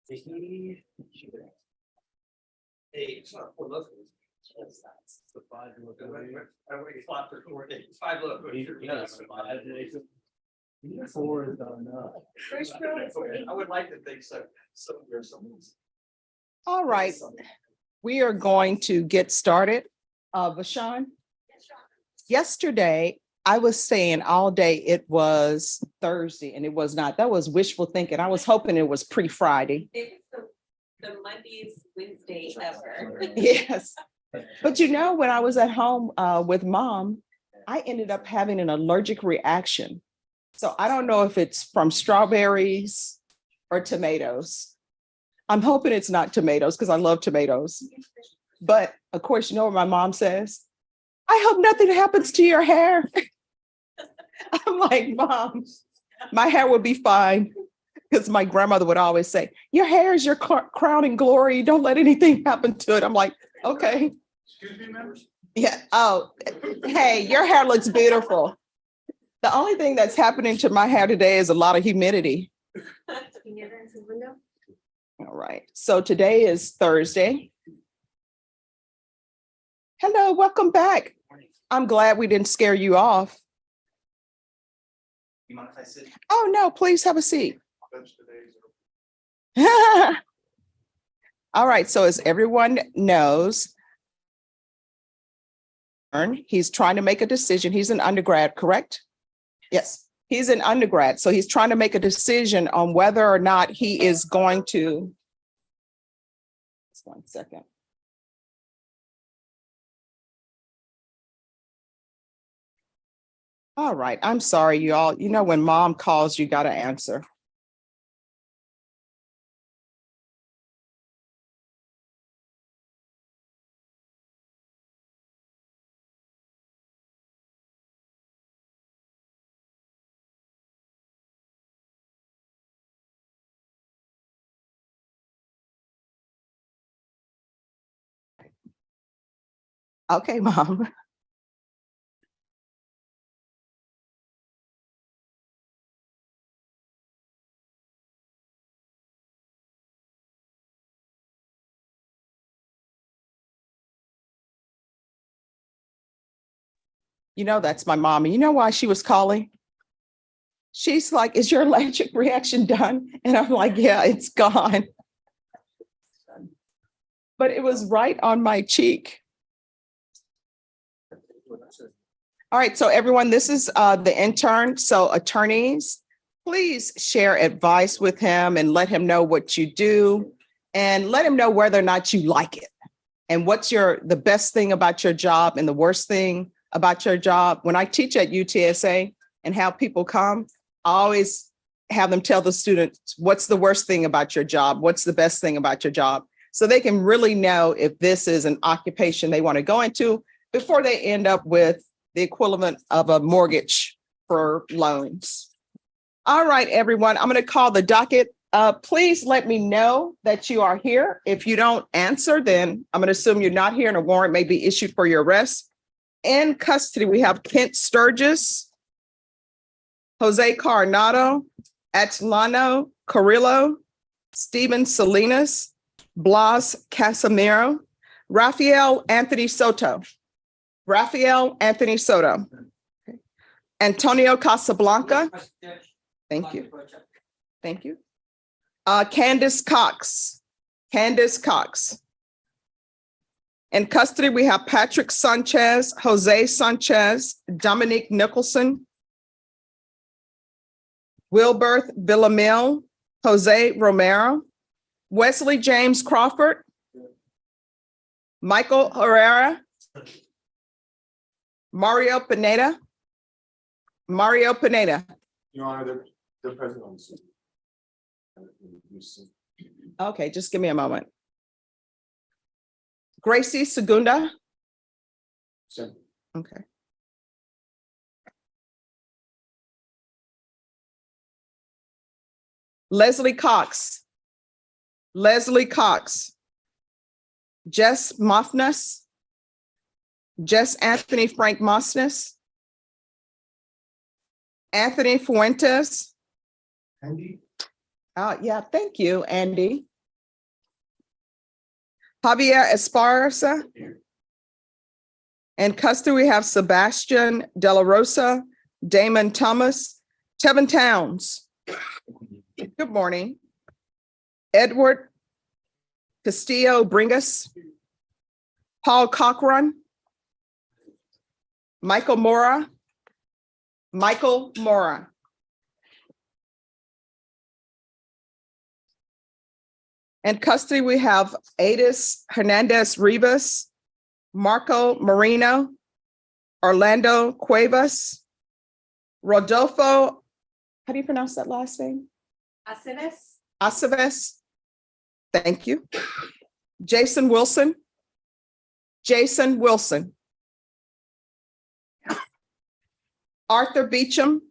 Hey, it's not four look. The five look. Five look. Yes, five. Four is not enough. I would like to think so. All right, we are going to get started. Vashawn, yesterday, I was saying all day it was Thursday and it was not. That was wishful thinking. I was hoping it was pre-Friday. It was the Monday's Wednesday ever. Yes. But you know, when I was at home with mom, I ended up having an allergic reaction. So I don't know if it's from strawberries or tomatoes. I'm hoping it's not tomatoes because I love tomatoes. But of course, you know what my mom says? I hope nothing happens to your hair. I'm like, Mom, my hair will be fine. Because my grandmother would always say, your hair is your crowning glory. Don't let anything happen to it. I'm like, okay. Excuse me, members? Yeah. Oh, hey, your hair looks beautiful. The only thing that's happening to my hair today is a lot of humidity. All right. So today is Thursday. Hello, welcome back. I'm glad we didn't scare you off. You mind if I sit? Oh, no, please have a seat. All right. So as everyone knows, he's trying to make a decision. He's an undergrad, correct? Yes, he's an undergrad. So he's trying to make a decision on whether or not he is going to. Just 1 second. All right. I'm sorry, you all. You know, when mom calls, you got to answer. Okay, Mom. You know, that's my mom. And you know why she was calling? She's like, is your allergic reaction done? And I'm like, yeah, it's gone. But it was right on my cheek. All right, so everyone, this is the intern. So attorneys, please share advice with him and let him know what you do and let him know whether or not you like it and what's the best thing about your job and the worst thing about your job. When I teach at UTSA and have people come, I always have them tell the students, what's the worst thing about your job? What's the best thing about your job? So they can really know if this is an occupation they want to go into before they end up with the equivalent of a mortgage for loans. All right, everyone, I'm going to call the docket. Please let me know that you are here. If you don't answer, then I'm going to assume you're not here and a warrant may be issued for your arrest. In custody, we have Kent Sturgis, Jose Coronado, Atalano Carrillo, Stephen Salinas, Blas Casimiro, Rafael Anthony Soto, Antonio Casablanca. Thank you. Thank you. Candace Cox. In custody, we have Patrick Sanchez, Jose Sanchez, Dominique Nicholson, Wilbert Villa, Jose Romero, Wesley James Crawford, Michael Herrera, Mario Pineda. Your Honor, they're present on the scene. Okay, just give me a moment. Gracie Segunda. Okay. Leslie Cox. Jess Moffness. Jess Anthony Frank Mosness. Anthony Fuentes. Andy? Yeah, thank you, Andy. Javier Esparza. In custody, we have Sebastian De la Rosa, Damon Thomas, Tevin Towns. Good morning. Edward Castillo Bringas, Paul Cochran, Michael Mora. In custody, we have Adias Hernandez Rivas, Marco Marino, Orlando Cuevas, Rodolfo, how do you pronounce that last name? Aceves. Thank you. Jason Wilson. Arthur Beecham.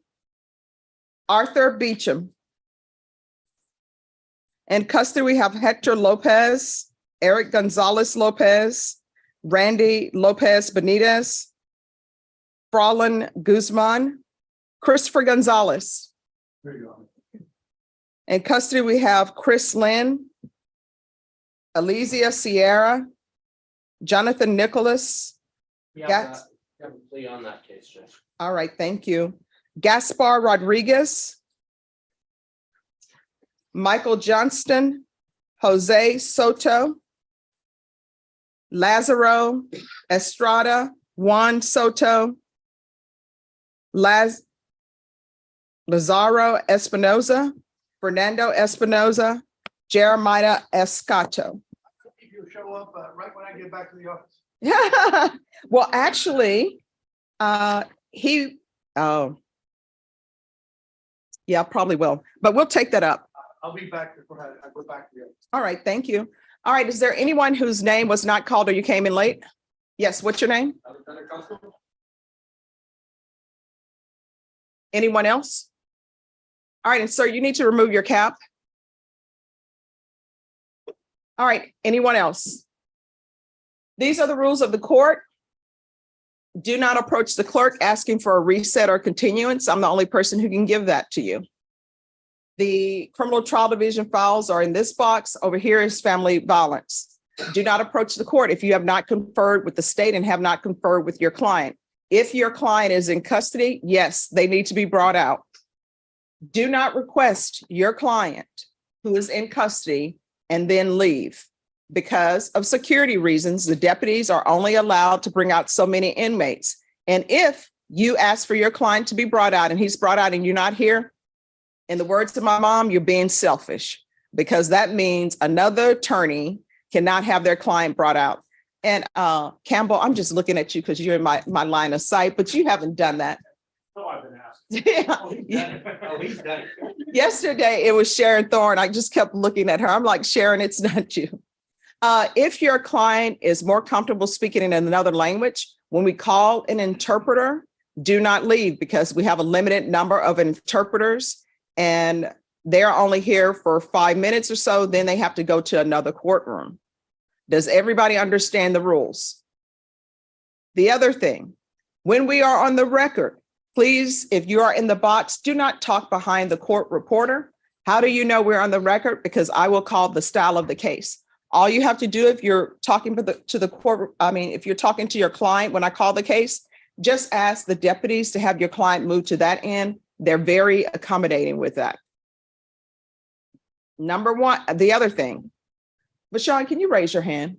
In custody, we have Hector Lopez, Eric Gonzalez Lopez, Randy Lopez Benitez, Fraulein Guzman, Christopher Gonzalez. There you go. In custody, we have Chris Lynn, Elysia Sierra, Jonathan Nicholas. You have a plea on that case, Judge. All right, thank you. Gaspar Rodriguez, Michael Johnston, Jose Soto, Lazaro Estrada, Juan Soto, Lazaro Espinoza, Fernando Espinoza, Jeremiah Escato. If you show up right when I get back to the office. Well, actually, yeah, probably will, but we'll take that up. I'll be back before I go back to the office. All right, thank you. All right, is there anyone whose name was not called or you came in late? Yes, what's your name? Anyone else? All right, and sir, you need to remove your cap. All right, anyone else? These are the rules of the court. Do not approach the clerk asking for a reset or continuance. I'm the only person who can give that to you. The criminal trial division files are in this box. Over here is family violence. Do not approach the court if you have not conferred with the state and have not conferred with your client. If your client is in custody, yes, they need to be brought out. Do not request your client who is in custody and then leave. Because of security reasons, the deputies are only allowed to bring out so many inmates. And if you ask for your client to be brought out and he's brought out and you're not here, in the words of my mom, you're being selfish, because that means another attorney cannot have their client brought out. And Campbell, I'm just looking at you because you're in my line of sight, but you haven't done that. No, I've been asked. He's done it. Yesterday, it was Sharon Thorne. I just kept looking at her. I'm like, Sharon, it's not you. If your client is more comfortable speaking in another language, when we call an interpreter, do not leave, because we have a limited number of interpreters and they're only here for 5 minutes or so. Then they have to go to another courtroom. Does everybody understand the rules? The other thing, when we are on the record, please, if you are in the box, do not talk behind the court reporter. How do you know we're on the record? Because I will call the style of the case. All you have to do if you're talking to the court, if you're talking to your client when I call the case, just ask the deputies to have your client move to that end. They're very accommodating with that. Number one, the other thing, Vashon, can you raise your hand?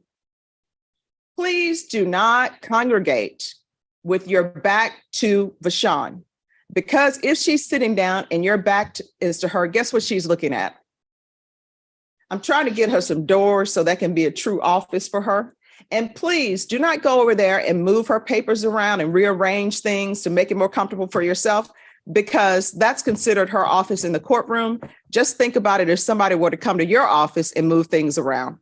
Please do not congregate with your back to Vashon, because if she's sitting down and your back is to her, guess what she's looking at? I'm trying to get her some doors so that can be a true office for her. And please do not go over there and move her papers around and rearrange things to make it more comfortable for yourself, because that's considered her office in the courtroom. Just think about it if somebody were to come to your office and move things around.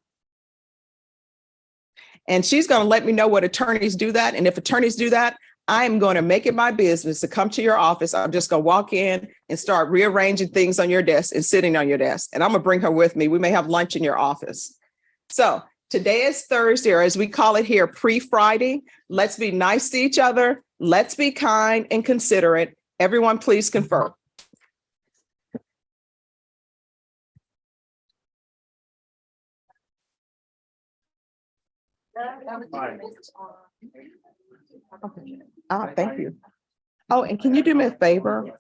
And she's going to let me know what attorneys do that. And if attorneys do that, I am going to make it my business to come to your office. I'm just going to walk in and start rearranging things on your desk and sitting on your desk. And I'm going to bring her with me. We may have lunch in your office. So today is Thursday, or as we call it here, pre-Friday. Let's be nice to each other. Let's be kind and considerate. Everyone, please confer. Thank you. Oh, and can you do me a favor?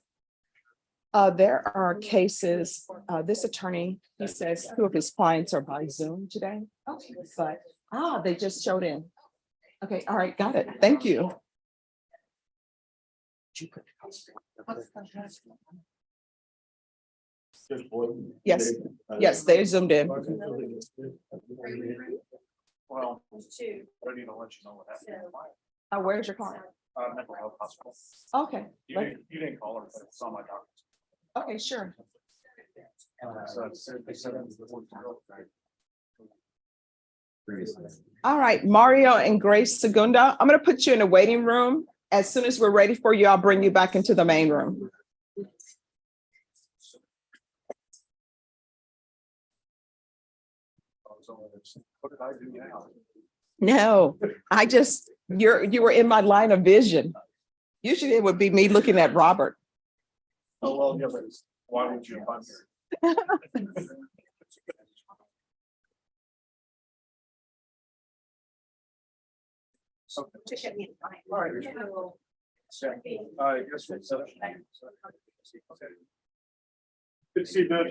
There are cases, this attorney, he says two of his clients are by Zoom today. But, they just showed in. Okay, all right, got it. Thank you. Yes, yes, they zoomed in. Well, ready to let you know what happened. Where's your client? Mental health hospital. Okay, You didn't call her, but it's on my document. okay, sure. All right, Mario and Grace Segunda, I'm gonna put you in a waiting room. As soon as we're ready for you, I'll bring you back into the main room. What did I do now? No, you were in my line of vision. Usually it would be me looking at Robert. Oh, well, yeah, but why would you invite me? All right. I guess we'll set up. Okay. Good to see you, Doug.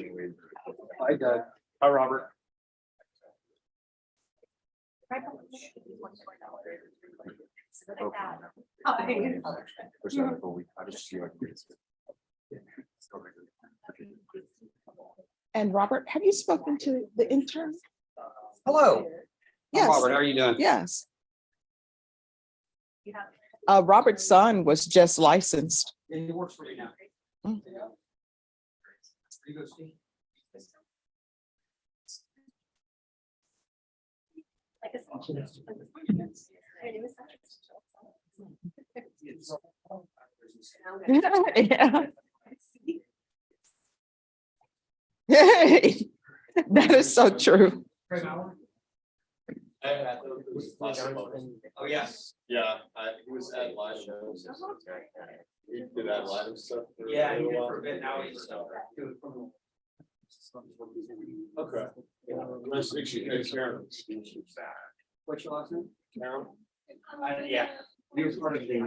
Hi, Doug. Hi, Robert. And Robert, have you spoken to the intern? Hello. Yes. Robert, how are you doing? Yes. Robert's son was just licensed. He works for you now. Mm. Yeah. That is so true. Oh, yes. Yeah, he was at live shows. He did that live stuff. Yeah, he did for a bit, now he's doing. Okay. Nice to meet you. Hey, Karen. What's your last name? Karen? Yeah. He was part of the.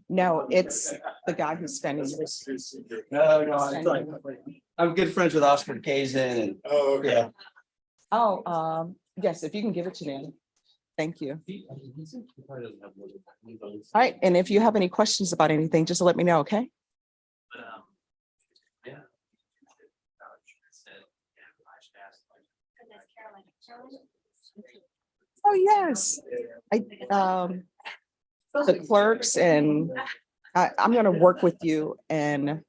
No, it's the guy who's standing there. No, I'm good friends with Oscar Kazin and. Oh, okay. Yeah. Oh, yes, if you can give it to me. Thank you. All right, and if you have any questions about anything, just let me know, okay? Oh, yes. The clerks and I'm gonna work with you and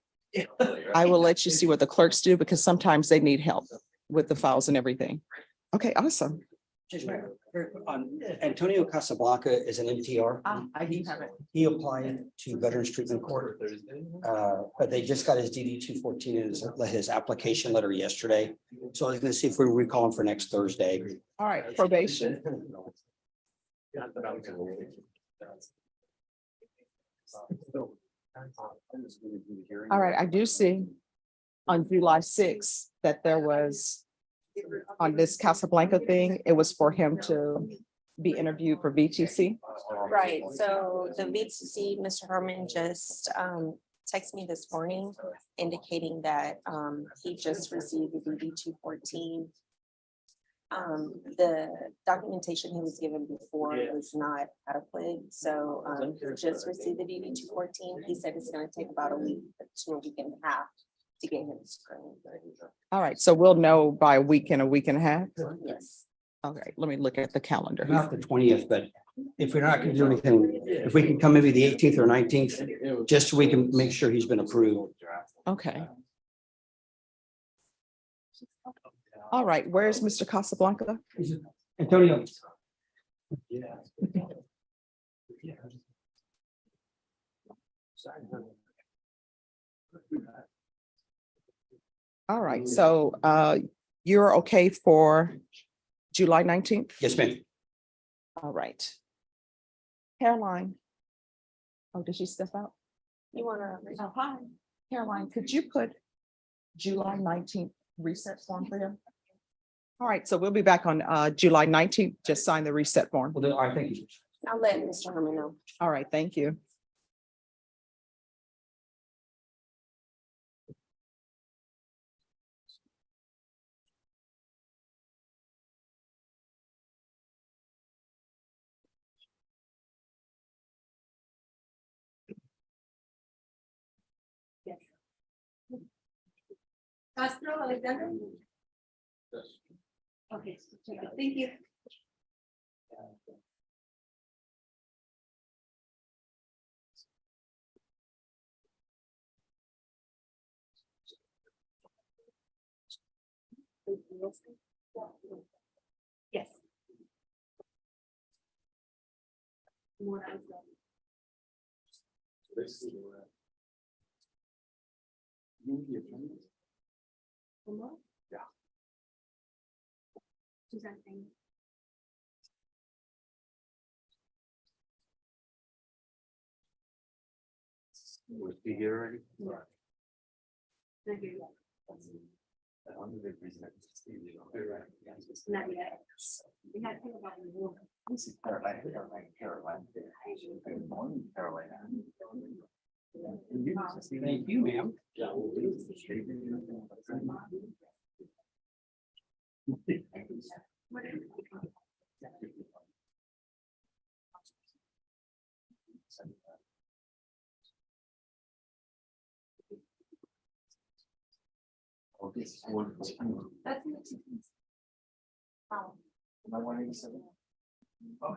I will let you see what the clerks do because sometimes they need help with the files and everything. Okay, awesome. Antonio Casablanca is an MTR. I do have it. He applied to Veterans Treatment Court. But they just got his DD 214 and his application letter yesterday. So I was gonna see if we recall him for next Thursday. All right, probation. All right, I do see on July 6th that there was on this Casablanca thing, it was for him to be interviewed for VTC. Right, so the VTC, Mr. Herman just texted me this morning indicating that he just received the DD 214. The documentation he was given before was not adequate, so he just received the DD 214. He said it's gonna take about a week to a week and a half to get him screened. All right, so we'll know by a week and a half. Yes. Okay, let me look at the calendar. Not the 20th, but if we're not gonna do anything, if we can come maybe the 18th or 19th, just so we can make sure he's been approved. Okay. All right, where's Mr. Casablanca? Antonio. All right, so you're okay for July 19th? Yes, ma'am. All right. Caroline. Oh, did she step out? You wanna? Oh, hi. Caroline, could you put July 19th reset form for him? All right, so we'll be back on July 19th. Just sign the reset form. Well, I think. I'll let Mr. Herman know. All right, thank you. Castro, Alexander? Yes. Okay, thank you. Yes. Yeah. Was he here already? Not yet. We had to think about the rule. This is Carolina. Good morning, Carolina. Thank you, ma'am.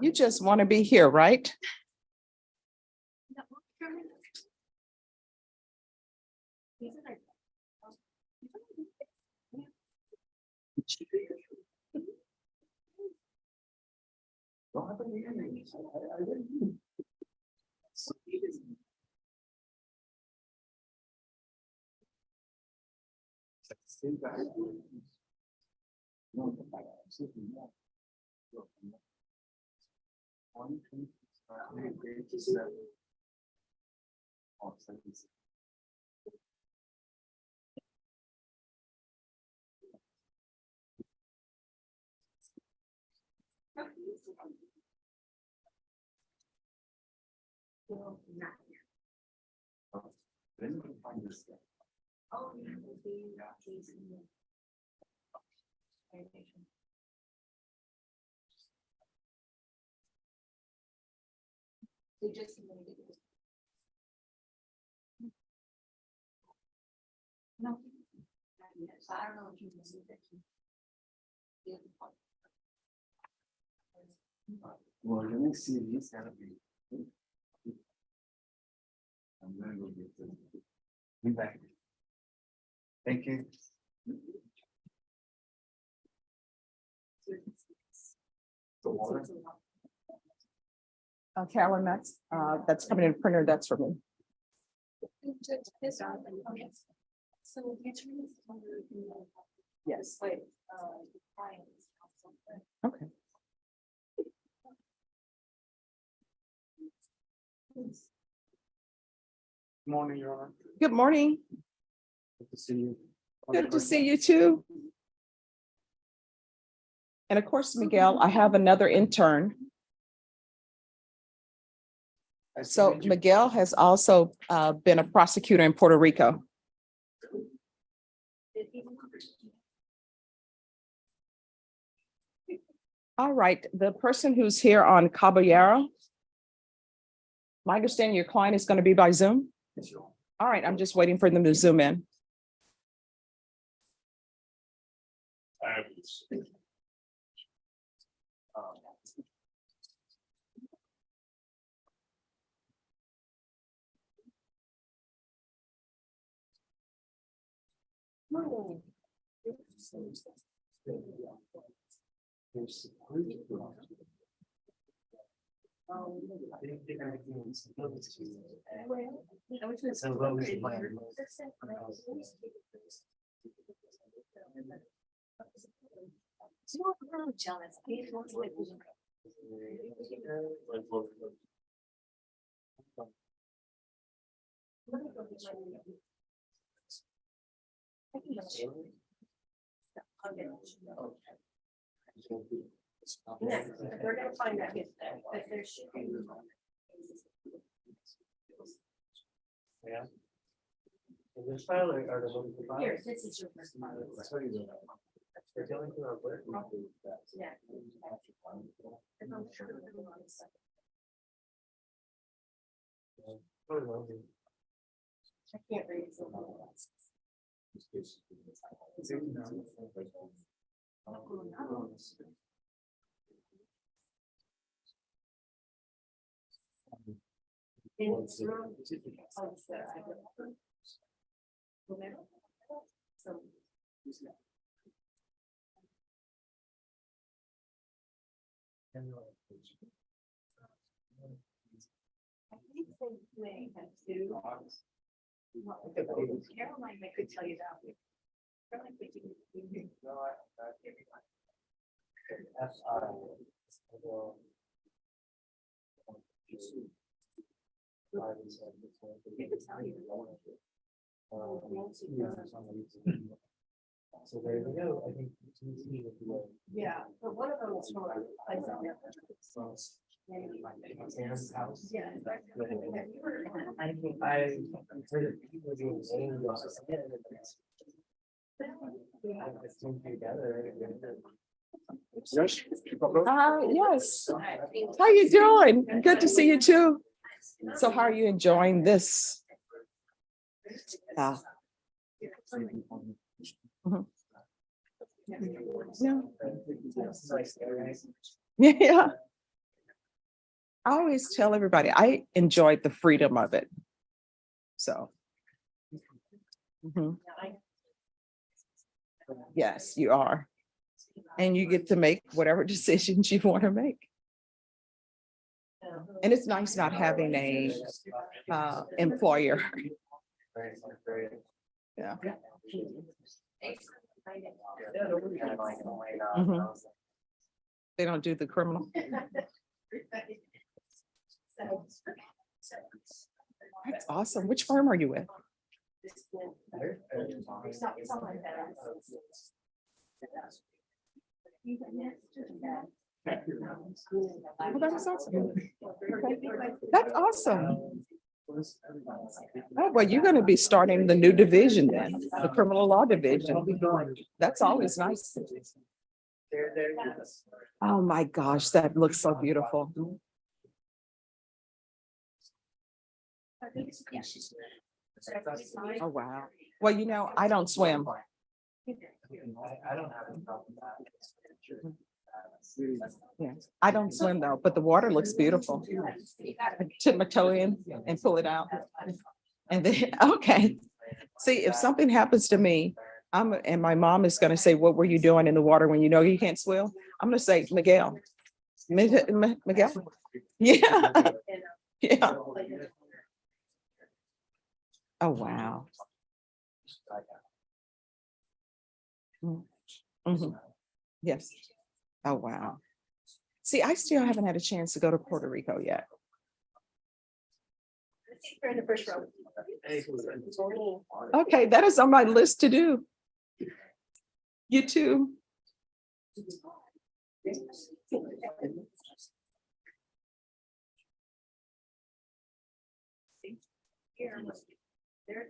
You just want to be here, right? They just. No. I don't know if you received it. Well, let me see, he's gotta be. I'm gonna go get this. Be back. Thank you. Carolyn, that's coming in printer. That's for me. So. Yes. Wait. Okay. Morning, Your Honor. Good morning. Good to see you. Good to see you too. And of course, Miguel, I have another intern. Nice to So meet you. Miguel has also been a prosecutor in Puerto Rico. All right, the person who's here on Caballero. My understanding, your client is going to be by Zoom? All right, I'm just waiting for them to zoom in. We're gonna find out if there should be. Yeah. Is this file or the one? Here, this is your first one. They're going through our work. Yeah. And I'm sure they're gonna want to- I can't read it. It's wrong. Oh, it's there. I don't know. Romero? So. I think they may have two. Caroline may could tell you that. Caroline, could you- He could tell you. So there we go. I think. Yeah, but one of them is from a place out there. Sam's house. Yeah. I heard that people were doing names. Yes. Yes. How you doing? Good to see you too. So how are you enjoying this? Yeah. Mhm. Yeah. Yeah. I always tell everybody, I enjoyed the freedom of it. So. Mhm. Yes, you are. And you get to make whatever decisions you want to make. And it's nice not having a employer. Yeah. Mhm. They don't do the criminal. That's awesome. Which firm are you with? Oh, that is awesome. Okay. That's awesome. Oh, well, you're going to be starting the new division then, the criminal law division. That's always nice. Oh my gosh, that looks so beautiful. Oh, wow. Well, you know, I don't swim. I don't have a problem with that. Yeah, I don't swim though, but the water looks beautiful. I tip my toe in and pull it out. And then, okay. See, if something happens to me, and my mom is gonna say, what were you doing in the water when you know you can't swim? I'm gonna say, Miguel. Miguel? Yeah. Yeah. Oh, wow. Mhm. Yes. Oh, wow. See, I still haven't had a chance to go to Puerto Rico yet. We're in the first row. Okay, that is on my list to do. You too. They're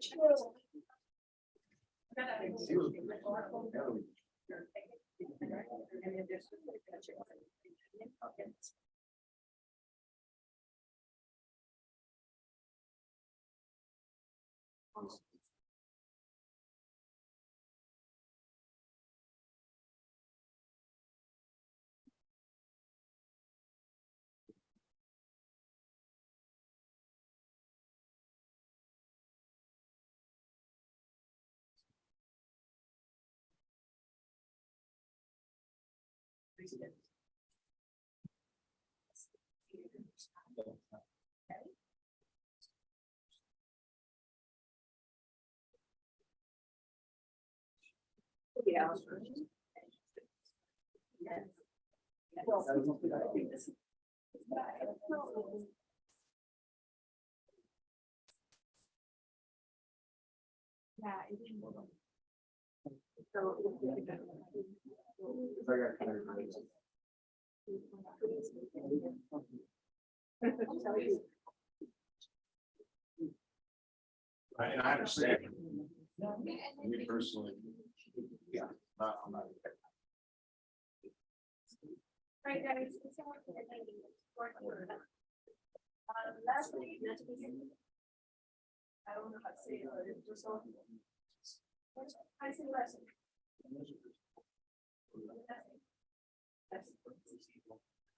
Yeah. I understand. Me personally. Yeah. I'm not. Right, guys. Lastly, I don't know how to say it, but it's just all. I say last.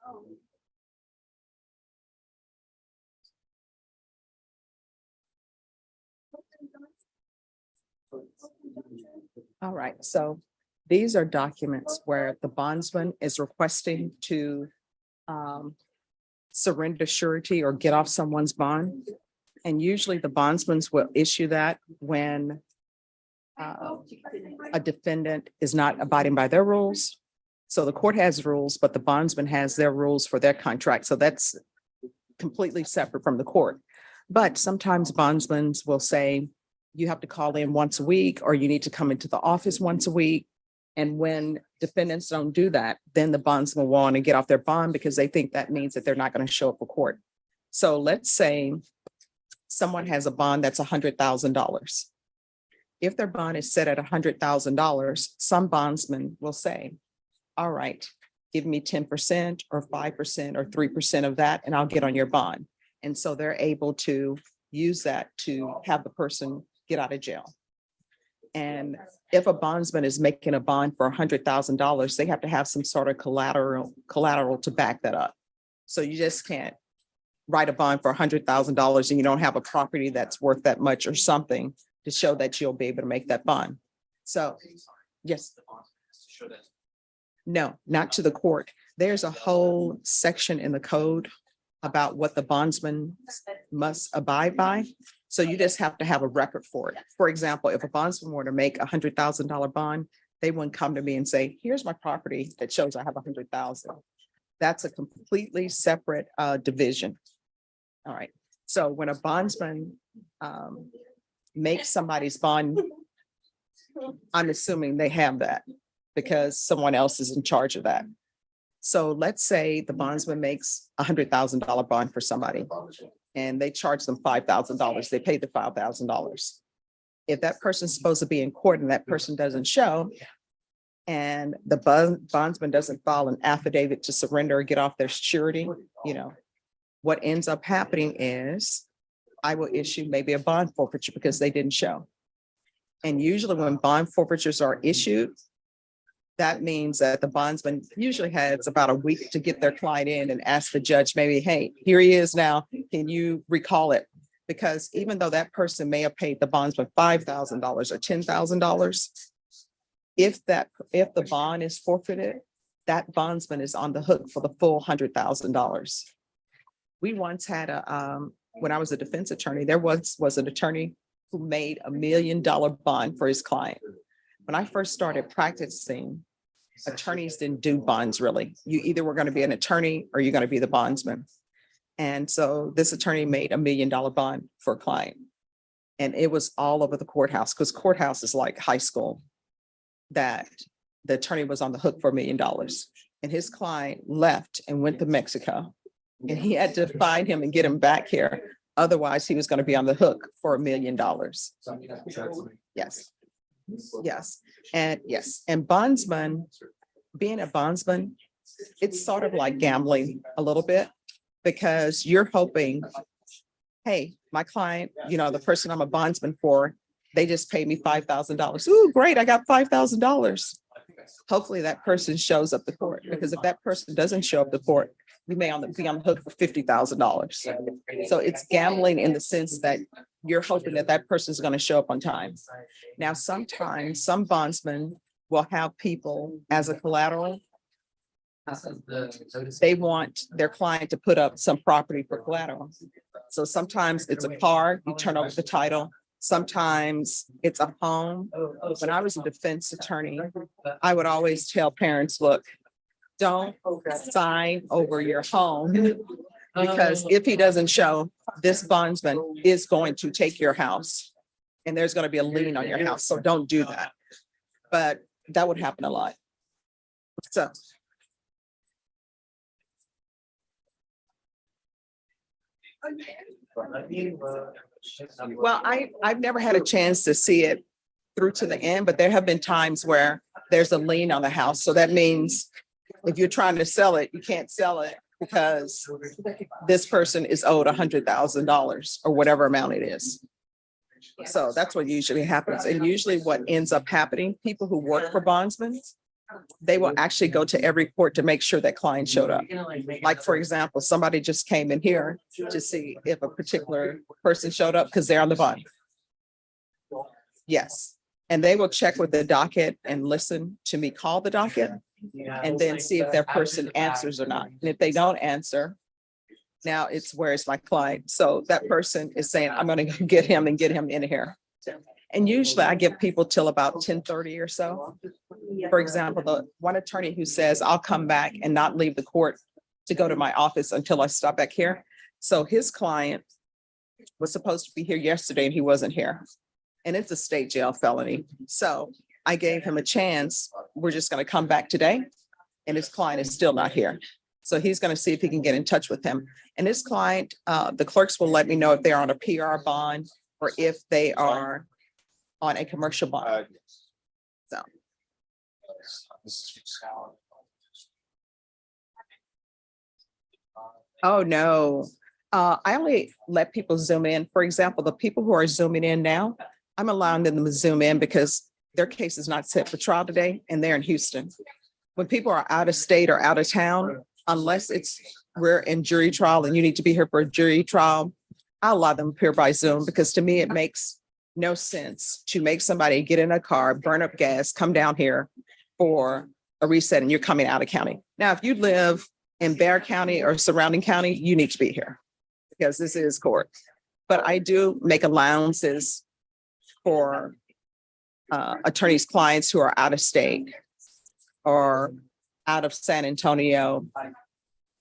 Oh. All right, so these are documents where the bondsman is requesting to surrender surety or get off someone's bond. And usually the bondsmans will issue that when a defendant is not abiding by their rules. So the court has rules, but the bondsman has their rules for their contract. So that's completely separate from the court. But sometimes bondsmen will say, you have to call in once a week, or you need to come into the office once a week. And when defendants don't do that, then the bondsman will want to get off their bond because they think that means that they're not going to show up for court. So let's say someone has a bond that's $100,000. If their bond is set at $100,000, some bondsmen will say, all right, give me 10% or 5% or 3% of that, and I'll get on your bond. And so they're able to use that to have the person get out of jail. And if a bondsman is making a bond for $100,000, they have to have some sort of collateral to back that up. So you just can't write a bond for $100,000 and you don't have a property that's worth that much or something to show that you'll be able to make that bond. So, yes. No, not to the court. There's a whole section in the code about what the bondsman must abide by. So you just have to have a record for it. For example, if a bondsman were to make $100,000 bond, they wouldn't come to me and say, here's my property that shows I have 100,000. That's a completely separate division. All right. So when a bondsman makes somebody's bond, I'm assuming they have that because someone else is in charge of that. So let's say the bondsman makes $100,000 bond for somebody and they charge them $5,000. They pay the $5,000. If that person's supposed to be in court and that person doesn't show, and the bondsman doesn't file an affidavit to surrender or get off their surety, what ends up happening is I will issue maybe a bond forfeiture because they didn't show. And usually when bond forfeitures are issued, that means that the bondsman usually has about a week to get their client in and ask the judge, maybe, hey, here he is now. Can you recall it? Because even though that person may have paid the bondsman $5,000 or $10,000, if the bond is forfeited, that bondsman is on the hook for the full $100,000. We once had when I was a defense attorney, there was an attorney who made $1 million bond for his client. When I first started practicing, attorneys didn't do bonds really. You either were going to be an attorney or you're going to be the bondsman. And so this attorney made $1 million bond for a client. And it was all over the courthouse because courthouse is like high school, that the attorney was on the hook for $1 million. And his client left and went to Mexico. And he had to find him and get him back here. Otherwise, he was going to be on the hook for $1 million. Yes. Yes. And yes. And bondsman, being a bondsman, it's sort of like gambling a little bit because you're hoping, hey, my client, the person I'm a bondsman for, they just paid me $5,000. Ooh, great. I got $5,000. Hopefully that person shows up to court, because if that person doesn't show up to court, we may be on the hook for $50,000. So it's gambling in the sense that you're hoping that that person is going to show up on time. Now, sometimes some bondsmen will have people as a collateral. They want their client to put up some property for collateral. So sometimes it's a car, you turn over the title. Sometimes it's a home. When I was a defense attorney, I would always tell parents, look, don't sign over your home, because if he doesn't show, this bondsman is going to take your house and there's going to be a lien on your house. So don't do that. but that would happen a lot. So. Well, I've never had a chance to see it through to the end, but there have been times where there's a lien on the house. So that means if you're trying to sell it, you can't sell it because this person is owed $100,000 or whatever amount it is. So that's what usually happens. And usually what ends up happening, people who work for bondsmen, they will actually go to every court to make sure that client showed up. Like, for example, somebody just came in here to see if a particular person showed up because they're on the bond. Yes. And they will check with the docket and listen to me call the docket and then see if that person answers or not. And if they don't answer, now it's where's my client? So that person is saying, I'm going to get him and get him in here. And usually I give people till about 10:30 or so. For example, the one attorney who says, I'll come back and not leave the court to go to my office until I stop back here. So his client was supposed to be here yesterday and he wasn't here. And it's a state jail felony. So I gave him a chance. We're just going to come back today. And his client is still not here. So he's going to see if he can get in touch with him. And his client, the clerks will let me know if they're on a PR bond or if they are on a commercial bond. So. Oh, no. I only let people zoom in. For example, the people who are zooming in now, I'm allowing them to zoom in because their case is not set for trial today and they're in Houston. When people are out of state or out of town, unless we're in jury trial and you need to be here for a jury trial, I'll allow them to appear by Zoom because to me, it makes no sense to make somebody get in a car, burn up gas, come down here for a reset and you're coming out of county. Now, if you live in Bexar County or surrounding county, you need to be here because this is court. But I do make allowances for attorneys' clients who are out of state or out of San Antonio,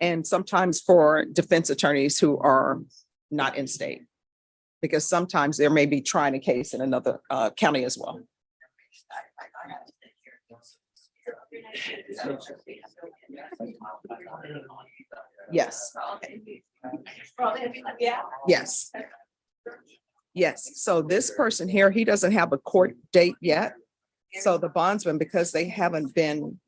and sometimes for defense attorneys who are not in state, because sometimes there may be trying a case in another county as well. Yes. Yes. Yes. So this person here, he doesn't have a court date yet. So the bondsman, because they haven't been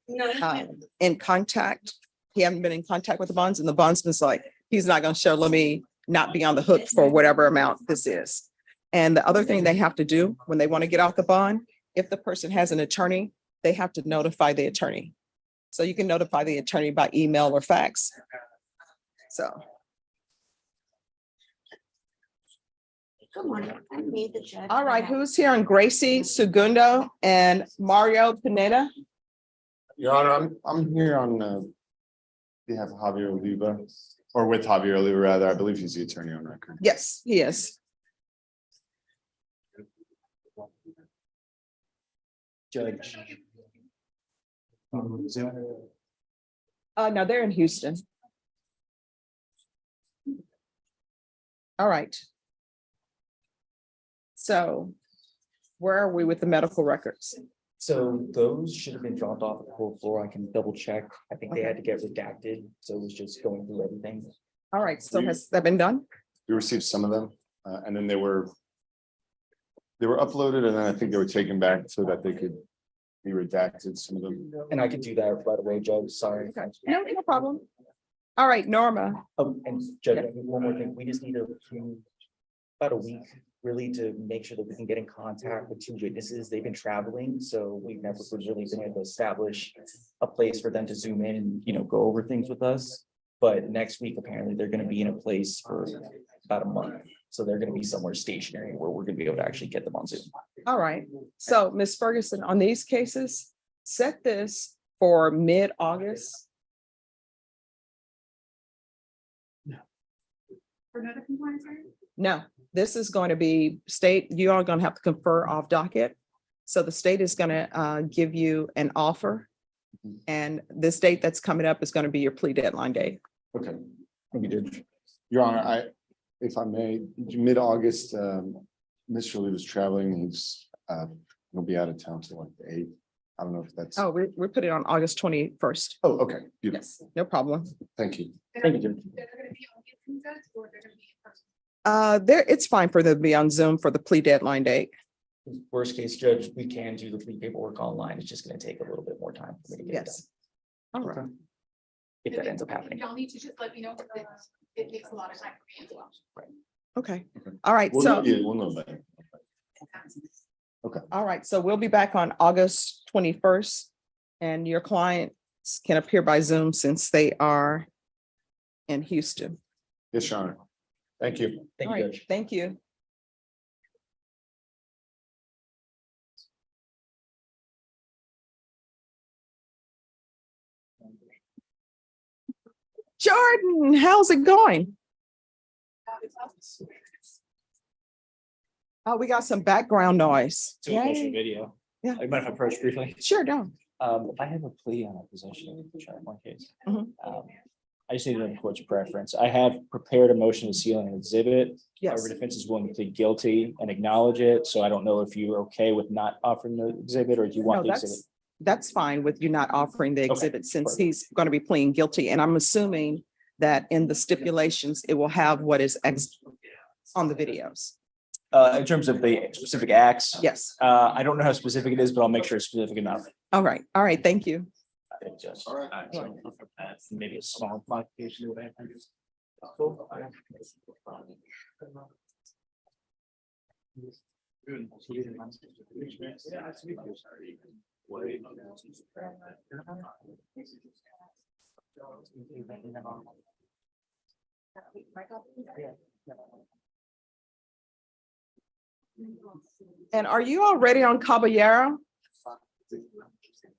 in contact, he hasn't been in contact with the bonds, and the bondsman's like, he's not going to show, let me not be on the hook for whatever amount this is. And the other thing they have to do when they want to get off the bond, if the person has an attorney, they have to notify the attorney. So you can notify the attorney by email or fax. So. Good morning. I made the judge. All right, who's here on Gracie Segundo and Mario Pineda? Your Honor, I'm here on behalf of Javier Oliva, or with Javier Oliva, rather. I believe he's the attorney on record. Yes, he is. Judge. No, they're in Houston. All right. So where are we with the medical records? So those should have been dropped off at the court floor. I can double check. I think they had to get redacted, so it was just going through everything. All right, so has that been done? We received some of them, and then they were uploaded, and then I think they were taken back so that they could be redacted, some of them. And I could do that right away, Judge. Sorry. Okay, no problem. All right, Norma. And Judge, one more thing. We just need about a week really to make sure that we can get in contact with two witnesses. They've been traveling, so we've never really been able to establish a place for them to zoom in and, you know, go over things with us. But next week, apparently, they're going to be in a place for about a month. So they're going to be somewhere stationary where we're going to be able to actually get them on Zoom. All right. So Ms. Ferguson, on these cases, set this for mid-August. For another compliance, right? No, this is going to be state, you are going to have to confer off docket. So the state is going to give you an offer. And this date that's coming up is going to be your plea deadline date. Okay. Thank you, Judge. Your Honor, if I may, mid-August, Mr. Lee was traveling. He'll be out of town till like the 8th. I don't know if that's, Oh, we put it on August 21st. oh, okay, beautiful. Yes, no problem. Thank you. Thank you, Judge. They're gonna be on Zoom, Judge, or they're gonna be in person? There, it's fine for them to be on Zoom for the plea deadline date. Worst case, Judge, we can do the plea paperwork online. It's just gonna take a little bit more time for me to get it done, Yes. All right. if that ends up happening. Y'all need to just let me know, because it takes a lot of time for me as well. Okay. All right. We'll So, know, yeah, we'll know better. all right. So we'll be back on August 21st. And your clients can appear by Zoom since they are in Houston. Yes, Your Honor. Thank you. Thank All you, right. Judge. Thank you. Jordan, how's it going? Oh, we got some background noise. To a question Yay. video. Yeah. I might have approached briefly. Sure, don't. If I have a plea on a possession of the child one case. Mhm. I just need to know the court's preference. I have prepared a motion to seal an exhibit. Yes. However, defense is willing to plead guilty and acknowledge it. So I don't know if you're okay with not offering the exhibit or if you No, want the exhibit. that's fine with you not offering the Okay, exhibit since perfect. he's going to be pleading guilty. And I'm assuming that in the stipulations, it will have what is on the videos. In terms of the specific acts. Yes. I don't know how specific it is, but I'll make sure it's specific enough. All right. All right. Thank you. I think just. Maybe a small modification. of that. Cool. And are you already on Caballero?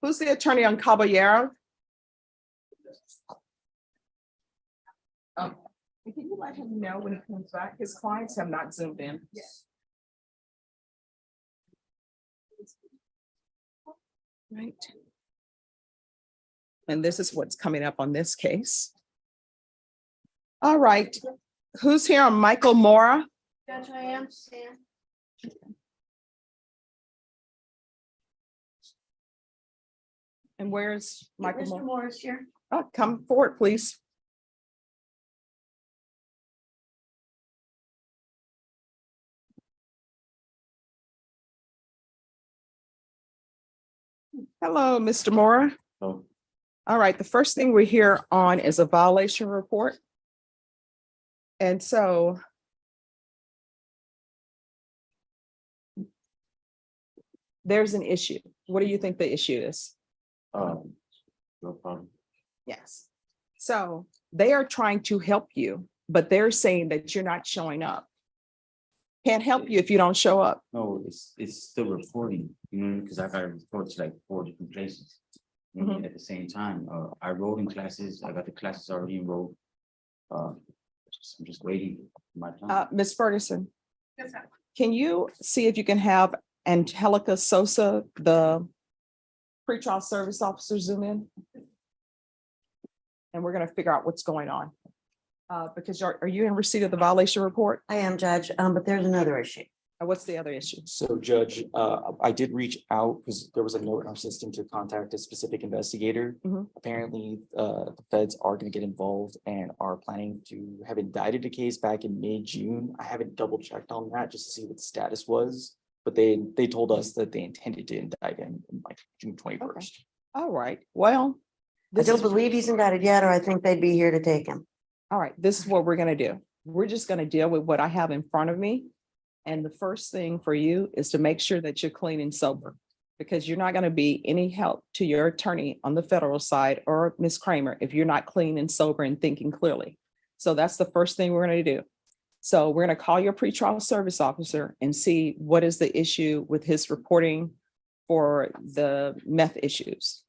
Who's the attorney on Caballero? Can you let him know when he comes back? His clients have not zoomed in. Right. And this is what's coming up on this case. All right. Who's here on Michael Mora? Judge, I am Sam. And where's Michael Mr. Mora? Morris here. Oh, come forward, please. Hello, Mr. Mora. Oh. All right, the first thing we're here on is a violation report. And so there's an issue. What do you think the issue is? No problem. Yes. So they are trying to help you, but they're saying that you're not showing up. Can't help you if you don't show up. No, it's still reporting, because I got to report to like 4 different places. Mhm. At the same time, I enrolled in classes, I got the classes already enrolled. I'm just waiting for my time. Ms. Ferguson, Yes, ma'am. can you see if you can have Angelica Sosa, the pretrial service officer, zoom in? And we're gonna figure out what's going on. Because are you in receipt of the violation report? I am, Judge, but there's another issue. What's the other issue? So Judge, I did reach out because there was a note in our system to contact a specific investigator. Mhm. Apparently, the feds are going to get involved and are planning to have indicted the case back in mid-June. I haven't double checked on that just to see what the status was, but they told us that they intended to indict him in like June 21st. All right, well. I this don't is- believe he's indicted yet, or I think they'd be here to take him. All right, this is what we're gonna do. We're just gonna deal with what I have in front of me. And the first thing for you is to make sure that you're clean and sober. Because you're not gonna be any help to your attorney on the federal side or Ms. Kramer if you're not clean and sober and thinking clearly. So that's the first thing we're gonna do. So we're gonna call your pretrial service officer and see what is the issue with his reporting for the meth issues.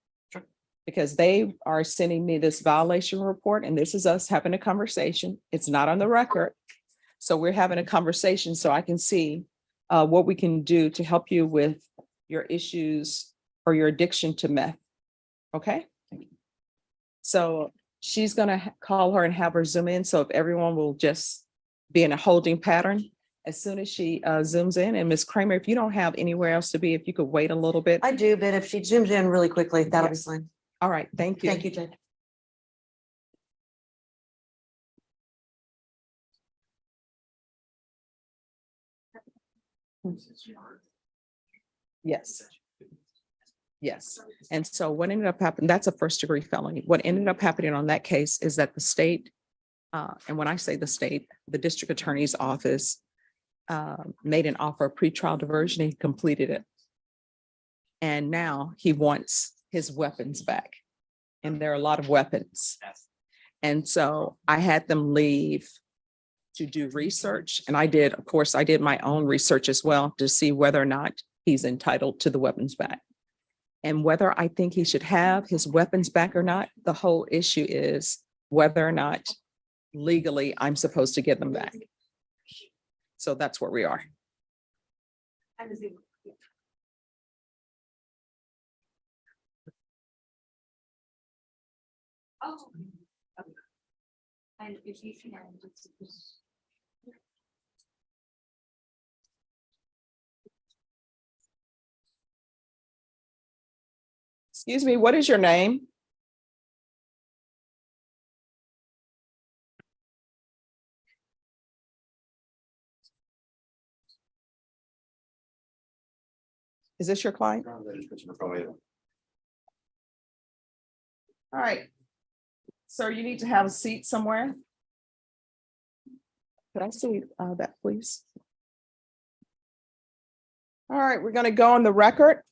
Because they are sending me this violation report, and this is us having a conversation. It's not on the record. So we're having a conversation so I can see what we can do to help you with your issues or your addiction to meth. Okay? So she's gonna call her and have her zoom in. So if everyone will just be in a holding pattern, as soon as she zooms in. And Ms. Kramer, if you don't have anywhere else to be, if you could wait a little bit. I do, but if she zooms in really quickly, that'll be Yes. fine. All right, thank you. Thank you, Judge. Yes. Yes. And so what ended up happening, that's a first degree felony. What ended up happening on that case is that the state, and when I say the state, the district attorney's office made an offer of pretrial diversion and he completed it. And now he wants his weapons back. And there are a lot of weapons. And so I had them leave to do research. And I did, of course, I did my own research as well to see whether or not he's entitled to the weapons back. And whether I think he should have his weapons back or not, the whole issue is whether or not legally I'm supposed to get them back. So that's where we are. Excuse me, what is your name? Is this your client? All right. Sir, you need to have a seat somewhere. Could I see that, please? All right, we're going to go on the record.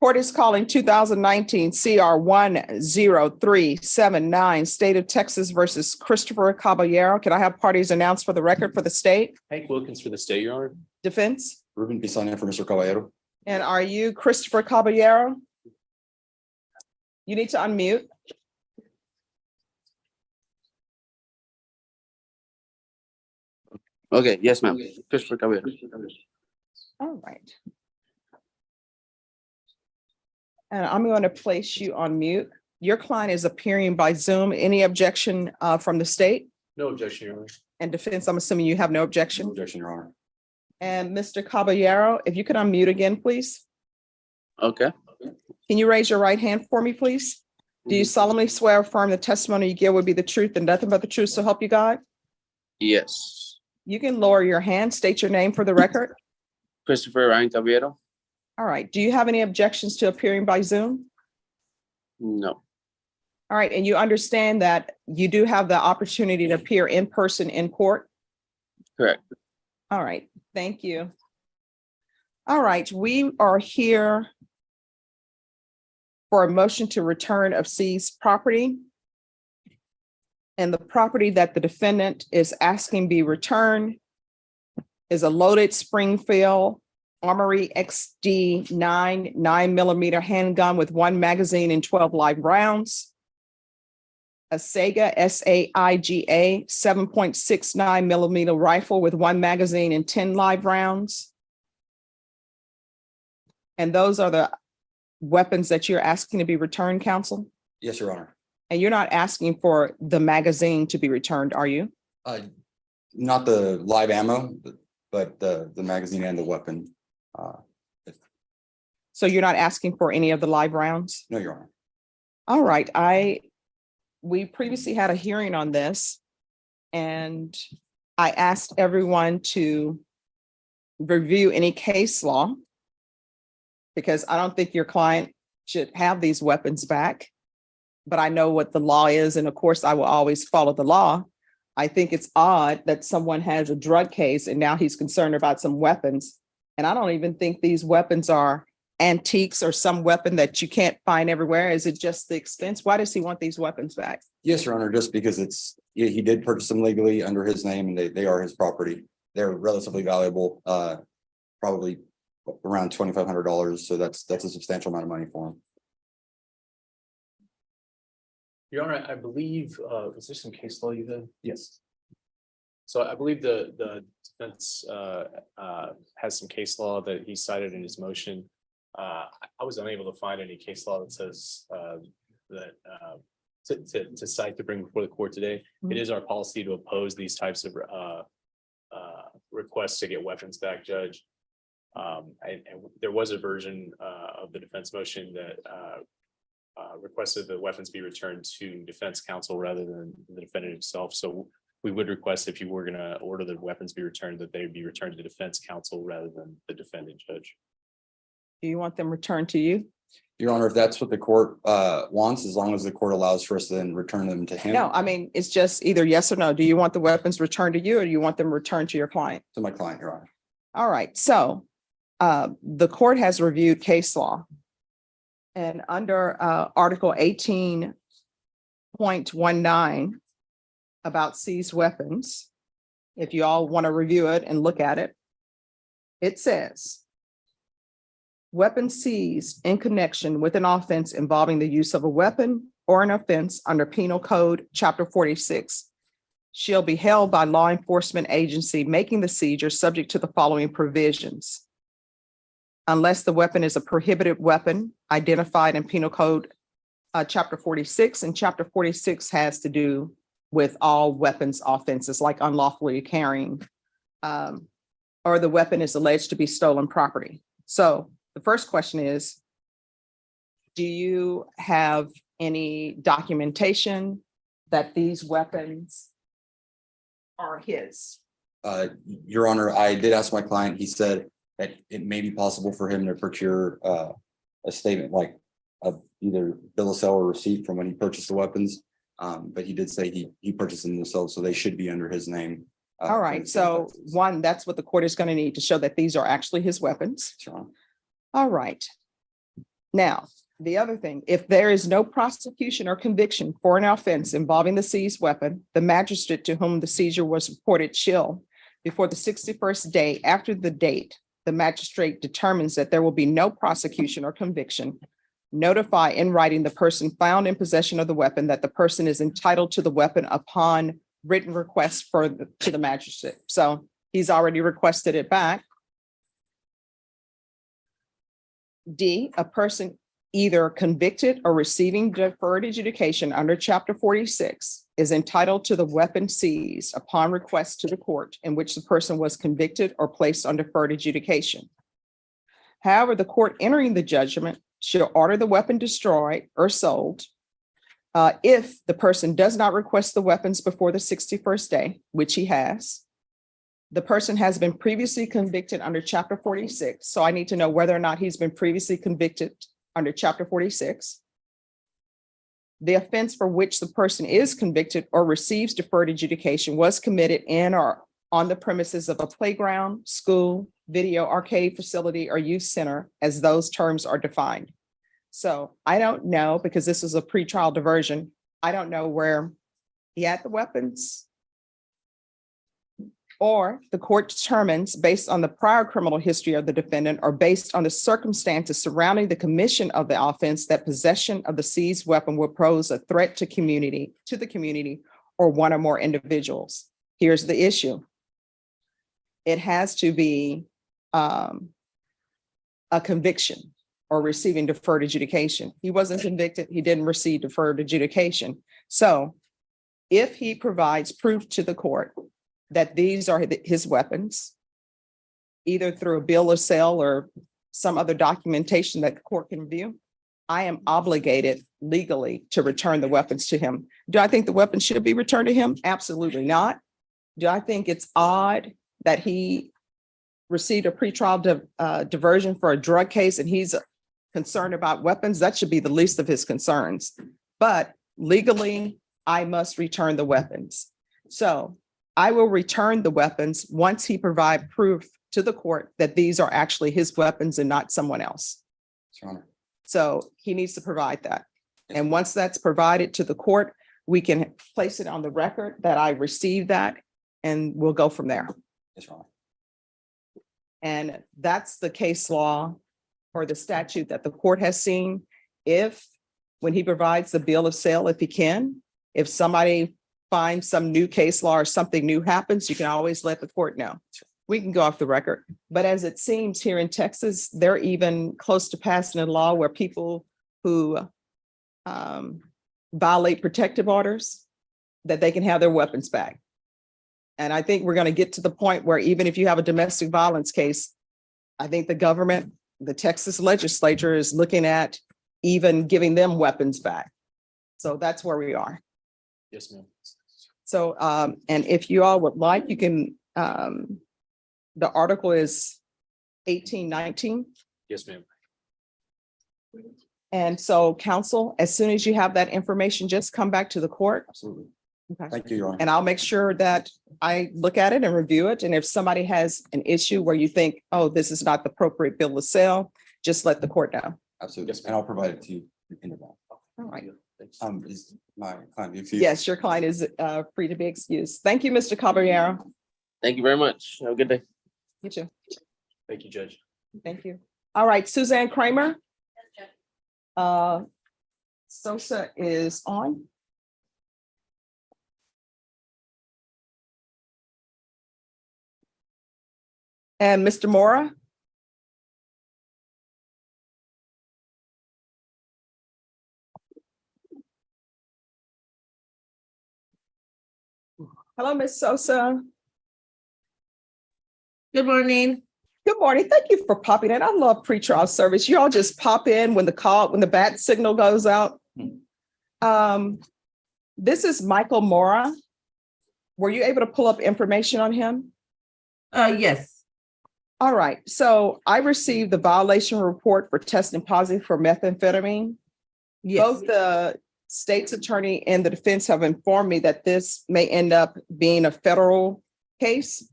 Court is calling 2019 CR 10379, State of Texas versus Christopher Caballero. Can I have parties announced for the record for the state? Hank Wilkins for the state, Your Honor. Defense? Reuben Villa for Mr. Caballero. And are you Christopher Caballero? You need to unmute. Okay, yes, ma'am. Christopher Caballero. All right. And I'm going to place you on mute. Your client is appearing by Zoom. Any objection from the state? No objection, Your Honor. And defense, I'm assuming you have no objection. No objection, Your Honor. And Mr. Caballero, if you could unmute again, please. Okay. Can you raise your right hand for me, please? Do you solemnly swear or affirm the testimony you give will be the truth and nothing but the truth, so help you God? Yes. You can lower your hand, state your name for the record. Christopher Ryan Caballero. All right. Do you have any objections to appearing by Zoom? No. All right. And you understand that you do have the opportunity to appear in person in court? Correct. All right. Thank you. All right. We are here for a motion to return of seized property. And the property that the defendant is asking be returned is a loaded Springfield Armory XD 9mm handgun with 1 magazine and 12 live rounds. A Saiga SAIGA 7.69mm rifle with 1 magazine and 10 live rounds. And those are the weapons that you're asking to be returned, counsel? Yes, Your Honor. And you're not asking for the magazine to be returned, are you? Not the live ammo, but the magazine and the weapon. So you're not asking for any of the live rounds? No, Your Honor. All right, we previously had a hearing on this and I asked everyone to review any case law because I don't think your client should have these weapons back, but I know what the law is. And of course I will always follow the law. I think it's odd that someone has a drug case and now he's concerned about some weapons. And I don't even think these weapons are antiques or some weapon that you can't find everywhere. Is it just the expense? Why does he want these weapons back? Yes, Your Honor, just because he did purchase them legally under his name and they are his property. They're relatively valuable, probably around $2,500. So that's a substantial amount of money for him. Your Honor, I believe, was there some case law you had? Yes. So I believe the defense has some case law that he cited in his motion. I was unable to find any case law that says that to cite to bring before the court today. It is our policy to oppose these types of request to get weapons back, Judge. And there was a version of the defense motion that requested the weapons be returned to defense counsel rather than the defendant himself. So we would request, if you were gonna order the weapons be returned, that they be returned to defense counsel rather than the defendant, Judge. Do you want them returned to you? Your Honor, if that's what the court wants, as long as the court allows for us to then return them to him. No, I mean, it's just either yes or no. Do you want the weapons returned to you or do you want them returned to your client? To my client, Your Honor. All right, so the court has reviewed case law. And under Article 18.19 about seized weapons, if you all want to review it and look at it, it says, weapons seized in connection with an offense involving the use of a weapon or an offense under Penal Code, Chapter 46, shall be held by law enforcement agency making the seizure subject to the following provisions. Unless the weapon is a prohibited weapon identified in Penal Code, Chapter 46, and Chapter 46 has to do with all weapons offenses like unlawfully carrying, or the weapon is alleged to be stolen property. So the first question is, do you have any documentation that these weapons are his? Your Honor, I did ask my client, he said that it may be possible for him to procure a statement like either bill of sale or receipt from when he purchased the weapons. But he did say he purchased them himself, so they should be under his name. All right, so one, that's what the court is going to need to show that these are actually his weapons. Sure. All right. Now, the other thing, if there is no prosecution or conviction for an offense involving the seized weapon, the magistrate to whom the seizure was reported shall, before the 61st day after the date, the magistrate determines that there will be no prosecution or conviction, notify in writing the person found in possession of the weapon that the person is entitled to the weapon upon written request to the magistrate. So he's already requested it back. D, a person either convicted or receiving deferred adjudication under Chapter 46 is entitled to the weapon seized upon request to the court in which the person was convicted or placed on deferred adjudication. However, the court entering the judgment shall order the weapon destroyed or sold if the person does not request the weapons before the 61st day, which he has. The person has been previously convicted under Chapter 46. So I need to know whether or not he's been previously convicted under Chapter 46. The offense for which the person is convicted or receives deferred adjudication was committed in or on the premises of a playground, school, video arcade facility, or youth center, as those terms are defined. So I don't know, because this is a pretrial diversion. I don't know where he had the weapons, or the court determines based on the prior criminal history of the defendant or based on the circumstances surrounding the commission of the offense that possession of the seized weapon will pose a threat to the community or one or more individuals. Here's the issue. It has to be a conviction or receiving deferred adjudication. He wasn't convicted. He didn't receive deferred adjudication. So if he provides proof to the court that these are his weapons, either through a bill of sale or some other documentation that the court can view, I am obligated legally to return the weapons to him. Do I think the weapons should be returned to him? Absolutely not. Do I think it's odd that he received a pretrial diversion for a drug case and he's concerned about weapons? That should be the least of his concerns. But legally, I must return the weapons. So I will return the weapons once he provides proof to the court that these are actually his weapons and not someone else. So he needs to provide that. And once that's provided to the court, we can place it on the record that I received that, and we'll go from there. And that's the case law or the statute that the court has seen. If, when he provides the bill of sale, if he can, if somebody finds some new case law or something new happens, you can always let the court know. We can go off the record. But as it seems here in Texas, they're even close to passing a law where people who violate protective orders, that they can have their weapons back. And I think we're going to get to the point where even if you have a domestic violence case, I think the government, the Texas legislature is looking at even giving them weapons back. So that's where we are. Yes, ma'am. So, and if you all would like, you can, the article is 1819. Yes, ma'am. And so counsel, as soon as you have that information, just come back to the court. Absolutely. Okay. Thank you, Your Honor. And I'll make sure that I look at it and review it. And if somebody has an issue where you think, oh, this is not the appropriate bill to sell, just let the court know. Absolutely. And I'll provide it to you in advance. All right. Is my client excused? Yes, your client is free to be excused. Thank you, Mr. Caballero. Thank you very much. Have a good day. You too. Thank you, Judge. Thank you. All right, Suzanne Kramer. Sosa is on. And Mr. Mora. Hello, Ms. Sosa. Good morning. Good morning. Thank you for popping in. I love pretrial service. You all just pop in when the bat signal goes out. This is Michael Mora. Were you able to pull up information on him? Yes. All right. So I received the violation report for testing positive for methamphetamine. Both the state's attorney and the defense have informed me that this may end up being a federal case,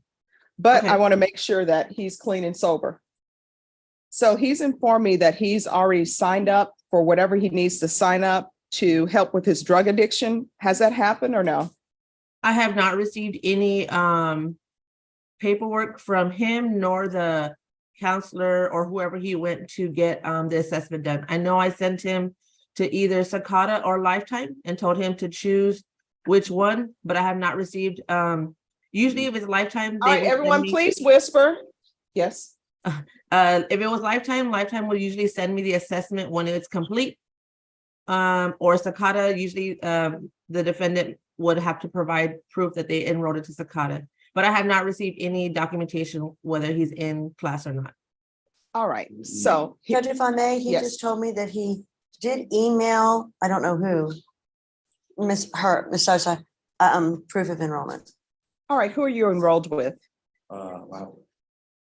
but Okay. I want to make sure that he's clean and sober. So he's informed me that he's already signed up for whatever he needs to sign up to help with his drug addiction. Has that happened or no? I have not received any paperwork from him nor the counselor or whoever he went to get the assessment done. I know I sent him to either Escada or Lifetime and told him to choose which one, but I have not received usually if it's Lifetime. All right, everyone, please whisper. Yes. If it was Lifetime will usually send me the assessment when it's complete. Or Escada, usually the defendant would have to provide proof that they enrolled into Escada. But I have not received any documentation whether he's in class or not. All right. So Judge, if I may, he Yes. just told me that he did email, I don't know who, Miss Sosa, proof of enrollment. all right, who are you enrolled with? Wow.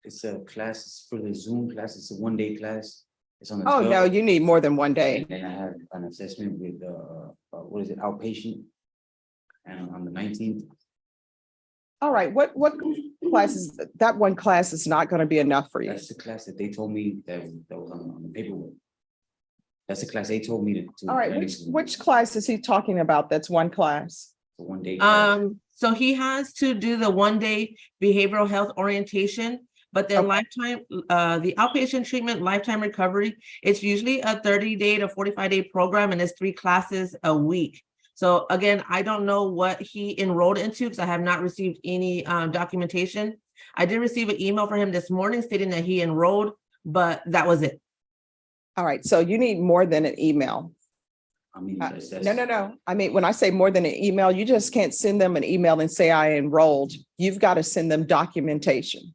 It's a class, it's for the Zoom class, it's a 1-day class. It's on the. Oh, no, 12th. you need more than one day. And then I have an assessment with, what is it, outpatient? And on the 19th. All right, what classes, that one class is not going to be enough for you. That's the class that they told me that was on the paperwork. That's the class they told me to. All right, which class is he talking about? That's one class. The 1-day. So he has to do the 1-day behavioral health orientation, but then Okay. Lifetime, the outpatient treatment, Lifetime recovery, it's usually a 30-day to 45-day program and it's 3 classes a week. So again, I don't know what he enrolled into because I have not received any documentation. I did receive an email from him this morning stating that he enrolled, but that was it. All right, so you need more than an email. I mean, No. I mean, when I say more than an email, you just can't send them an email and say I enrolled. You've got to send them documentation.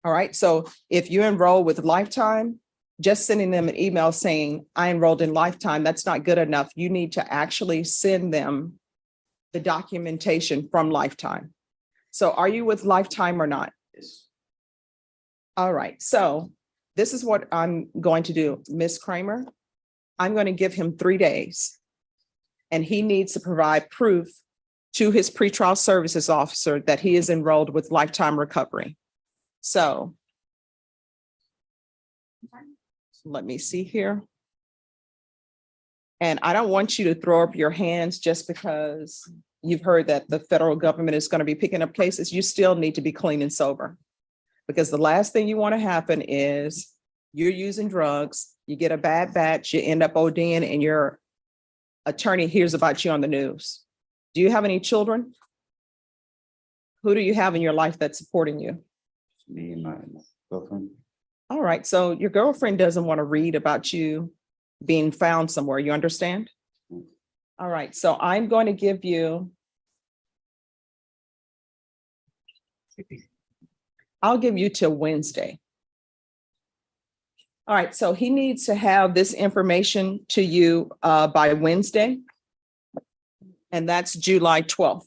All right, so if you enroll with Lifetime, just sending them an email saying I enrolled in Lifetime, that's not good enough. You need to actually send them the documentation from Lifetime. So are you with Lifetime or not? Yes. All right, so this is what I'm going to do. Ms. Kramer, I'm going to give him 3 days. And he needs to provide proof to his pretrial services officer that he is enrolled with Lifetime Recovery. So let me see here. And I don't want you to throw up your hands just because you've heard that the federal government is going to be picking up cases. You still need to be clean and sober. Because the last thing you want to happen is you're using drugs, you get a bad batch, you end up ODing and your attorney hears about you on the news. Do you have any children? Who do you have in your life that's supporting you? Me and my girlfriend. All right, so your girlfriend doesn't want to read about you being found somewhere, you understand? All right, so I'm going to give you I'll give you till Wednesday. All right, so he needs to have this information to you by Wednesday. And that's July 12th.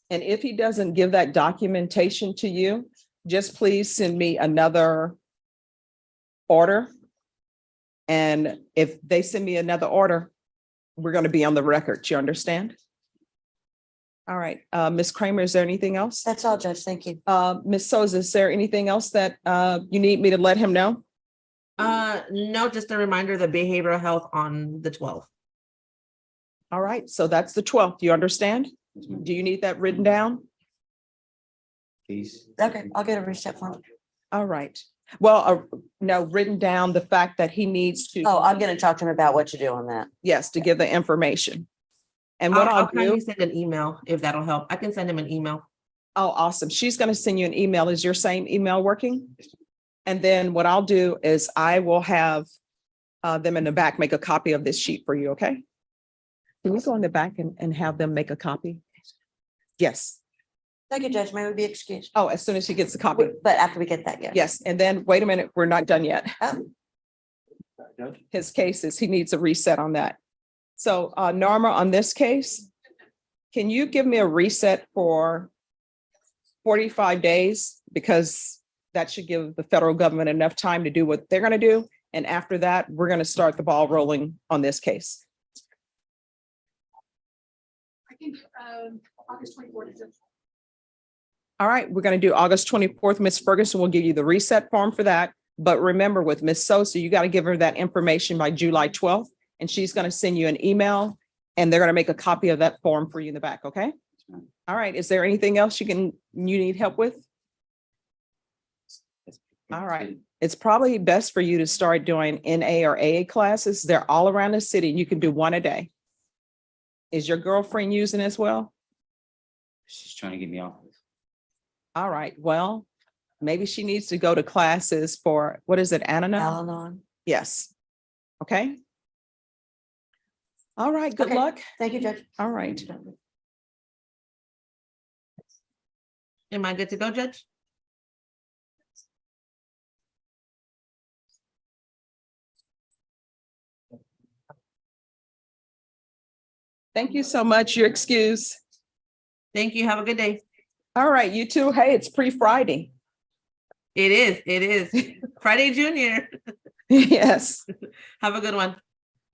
And if he doesn't give that documentation to you, just please send me another order. And if they send me another order, we're going to be on the record. You understand? All right, Ms. Kramer, is there anything else? That's all, Judge. Thank you. Ms. Souza, is there anything else that you need me to let him know? No, just a reminder, the behavioral health on the 12th. All right, so that's the 12th. You understand? Do you need that written down? Please. Okay, I'll get a reset form. All right. Well, no, written down the fact that he needs to. Oh, I'm gonna talk to him about what to do on that. Yes, to give the information. And what I'll kindly do. send an email if that'll help. I can send him an email. Oh, awesome. She's going to send you an email. Is your same email working? And then what I'll do is I will have them in the back make a copy of this sheet for you, okay? Can you go in the back and have them make a copy? Yes. Thank you, Judge. May we be excused? Oh, as soon as she gets the copy. But after we get that, yeah. Yes, and then wait a minute, we're not done yet. Oh. His case is, he needs a reset on that. So Norma, on this case, can you give me a reset for 45 days? Because that should give the federal government enough time to do what they're going to do. And after that, we're going to start the ball rolling on this case. I think August 24th is. All right, we're going to do August 24th. Ms. Ferguson will give you the reset form for that. But remember with Ms. Sosa, you got to give her that information by July 12th. And she's going to send you an email and they're going to make a copy of that form for you in the back. Okay. All right. Is there anything else you need help with? All right. It's probably best for you to start doing NA or AA classes. They're all around the city. You can do one a day. Is your girlfriend using as well? She's trying to get me off. All right. Well, maybe she needs to go to classes for, what is it? Al-Anon. Yes. Okay. All right. Good Okay. luck. Thank you, Judge. All right. Am I good to go, Judge? Thank you so much. Your excuse. Thank you. Have a good day. All right. You too. Hey, it's pre-Friday. It is. It is. Friday Junior. Yes. Have a good one.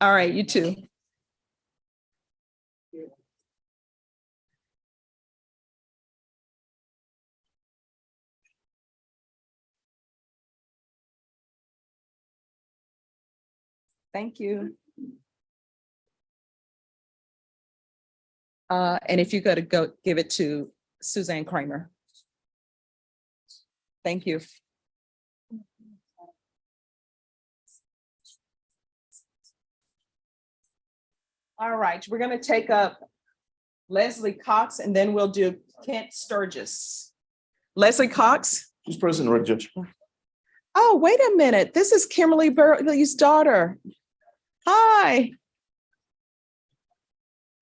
All right. You too. Thank you. And if you got to go give it to Suzanne Kramer. Thank you. All right, we're going to take up Leslie Cox and then we'll do Kent Sturgis. Leslie Cox. Who's present, right, Judge? Oh, wait a minute. This is Kimberly Burley's daughter. Hi.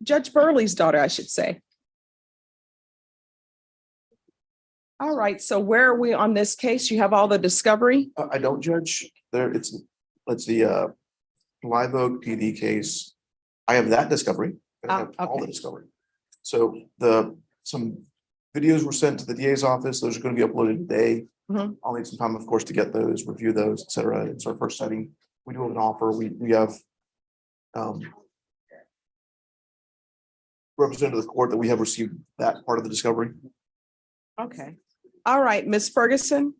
Judge Burley's daughter, I should say. All right, so where are we on this case? You have all the discovery? I don't, Judge. There, it's the Live Oak PD case. I have that discovery. And I have all the okay. discovery. So some videos were sent to the DA's office. Those are going to be uploaded today. Mhm. I'll need some time, of course, to get those, review those, et cetera. It's our first setting. We do have an offer. We have represented the court that we have received that part of the discovery. Okay. All right, Ms. Ferguson.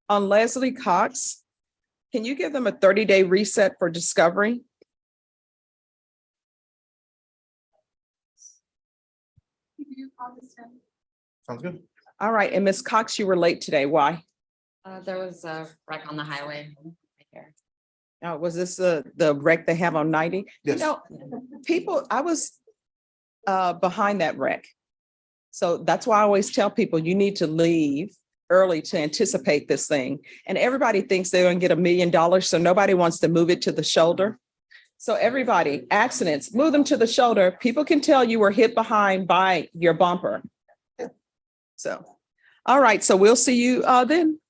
On Leslie Cox, can you give them a 30-day reset for discovery? Sounds good. All right, and Ms. Cox, you were late today. Why? There was a wreck on the highway right here. Was this the wreck they have on 90? Yes. You know, people, I was behind that wreck. So that's why I always tell people you need to leave early to anticipate this thing. And everybody thinks they're going to get $1 million. So nobody wants to move it to the shoulder. So everybody, accidents, move them to the shoulder. People can tell you were hit behind by your bumper. So, all right, so we'll see you then.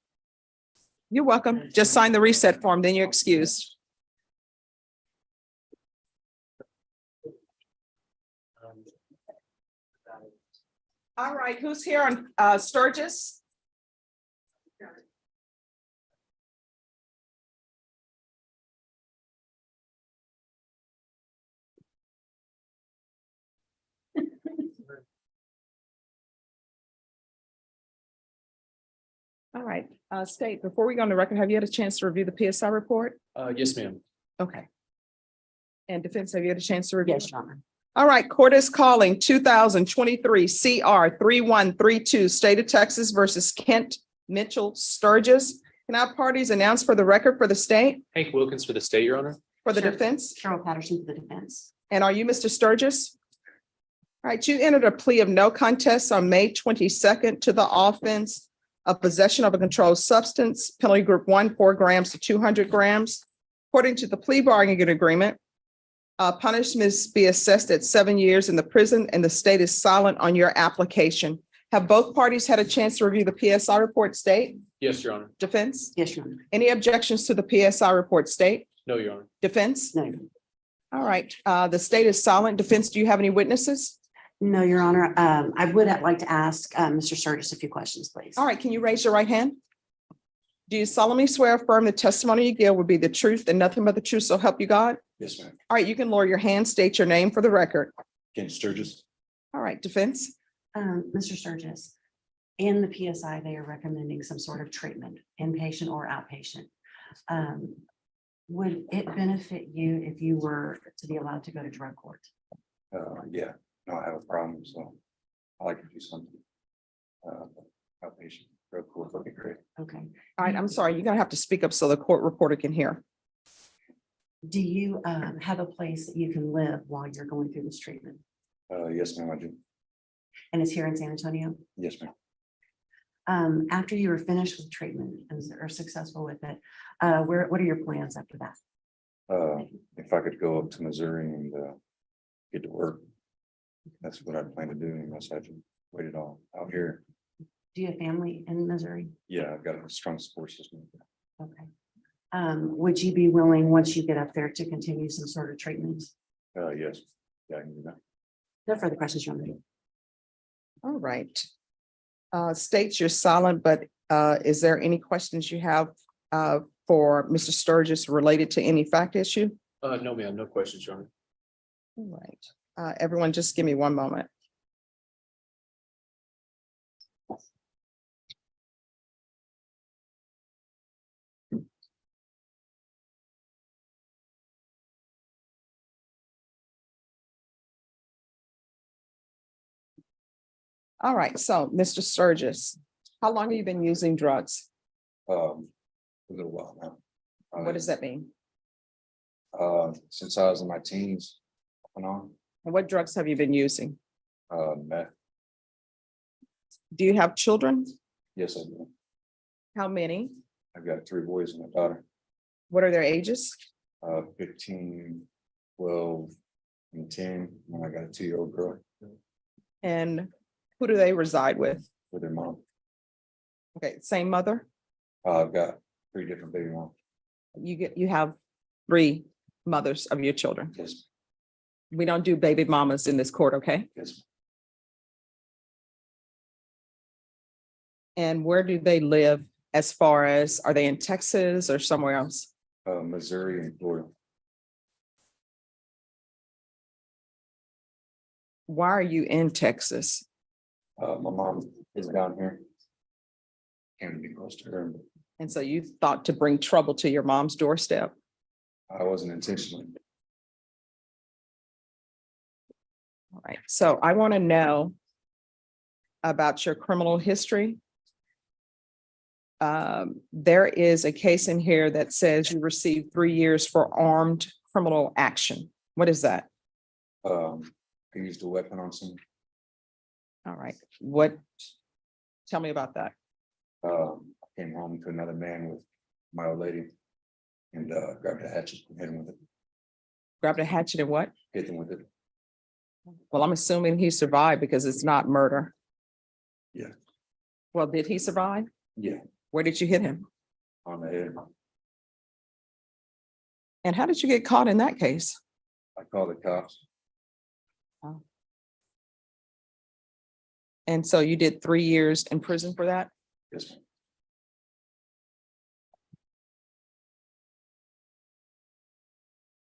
You're welcome. Just sign the reset form, then you're excused. All right, who's here on Sturgis? All right, State, before we go on the record, have you had a chance to review the PSI report? Yes, ma'am. Okay. And defense, have you had a chance to review? Yes, Your Honor. All right, court is calling 2023 CR 3132, State of Texas versus Kent Mitchell Sturgis. Can our parties announce for the record for the state, Hank Wilkins for the state, Your Honor. for the Sure. defense? Cheryl Patterson for the defense. And are you Mr. Sturgis? All right, you entered a plea of no contest on May 22nd to the offense of possession of a controlled substance, penalty group 1, 4 grams to 200 grams. According to the plea bargaining agreement, punishments be assessed at 7 years in the prison, and the state is silent on your application. Have both parties had a chance to review the PSI report, state? Yes, Your Honor. Defense? Yes, Your Honor. Any objections to the PSI report, state? No, Your Honor. Defense? No. All right, the state is silent. Defense, do you have any witnesses? No, Your Honor. I would like to ask Mr. Sturgis a few questions, please. All right, can you raise your right hand? Do you solemnly swear or affirm the testimony you give will be the truth and nothing but the truth, so help you God? Yes, ma'am. All right, you can lower your hand, state your name for the record. Ken Sturgis. All right, defense? Mr. Sturgis, in the PSI, they are recommending some sort of treatment, inpatient or outpatient. Would it benefit you if you were to be allowed to go to drug court? Yeah, no, I have a problem, so I like to do something. Outpatient, drug court would be great. Okay. All right, I'm sorry, you're gonna have to speak up so the court reporter can hear. Do you have a place that you can live while you're going through this treatment? Yes, ma'am, I do. And it's here in San Antonio? Yes, ma'am. After you are finished with treatment and are successful with it, what are your plans after that? If I could go up to Missouri and get to work, that's what I plan to do unless I can wait it all out here. Do you have family in Missouri? Yeah, I've got a strong support system. Okay. Would you be willing, once you get up there, to continue some sort of treatment? Yes, yeah, I can do that. No further questions, Your Honor. All right. States you're silent, but is there any questions you have for Mr. Sturgis related to any fact issue? No, ma'am, no questions, Your Honor. All right, everyone, just give me one moment. All right, so Mr. Sturgis, how long have you been using drugs? A little while now. What does that mean? Since I was in my teens, off and on, And what drugs have you been using? meth. Do you have children? Yes, I do. How many? I've got 3 boys and a daughter, What are their ages? 15, 12, and 10, and I got a 2-year-old girl And who do they reside with? with her mom. Okay, same mother? I've got 3 different baby moms. You have 3 mothers of your children. Yes, We don't do baby mamas in this court, okay? yes. And where do they live as far as, are they in Texas or somewhere else? Missouri and Florida. Why are you in Texas? My mom is down here. Can't be close to her. And so you thought to bring trouble to your mom's doorstep? I wasn't intentionally. All right, so I want to know about your criminal history. There is a case in here that says you received 3 years for armed criminal action. What is that? I used a weapon on someone. All right, tell me about that. I came home to another man with my old lady and grabbed a hatchet and hit him with it. Grabbed a hatchet and what? hit him with it. Well, I'm assuming he survived because it's not murder. Yeah. Well, did he survive? Yeah, Where did you hit him? on the head. And how did you get caught in that case? I called the cops. And so you did 3 years in prison for that? Yes, ma'am.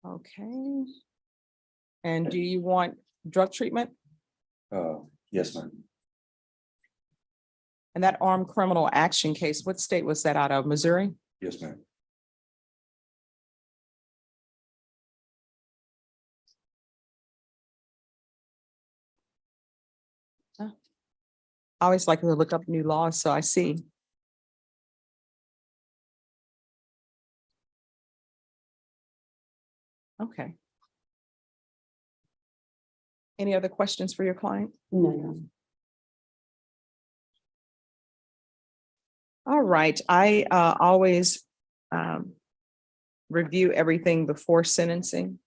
Okay. And do you want drug treatment? Yes, ma'am. And that armed criminal action case, what state was that out of? Missouri? Yes, ma'am. I always like to look up new laws, so I see. Okay. Any other questions for your client? No. All right, I always review everything before sentencing.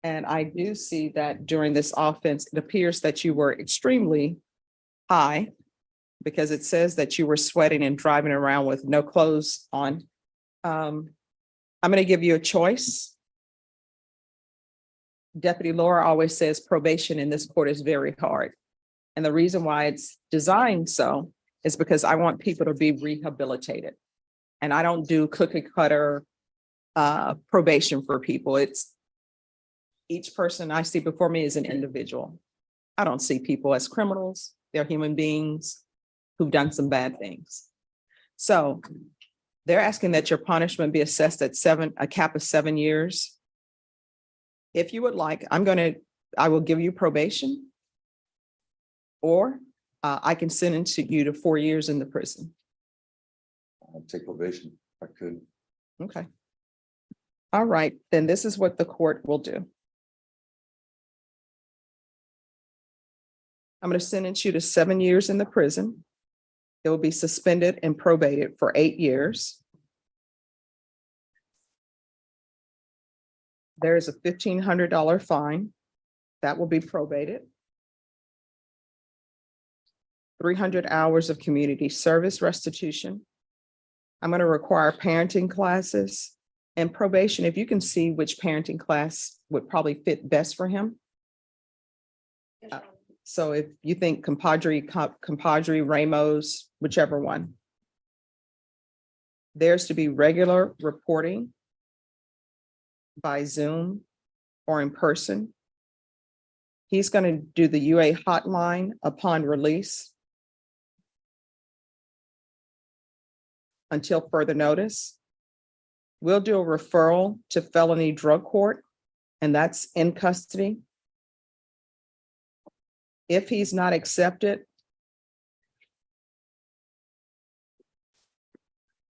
And I do see that during this offense, it appears that you were extremely high because it says that you were sweating and driving around with no clothes on. I'm going to give you a choice. Deputy Laura always says probation in this court is very hard. And the reason why it's designed so is because I want people to be rehabilitated. And I don't do cookie cutter probation for people. It's each person I see before me is an individual. I don't see people as criminals. They're human beings who've done some bad things. So they're asking that your punishment be assessed at a cap of 7 years. If you would like, I will give you probation, or I can sentence you to 4 years in the prison. I'll take probation if I could. Okay. All right, then this is what the court will do. I'm going to sentence you to 7 years in the prison. It will be suspended and probated for 8 years. There is a $1,500 fine that will be probated. 300 hours of community service restitution. I'm going to require parenting classes and probation. If you can see which parenting class would probably fit best for him. So if you think compadre, Ramos, whichever one. There's to be regular reporting by Zoom or in person. He's going to do the UA hotline upon release until further notice. We'll do a referral to felony drug court, and that's in custody. If he's not accepted,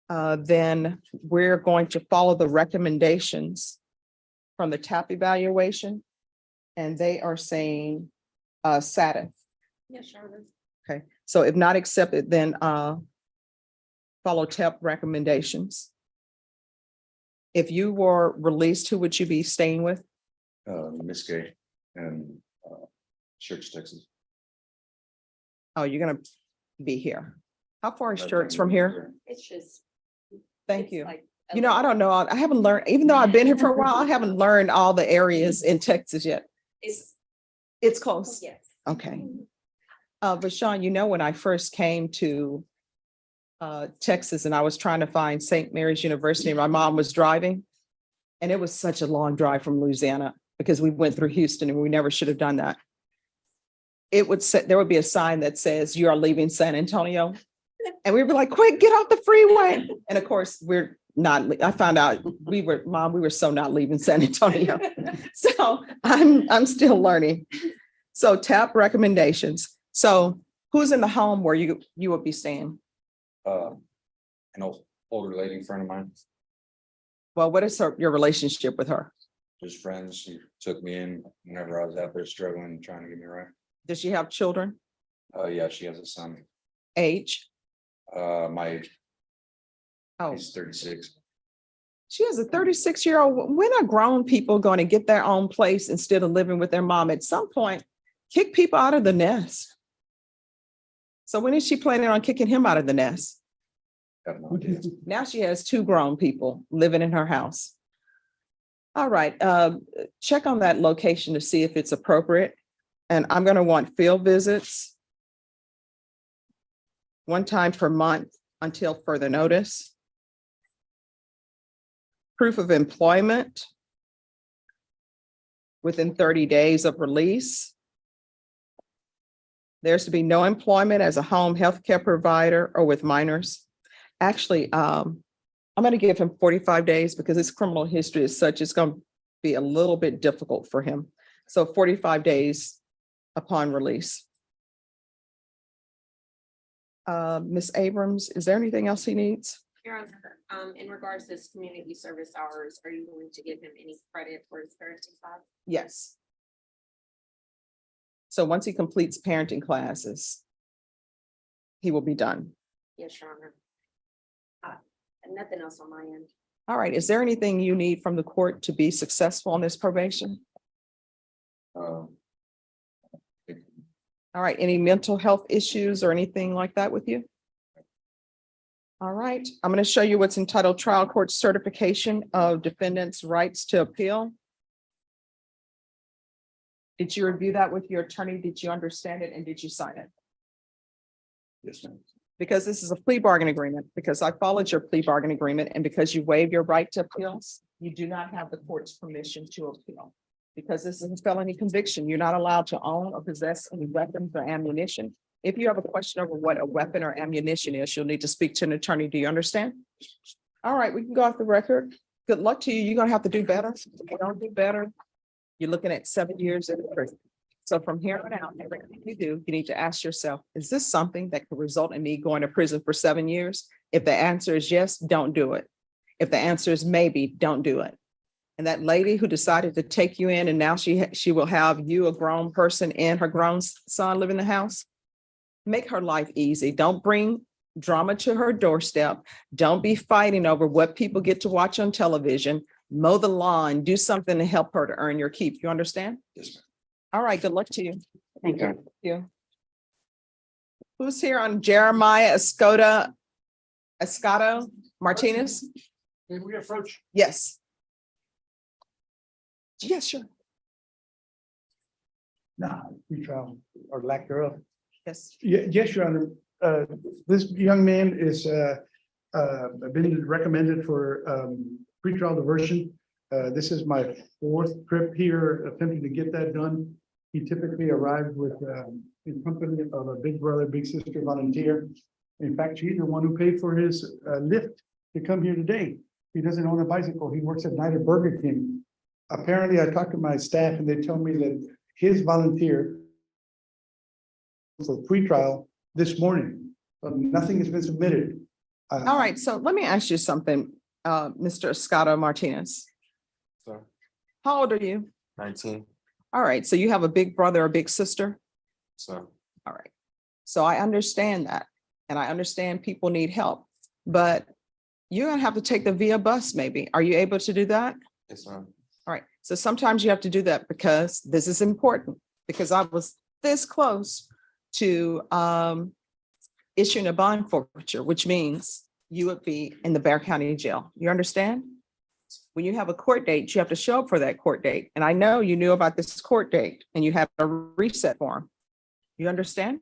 then we're going to follow the recommendations from the TAP evaluation, and they are saying SATIF. Yeah, sure. Okay, so if not accepted, then follow TAP recommendations. If you were released, who would you be staying with? Miss Gay and Church, Texas. Oh, you're gonna be here. How far is Shirts from here? It's just. Thank it's you. like You know, I don't know. I haven't learned, even though I've been here for a while, I haven't learned all the areas in Texas yet. It's close. Yes. Okay. But Sean, you know, when I first came to Texas and I was trying to find St. Mary's University, my mom was driving, and it was such a long drive from Louisiana because we went through Houston and we never should have done that. It would say, there would be a sign that says, "You are leaving San Antonio." And we'd be like, "Quick, get off the freeway." And of course, we're not, I found out we were so not leaving San Antonio. So I'm still learning. So TAP recommendations. So who's in the home where you would be staying? An older lady friend of mine, Well, what is your relationship with her? just friends. She took me in whenever I was out there struggling, trying to get me right. Does she have children? Yeah, she has a son, Age? my age. Oh, He's 36. She has a 36-year-old. When are grown people going to get their own place instead of living with their mom? At some point, kick people out of the nest. So when is she planning on kicking him out of the nest? Now she has 2 grown people living in her house. All right, check on that location to see if it's appropriate. And I'm going to want field visits 1 time per month until further notice. Proof of employment within 30 days of release. There's to be no employment as a home health care provider or with minors. Actually, I'm going to give him 45 days because his criminal history is such, it's going to be a little bit difficult for him. So 45 days upon release. Ms. Abrams, is there anything else he needs? Your Honor, in regards to his community service hours, are you going to give him any credit for his parenting class? Yes. So once he completes parenting classes, he will be done. Yes, Your Honor. And nothing else on my end. All right, is there anything you need from the court to be successful on this probation? All right, any mental health issues or anything like that with you? All right, I'm going to show you what's entitled Trial Court Certification of Defendant's Rights to Appeal. Did you review that with your attorney? Did you understand it and did you sign it? Yes, ma'am. Because this is a plea bargain agreement, because I followed your plea bargain agreement and because you waived your right to appeals, you do not have the court's permission to appeal. Because this is a felony conviction, you're not allowed to own or possess any weapons or ammunition. If you have a question over what a weapon or ammunition is, you'll need to speak to an attorney. Do you understand? All right, we can go off the record. Good luck to you. You're gonna have to do better. If you don't do better, you're looking at 7 years in prison. So from here on out, everything you do, you need to ask yourself, is this something that could result in me going to prison for 7 years? If the answer is yes, don't do it. If the answer is maybe, don't do it. And that lady who decided to take you in and now she will have you, a grown person, and her grown son live in the house, make her life easy. Don't bring drama to her doorstep. Don't be fighting over what people get to watch on television. Mow the lawn, do something to help her to earn your keep. You understand? Yes, ma'am. All right, good luck to you. Thank you. Thank you. Who's here on Jeremiah Escada Martinez? May we approach? Yes. Yes, sure. We travel or lack thereof. Yes. Yes, Your Honor. This young man is been recommended for pretrial diversion. This is my 4th trip here attempting to get that done. He typically arrived with in company of a big brother, big sister volunteer. In fact, she's the one who paid for his lift to come here today. He doesn't own a bicycle. He works at night at Burger King. Apparently, I talked to my staff and they tell me that his volunteer for pretrial this morning, but nothing has been submitted. All right, so let me ask you something, Mr. Escada Martinez. Sir. How old are you? 19, All right, so you have a big brother or big sister? so. All right, so I understand that, and I understand people need help, but you're gonna have to take the VIA bus maybe. Are you able to do that? Yes, ma'am. All right, so sometimes you have to do that because this is important, because I was this close to issuing a bond forfeiture, which means you would be in the Bexar County Jail. You understand? When you have a court date, you have to show up for that court date. And I know you knew about this court date and you had a reset form. You understand?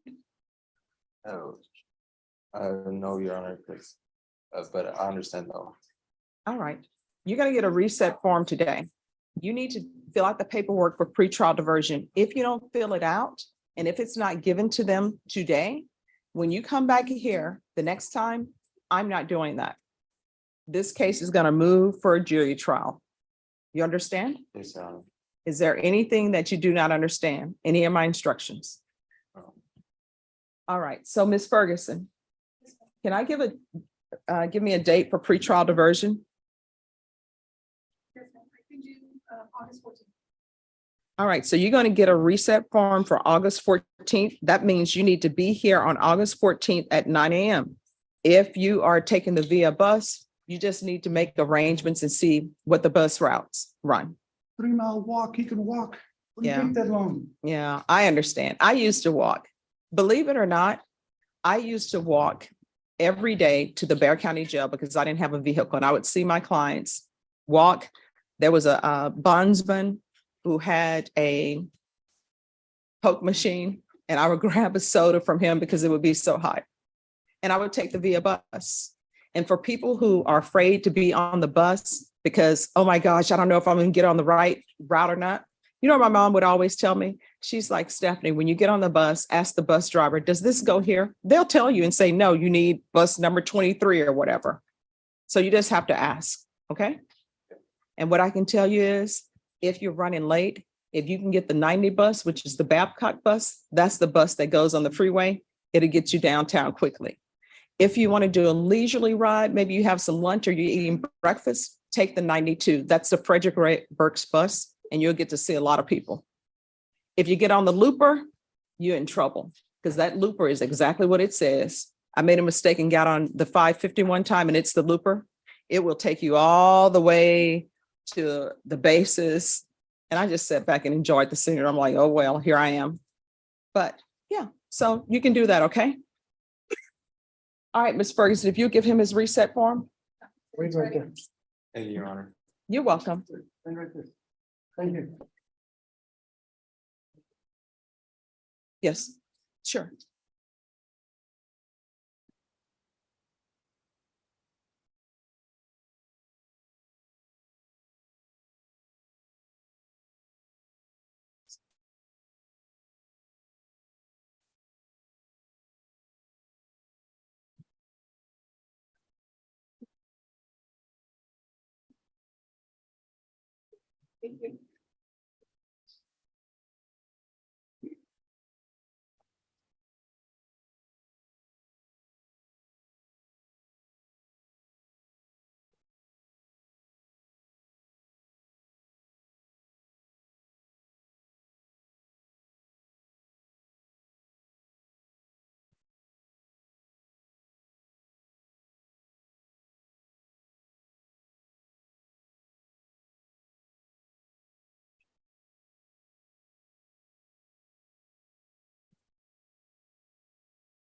No, Your Honor, please. But I understand though. All right, you're gonna get a reset form today. You need to fill out the paperwork for pretrial diversion. If you don't fill it out, and if it's not given to them today, when you come back here the next time, I'm not doing that. This case is gonna move for a jury trial. You understand? Yes, Your Honor. Is there anything that you do not understand? Any of my instructions? No. All right, so Ms. Ferguson, can I give me a date for pretrial diversion? Yes, ma'am. I can do August 14th. All right, so you're going to get a reset form for August 14th. That means you need to be here on August 14th at 9 a.m. If you are taking the VIA bus, You just need to make arrangements and see what the bus routes run. 3 mile walk, he can walk. Wouldn't Yeah. take that long. Yeah, I understand. I used to walk. Believe it or not, I used to walk every day to the Bexar County Jail because I didn't have a vehicle, and I would see my clients walk. There was a bondsman who had a Coke machine, and I would grab a soda from him because it would be so hot. And I would take the VIA bus. And for people who are afraid to be on the bus because, oh my gosh, I don't know if I'm going to get on the right route or not. You know, my mom would always tell me, she's like, Stephanie, when you get on the bus, ask the bus driver, does this go here? They'll tell you and say, no, you need bus number 23 or whatever. So you just have to ask, okay? And what I can tell you is, if you're running late, if you can get the 90 bus, which is the Babcock bus, that's the bus that goes on the freeway. It'll get you downtown quickly. If you want to do a leisurely ride, maybe you have some lunch or you're eating breakfast, take the 92. That's the Frederick Burke's bus, and you'll get to see a lot of people. If you get on the Looper, you're in trouble because that Looper is exactly what it says. I made a mistake and got on the 551 time, and it's the Looper. It will take you all the way to the bases. And I just sat back and enjoyed the scenery. I'm like, oh, well, here I am. But yeah, so you can do that, okay? All right, Ms. Ferguson, if you give him his reset form. Wait right there. Thank you, Your Honor. You're welcome. Wait right there. Thank you. Yes, sure.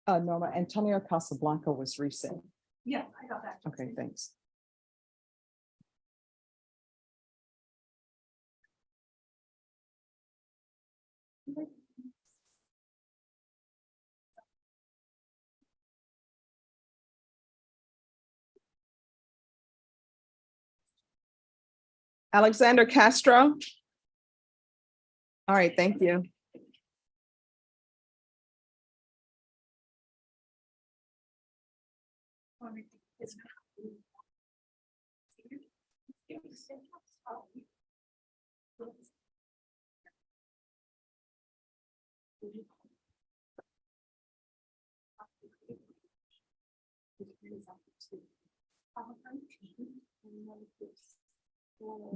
Norma, Antonio Casablanca was recent. Yeah, I got that. Okay, thanks. Alexander Castro. All right, thank you.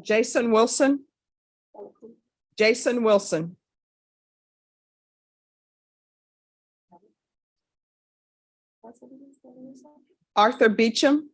Jason Wilson. Jason Wilson. Arthur Beecham.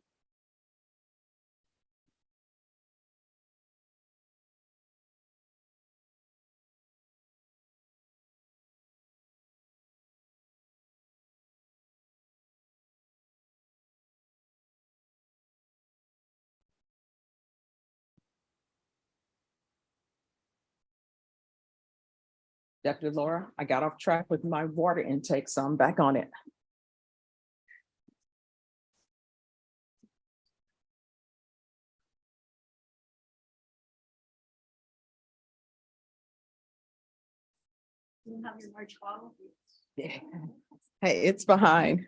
Deputy Laura, I got off track with my water intake, so I'm back on it. You have your large bottle. Yeah. Hey, it's behind.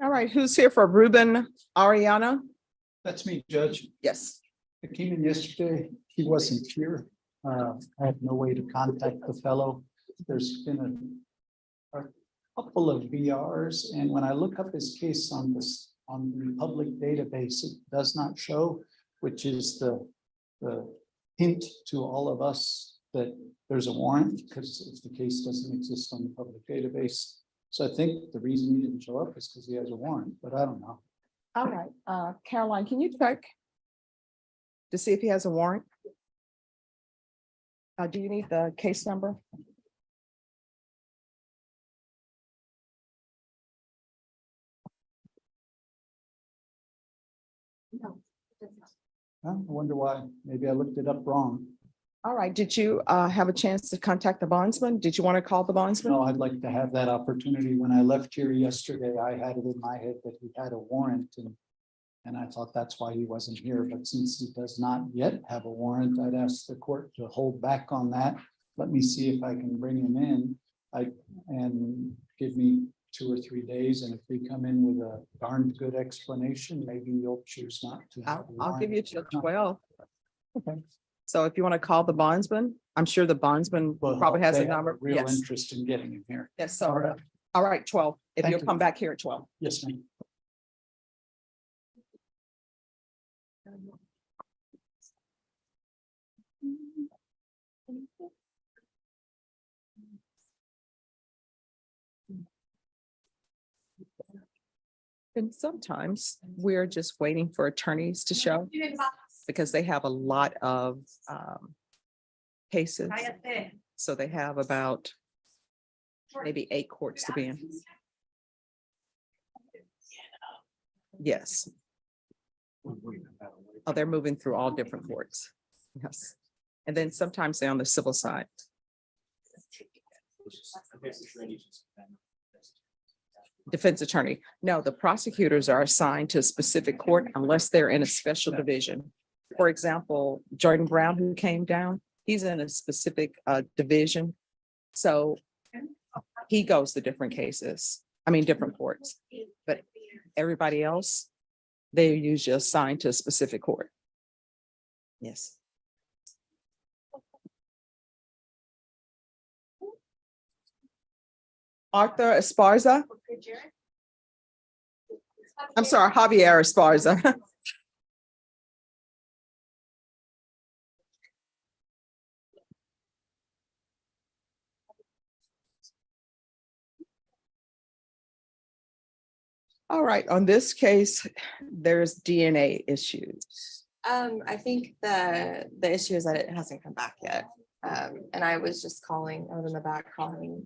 All right, who's here for Reuben Ariana? That's me, Judge. Yes. I came in yesterday. He wasn't here. I had no way to contact the fellow. There's been a couple of VRs, and when I look up his case on the public database, it does not show, which is the hint to all of us that there's a warrant, because if the case doesn't exist on the public database. So I think the reason he didn't show up is because he has a warrant, but I don't know. All right, Caroline, can you check to see if he has a warrant? Do you need the case number? No. Huh? I wonder why. Maybe I looked it up wrong. All right, did you have a chance to contact the bondsman? Did you want to call the bondsman? No, I'd like to have that opportunity. When I left here yesterday, I had it in my head that he had a warrant, and I thought that's why he wasn't here. But since he does not yet have a warrant, I'd ask the court to hold back on that. Let me see if I can bring him in. And give me 2 or 3 days, and if we come in with a darn good explanation, maybe you'll choose not to. have a I'll give you warrant. till 12. Okay. So if you want to call the bondsman, I'm sure the bondsman Well, probably has they a have number. Real Yes, interest in getting him here. yes, All so, right. all right, 12, if Thank you'll you. come back here at 12. Yes, ma'am. And sometimes we're just waiting for attorneys to show because they have a lot of cases. So they have about maybe 8 courts to be in. Yes. Oh, they're moving through all different courts. Yes. And then sometimes they're on the civil side. Defense attorney. No, the prosecutors are assigned to a specific court unless they're in a special division. For example, Jordan Brown, who came down, he's in a specific division. So he goes to different cases, different courts, but everybody else, they're usually assigned to a specific court. Yes. Arthur Esparza. I'm sorry, Javier Esparza. All right, on this case, there's DNA issues. I think the issue is that it hasn't come back yet. And I was just calling, I was in the back calling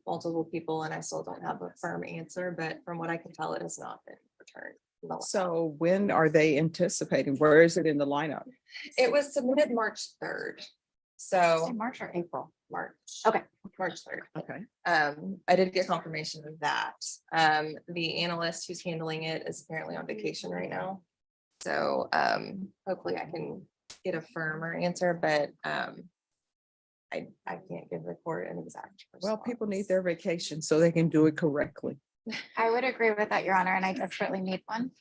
multiple people, and I still don't have a firm answer, but from what I can tell, it has not been returned. So when are they anticipating? Where is it in the lineup? It was submitted March 3rd. So March or April? March. Okay. March 3rd. Okay. I did get confirmation of that. The analyst who's handling it is apparently on vacation right now. So hopefully I can get a firmer answer, but I can't give the court an exact. Well, people need response. their vacation so they can do it correctly. I would agree with that, Your Honor, and I desperately need one.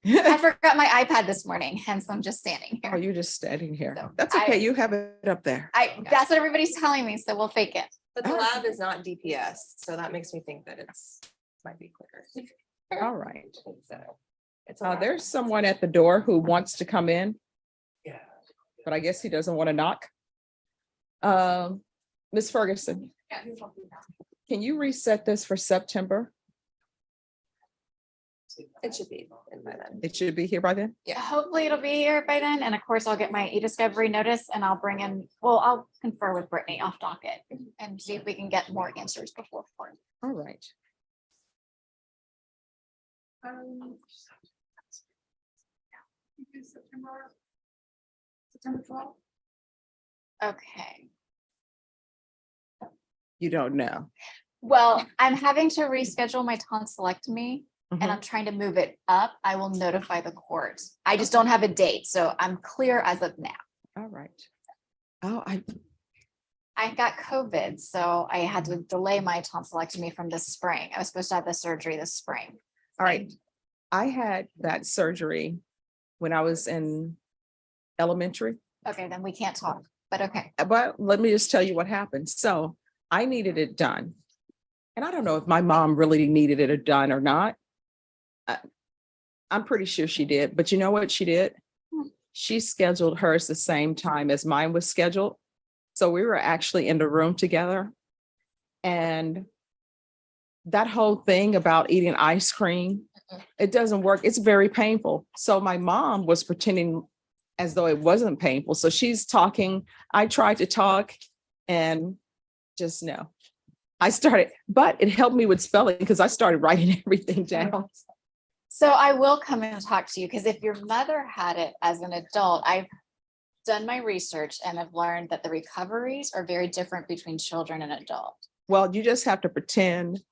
I forgot my iPad this morning, hence I'm just standing Oh, here. you're just standing here. So, That's okay. I- You have it up there. That's what everybody's telling me, so we'll fake it. But the lab is not DPS, so that makes me think that might be quicker. All right. So it's a lab. There's someone at the door who wants to come in, Yeah. but I guess he doesn't want to knock. Ms. Ferguson, can you reset this for September? It should be in by then. It should be here by then. Yeah, hopefully it'll be here by then, and of course I'll get my e-discovery notice and I'll bring in, well, I'll confer with Brittany off docket and see if we can get more answers before court. All right. September 12th. Okay, You don't know. well, I'm having to reschedule my tonsillectomy and Mhm. I'm trying to move it up. I will notify the court. I just don't have a date, so I'm clear as of now. All right. Oh, I got COVID, so I had to delay my tonsillectomy from this spring. I was supposed to have the surgery this spring. all right. I had that surgery when I was in elementary. Okay, then we can't talk, but okay. But let me just tell you what happened. So I needed it done. And I don't know if my mom really needed it done or not. I'm pretty sure she did, but you know what she did? She scheduled hers the same time as mine was scheduled. So we were actually in the room together. And that whole thing about eating ice cream, it doesn't work. It's very painful. So my mom was pretending as though it wasn't painful. So she's talking. I tried to talk and just no. I started, but it helped me with spelling because I started writing everything down. So I will come and talk to you, because if your mother had it as an adult, I've done my research and have learned that the recoveries are very different between children and adults. Well, you just have to pretend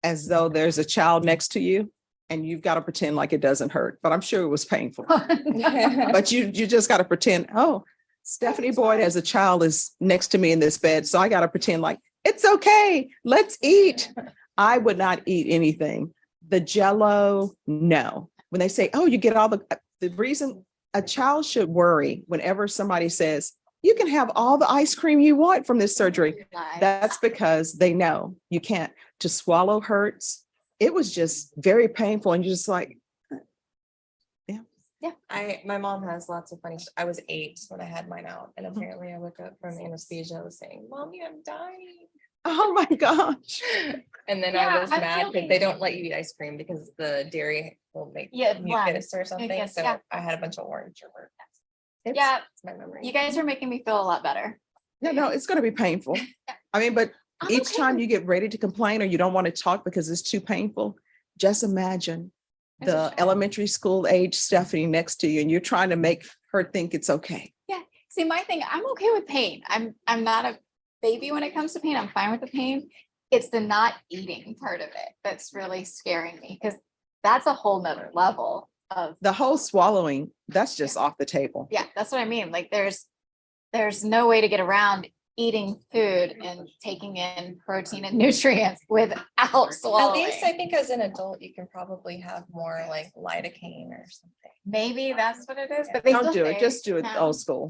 as though there's a child next to you and you've got to pretend like it doesn't hurt, but I'm sure it was painful. But you just got to pretend, oh, Stephanie Boyd as a child is next to me in this bed. So I got to pretend like it's okay. Let's eat. I would not eat anything. The Jell-O, no. When they say, oh, you get all the reason a child should worry whenever somebody says, you can have all the ice cream you want from this surgery. That's because they know you can't. To swallow hurts. It was just very painful. And you're just like, My mom has lots of funny, I was 8 when I had mine out, and apparently I woke up from anesthesia, I was saying, Mommy, I'm dying. oh my gosh. And then Yeah, I was I mad feel because they don't let you eat ice cream because the dairy will make Yeah, mucus or something, Mucus, so yeah. I had a bunch of orange yogurt. Yeah, It's my memory. you guys are making me feel a lot better. No, it's going to be painful. I mean, but I'm each okay time with- you get ready to complain or you don't want to talk because it's too painful, just imagine It's a the child. elementary school age Stephanie next to you and you're trying to make her think it's okay. See, my thing, I'm okay with pain. I'm not a baby when it comes to pain. I'm fine with the pain. It's the not eating part of it that's really scaring me, because that's a whole nother level of, The whole swallowing, that's just off the table. yeah, that's what I mean. Like there's no way to get around eating food and taking in protein and nutrients without At swallowing. least I think as an adult, you can probably have more like lidocaine or something. Maybe that's what it is, but they Don't still do it. say, Just do it no. old school.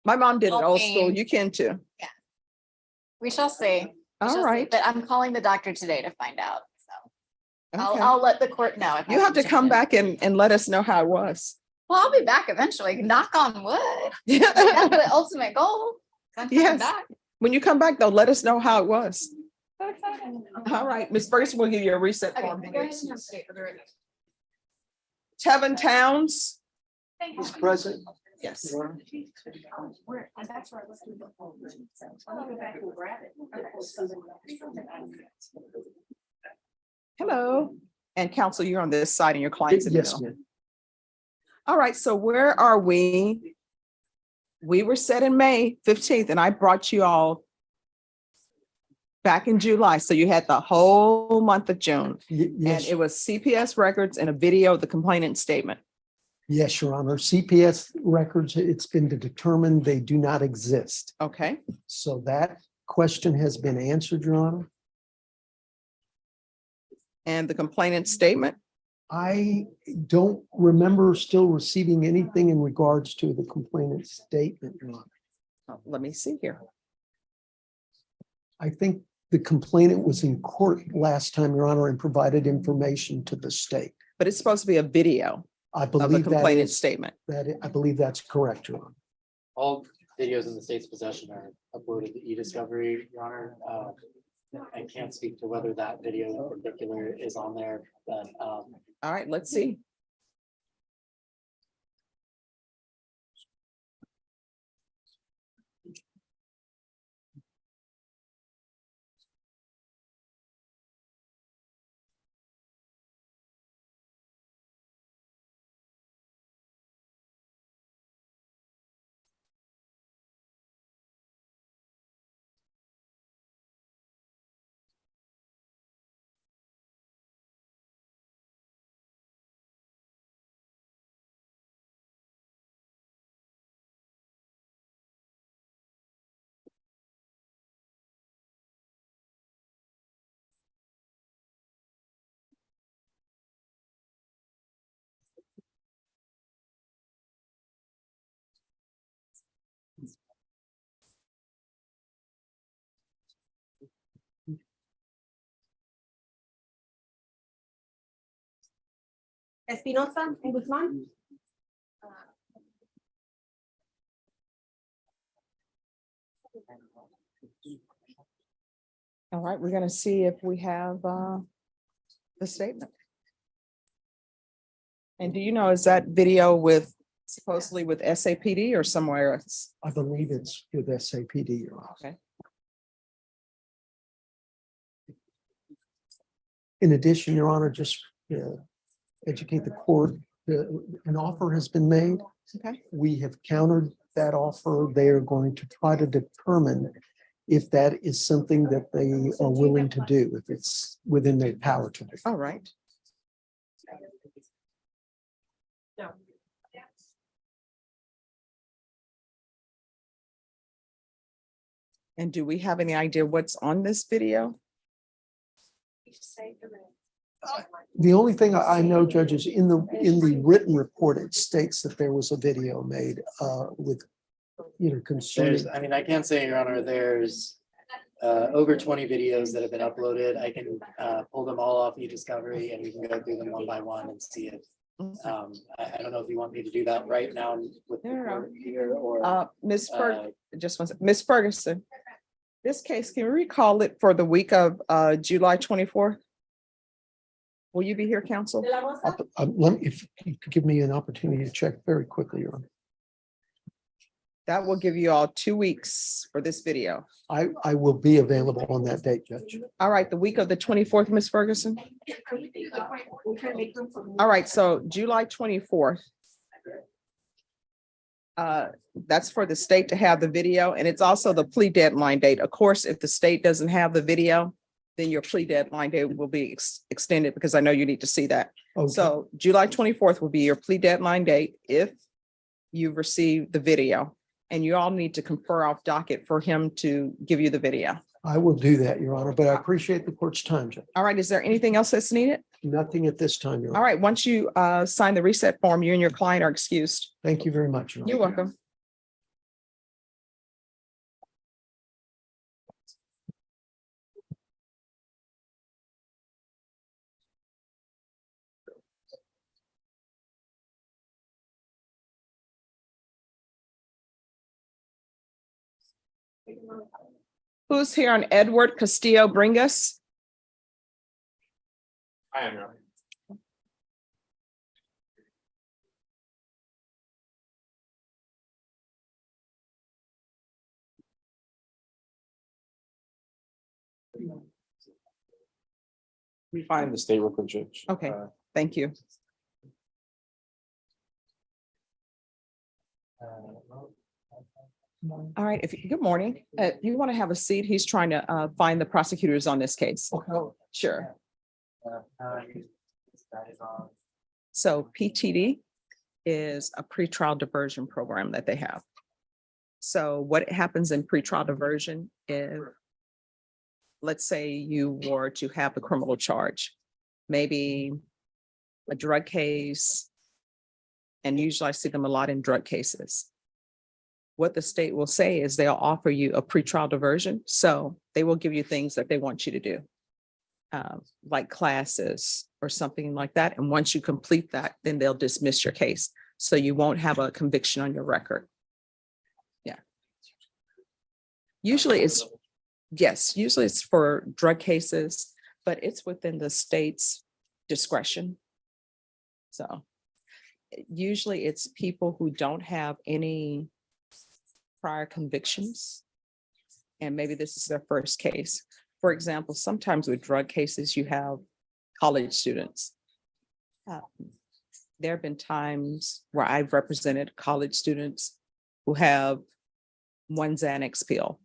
My mom did it No old school. pain. You can too. We shall see. We All shall see. right. But I'm calling the doctor today to find out. So Okay. I'll let the court know. if I You have to change come it. back and let us know how it was. Well, I'll be back eventually. Knock on wood. Like, that's the ultimate goal. I'm coming Yes. back. When you come back though, let us know how it was. So excited. All right, Ms. Ferguson, we'll give you a reset Okay, form. go ahead and have state for the record. Tevin Towns. Thank you. Present. Yes. Where- that's where I was with the phone. So I'll go back and grab it. Hello. And counsel, you're on this side and your client's in the Yes, middle. ma'am. All right, so where are we? We were set in May 15th and I brought you all Back in July, so you had the whole month of June, and Yes, it was CPS records and a video of the complainant statement. yes, Your Honor. CPS records, it's been determined they do not exist. Okay, So that question has been answered, Your Honor. and the complainant statement. I don't remember still receiving anything in regards to the complainant statement, Your Honor. Oh, let me see here. I think the complainant was in court last time, Your Honor, and provided information to the state. But it's supposed to be a video I of the believe that complainant is, statement. I believe that's correct, Your Honor. All videos in the state's possession are uploaded to e-discovery, Your Honor. I can't speak to whether that video in particular is on there, but All right, let's see. Espinoza and Guzman. All right, we're gonna see if we have the statement. And do you know, is that video with supposedly with SAPD or somewhere else? I believe it's with SAPD, Your Honor. Okay. In addition, Your Honor, just educate the court, an offer has been made. Okay. We have countered that offer. They are going to try to determine if that is something that they are willing to do, if it's within their power to do. All right. And do we have any idea what's on this video? The only thing I know, Judge, is in the written report, it states that there was a video made with, concerning. I mean, I can say, Your Honor, there's over 20 videos that have been uploaded. I can pull them all off e-discovery and we can go through them one by one and see if I don't know if you want me to do that right now with the court here or. Ms. Just one second. Ms. Ferguson, this case, can we recall it for the week of July 24th? Will you be here, counsel? If you could give me an opportunity to check very quickly, Your Honor. That will give you all 2 weeks for this video. I will be available on that date, Judge. All right, the week of the 24th, Ms. Ferguson? All right, so July 24th. That's for the state to have the video, and it's also the plea deadline date. Of course, if the state doesn't have the video, then your plea deadline date will be extended because I know you need to see that. Okay. So July 24th will be your plea deadline date if you've received the video. And you all need to confer off Docket for him to give you the video. I will do that, Your Honor, but I appreciate the court's time, Judge. All right, is there anything else that's needed? Nothing at this time, Your Honor. All right, once you sign the reset form, you and your client are excused. Thank you very much, Your Honor. You're welcome. Who's here on Edward Castillo Bringas? I am, Your Honor. We find the state real quick, Judge. Okay, thank you. All right, good morning. You want to have a seat? He's trying to find the prosecutors on this case. Sure. So PTD is a pretrial diversion program that they have. So what happens in pretrial diversion is, let's say you were to have a criminal charge, maybe a drug case, and usually I see them a lot in drug cases. What the state will say is they'll offer you a pretrial diversion. So they will give you things that they want you to do, like classes or something like that. And once you complete that, then they'll dismiss your case. So you won't have a conviction on your record. Yeah. Usually it's, yes, usually it's for drug cases, but it's within the state's discretion. So usually it's people who don't have any prior convictions, and maybe this is their first case. For example, sometimes with drug cases, you have college students. There have been times where I've represented college students who have one Xanax pill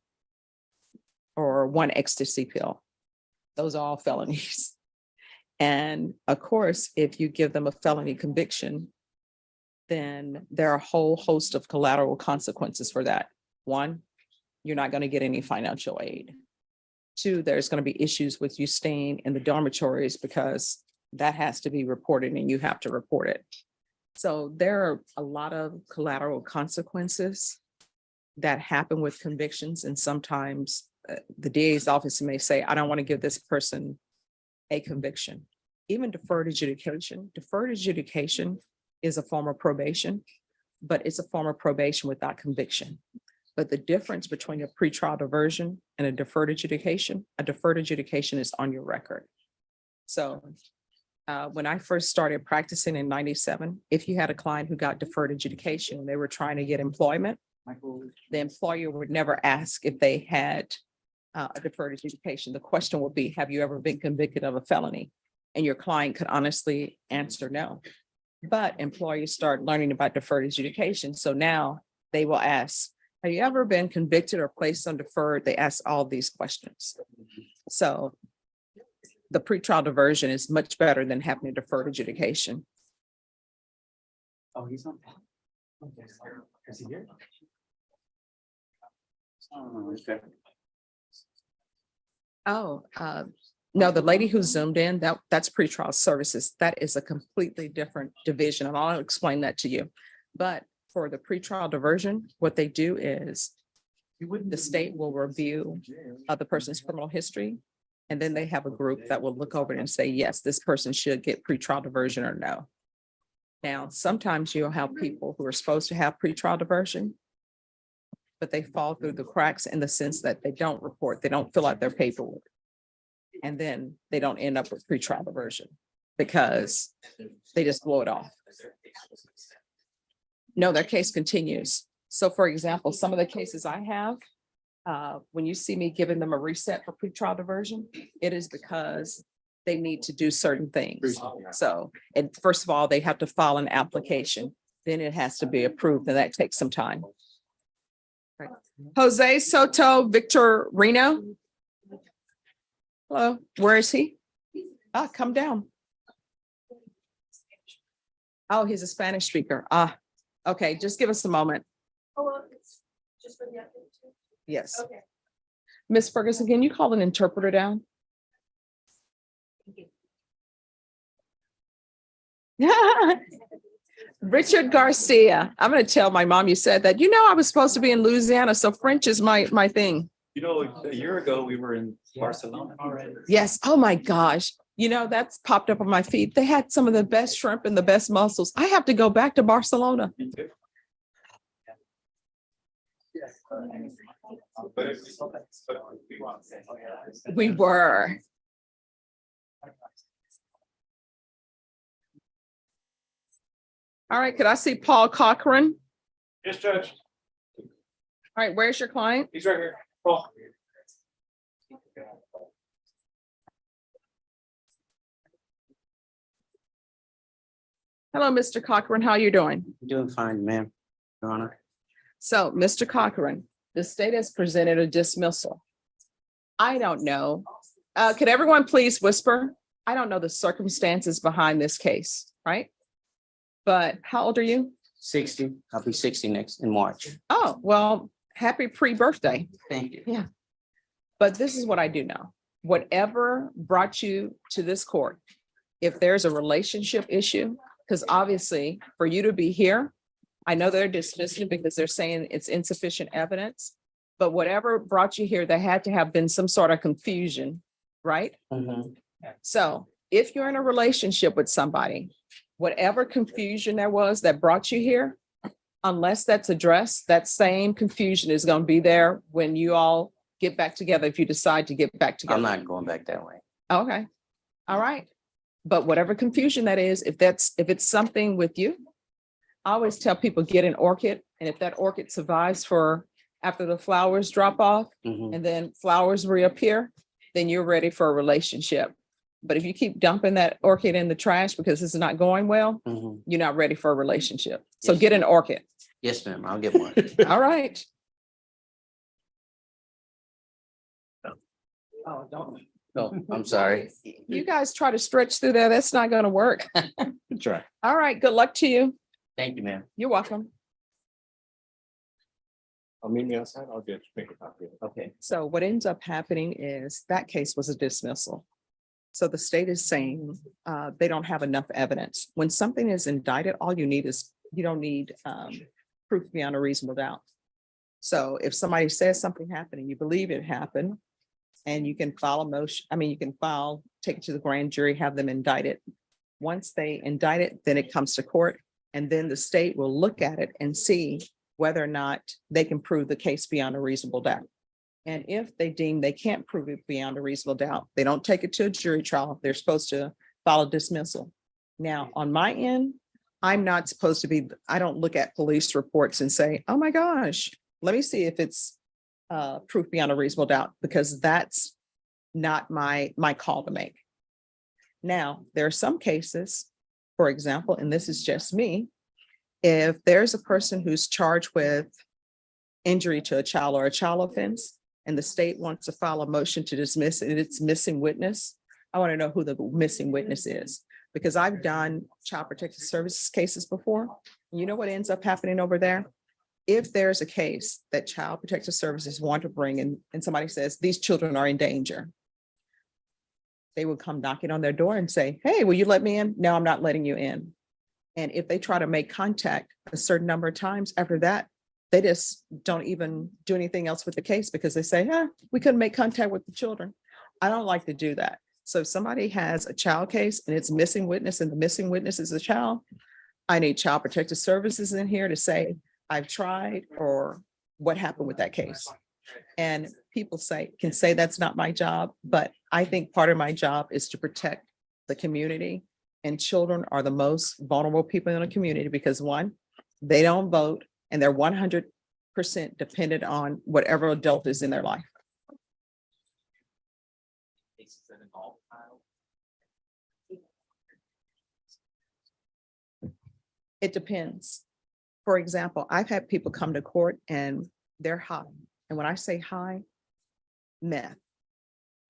or one ecstasy pill. Those are all felonies. And of course, if you give them a felony conviction, then there are a whole host of collateral consequences for that. One, you're not going to get any financial aid. Two, there's going to be issues with you staying in the dormitories because that has to be reported and you have to report it. So there are a lot of collateral consequences that happen with convictions. And sometimes the DA's office may say, I don't want to give this person a conviction. Even deferred adjudication. Deferred adjudication is a form of probation, but it's a form of probation without conviction. But the difference between a pretrial diversion and a deferred adjudication is on your record. So when I first started practicing in '97, if you had a client who got deferred adjudication, they were trying to get employment, the employer would never ask if they had a deferred adjudication. The question would be, have you ever been convicted of a felony? And your client could honestly answer no. But employers start learning about deferred adjudication. So now they will ask, have you ever been convicted or placed on deferred? They ask all these questions. So the pretrial diversion is much better than having a deferred adjudication. Oh, he's on. Is he here? Oh, okay. Oh, no, the lady who zoomed in, that's pretrial services. That is a completely different division, and I'll explain that to you. But for the pretrial diversion, what they do is the state will review the person's criminal history, and then they have a group that will look over it and say, yes, this person should get pretrial diversion or no. Now, sometimes you'll have people who are supposed to have pretrial diversion, but they fall through the cracks in the sense that they don't report, they don't fill out their paperwork. And then they don't end up with pretrial diversion because they just blow it off. No, their case continues. So for example, some of the cases I have, when you see me giving them a reset for pretrial diversion, it is because they need to do certain things. So, and first of all, they have to file an application, then it has to be approved, and that takes some time. Right. Jose Soto Victorino. Hello, where is he? Come down. Oh, he's a Spanish speaker. Okay, just give us a moment. Oh, it's just for the update too? Yes. Okay. Miss Ferguson, can you call an interpreter down? Richard Garcia. I'm going to tell my mom you said that. You know, I was supposed to be in Louisiana, so French is my thing. You know, a year ago, we were in Barcelona. Yes. Oh my gosh. You know, that's popped up on my feed. They had some of the best shrimp and the best mussels. I have to go back to Barcelona. We were. All right, could I see Paul Cochran? Yes, Judge. All right, where's your client? He's right here. Paul. Hello, Mr. Cochran. How are you doing? Doing fine, ma'am, Your Honor. So, Mr. Cochran, The state has presented a dismissal. I don't know. Could everyone please whisper? I don't know the circumstances behind this case, right? But how old are you? 60. I'll be 60 next in March. Oh, well, happy pre-birthday. Thank you. Yeah. But this is what I do know. Whatever brought you to this court, if there's a relationship issue, because obviously for you to be here, I know they're dismissing because they're saying it's insufficient evidence, but whatever brought you here, there had to have been some sort of confusion, right? Mhm. So if you're in a relationship with somebody, whatever confusion there was that brought you here, unless that's addressed, that same confusion is going to be there when you all get back together, if you decide to get back together. I'm not going back that way. Okay. All right. But whatever confusion that is, if it's something with you, I always tell people get an orchid. And if that orchid survives for after the flowers drop off Mhm. and then flowers reappear, then you're ready for a relationship. But if you keep dumping that orchid in the trash because it's not going well, Mhm. you're not ready for a relationship. So Yes. get an orchid. Yes, ma'am. I'll get one. All right. Oh, don't. No, I'm sorry. You guys try to stretch through there. That's not going to work. Try. All right. Good luck to you. Thank you, ma'am. You're welcome. I'll meet me outside. I'll make a copy. Okay. So what ends up happening is that case was a dismissal. So the state is saying they don't have enough evidence. When something is indicted, all you need is, you don't need proof beyond a reasonable doubt. So if somebody says something happened and you believe it happened, and you can file a motion, you can take it to the grand jury, have them indicted. Once they indict it, then it comes to court, and then the state will look at it and see whether or not they can prove the case beyond a reasonable doubt. And if they deem they can't prove it beyond a reasonable doubt, they don't take it to a jury trial. They're supposed to file a dismissal. Now, on my end, I'm not supposed to be, I don't look at police reports and say, oh my gosh, let me see if it's proof beyond a reasonable doubt, because that's not my call to make. Now, there are some cases, for example, and this is just me, if there's a person who's charged with injury to a child or a child offense, and the state wants to file a motion to dismiss it, it's missing witness, I want to know who the missing witness is, because I've done child protective services cases before. You know what ends up happening over there? If there's a case that child protective services want to bring in, and somebody says these children are in danger, they will come knocking on their door and say, hey, will you let me in? No, I'm not letting you in. And if they try to make contact a certain number of times after that, they just don't even do anything else with the case because they say, we couldn't make contact with the children. I don't like to do that. So if somebody has a child case and it's missing witness and the missing witness is a child, I need child protective services in here to say, I've tried, or what happened with that case. And people can say that's not my job, but I think part of my job is to protect the community, and children are the most vulnerable people in a community because one, they don't vote and they're 100% dependent on whatever adult is in their life. It depends. For example, I've had people come to court and they're high. And when I say high, meth,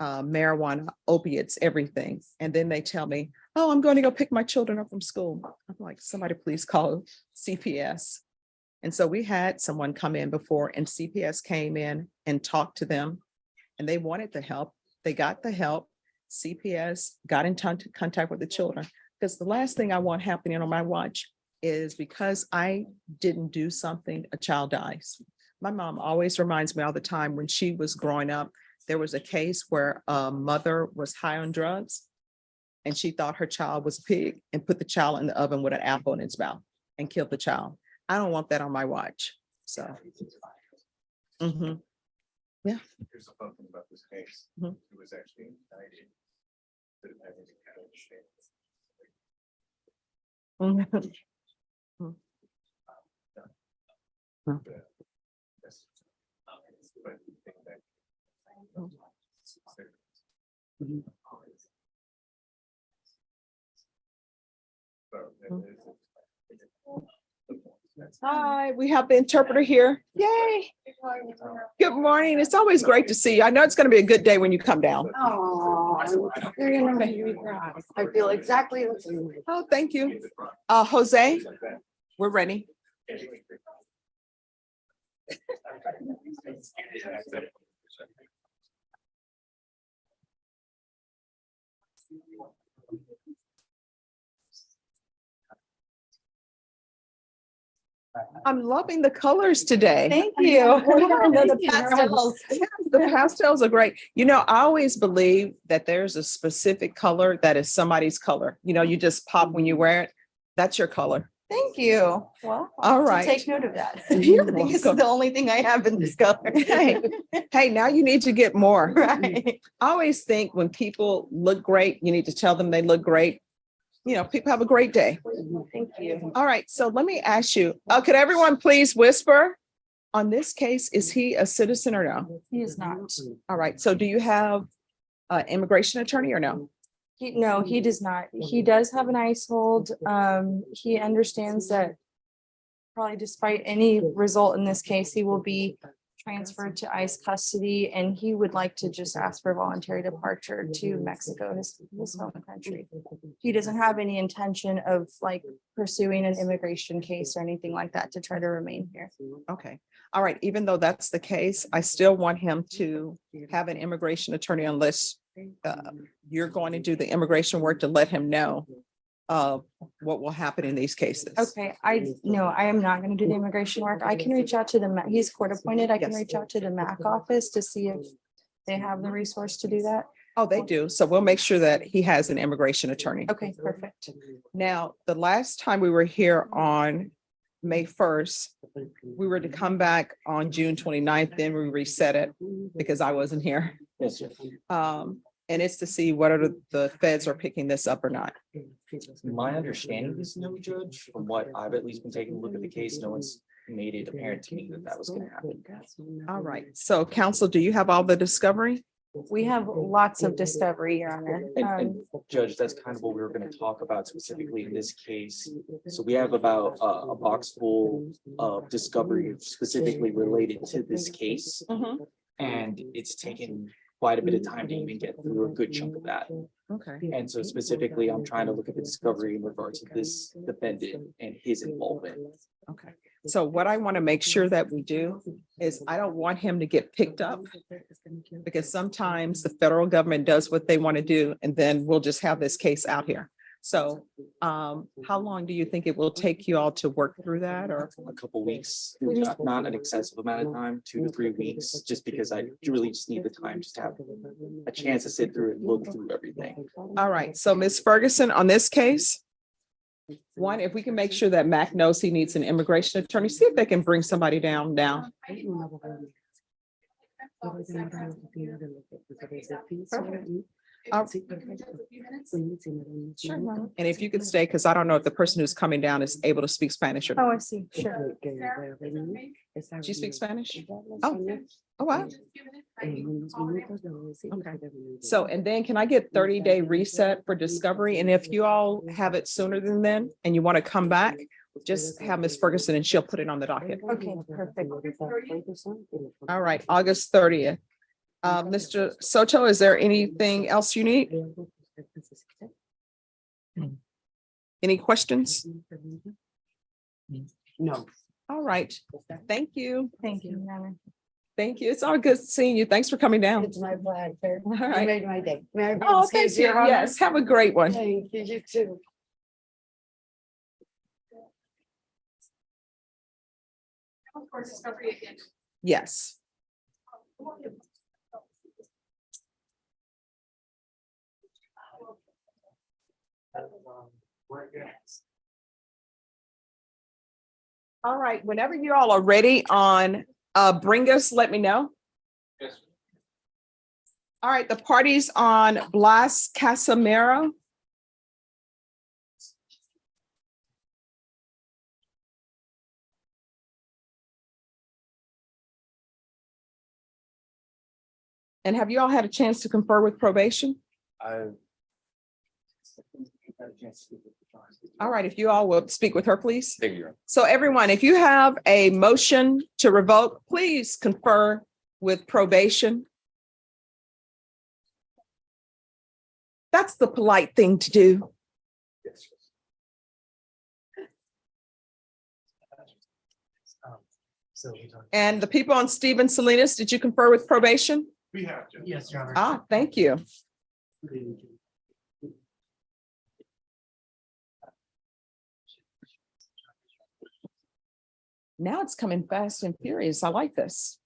marijuana, opiates, everything. And then they tell me, oh, I'm going to go pick my children up from school. I'm like, somebody please call CPS. And so we had someone come in before and CPS came in and talked to them and they wanted the help. They got the help. CPS got in contact with the children, because the last thing I want happening on my watch is because I didn't do something, a child dies. My mom always reminds me all the time when she was growing up, there was a case where a mother was high on drugs and she thought her child was a pig and put the child in the oven with an apple in its mouth and killed the child. I don't want that on my watch. So. Yeah. Here's the fun thing about this case. Mhm. It was actually indicted. Didn't have any kind of shame. Yes. But you think that- So, Hi, we have the interpreter here. Yay. Good morning. It's always great to see you. I know it's going to be a good day when you come down. Oh, you're gonna make me cry. I feel exactly the same way. Oh, thank you. Jose, we're ready. I'm loving the colors today. Thank you. The pastels. The pastels are great. You know, I always believe that there's a specific color that is somebody's color. You know, you just pop when you wear it. That's your color. Thank you. Well, All I'll right. take note of that. You're I think this is welcome. the only thing I have in this color. Hey, now you need to get more. Right. I always think when people look great, you need to tell them they look great. You know, people have a great day. Thank you. All right, so let me ask you, could everyone please whisper? On this case, is he a citizen or no? He is not. All right, so do you have an immigration attorney or no? No, he does not. He does have an ICE hold. He understands that probably despite any result in this case, he will be transferred to ICE custody, and he would like to just ask for voluntary departure to Mexico, his home country. He doesn't have any intention of like pursuing an immigration case or anything like that to try to remain here. Okay, all right, even though that's the case, I still want him to have an immigration attorney unless you're going to do the immigration work to let him know what will happen in these cases. Okay, I am not going to do the immigration work. I can reach out to he's court appointed. I can Yes. reach out to the MAC office to see if they have the resource to do that. Oh, they do. So we'll make sure that he has an immigration attorney. Okay, perfect. Now, the last time we were here on May 1st, we were to come back on June 29th, then we reset it because I wasn't here. Yes, sir. And it's to see whether the feds are picking this up or not. My understanding is no, Judge, from what I've at least been taking a look at the case, no one's made it apparent to me that that was gonna happen. All right. So counsel, do you have all the discovery? We have lots of discovery, Your Honor. And Judge, that's kind of what we were gonna talk about specifically in this case. So we have about a box full of discovery specifically related to this case. And it's taken quite a bit of time to even get through a good chunk of that. Okay. And so specifically, I'm trying to look at the discovery in regards to this defendant and his involvement. Okay. So what I want to make sure that we do is I don't want him to get picked up because sometimes the federal government does what they want to do and then we'll just have this case out here. So how long do you think it will take you all to work through that or? A couple weeks, not an excessive amount of time, 2 to 3 weeks, just because I really just need the time just to have a chance to sit through and look through everything. All right. So Ms. Ferguson, on this case, one, if we can make sure that Mac knows he needs an immigration attorney, see if they can bring somebody down now. Sure. Mom. And if you could stay, because I don't know if the person who's coming down is able to speak Spanish or not. Oh, I see. Sure. Do you speak Spanish? Oh, wow. So, and then can I get 30-day reset for discovery? And if you all have it sooner than then and you want to come back, just have Ms. Ferguson and she'll put it on the docket. Okay, perfect. All right, August 30th. Mr. Soto, is there anything else you need? Any questions? No. All right, thank you. Thank you, Your Honor. Thank you. It's all good seeing you. Thanks for coming down. It's my pleasure. All You right. made my day. May I be Oh, excused, thank you. Your Honor? Yes, have a great one. Thank you, you too. Yes. All right, whenever you all are ready on bring us, let me know. Yes. All right, the party's on Blas Casimiro. And have you all had a chance to confer with probation? All right, if you all will speak with her, please. Thank you. So everyone, if you have a motion to revoke, please confer with probation. That's the polite thing to do. And the people on Stephen Salinas, did you confer with probation? We have to. Yes, Your Honor. Ah, thank you. Now it's coming fast and furious. I like this.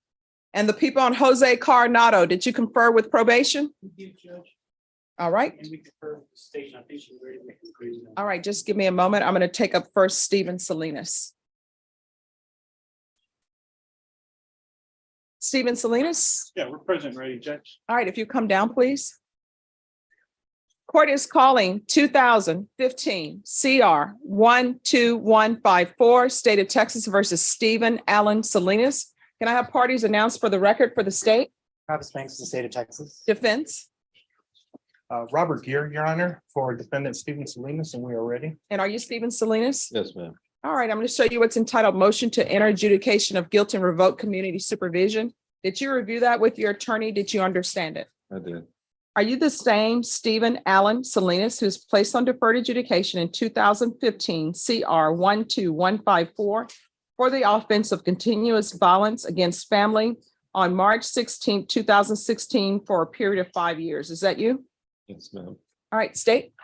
And the people on Jose Coronado, did you confer with probation? All right. All right, just give me a moment. I'm going to take up first Stephen Salinas. Stephen Salinas? Yeah, we're present, ready, Judge. All right, if you come down, please. Court is calling 2015 CR 12154, State of Texas versus Stephen Allen Salinas. Can I have parties announced for the record for the state? Travis Banks, the state of Texas. Defense? Robert Gear, Your Honor, for defendant Stephen Salinas, and we are ready. And are you Stephen Salinas? Yes, ma'am. All right, I'm going to show you what's entitled Motion to Enter Adjudication of Guilt and Revoke Community Supervision. Did you review that with your attorney? Did you understand it? I did. Are you the same Stephen Allen Salinas who was placed on deferred adjudication in 2015 CR 12154 for the offense of continuous violence against family on March 16, 2016 for a period of 5 years? Is that you? Yes, ma'am. All right, state.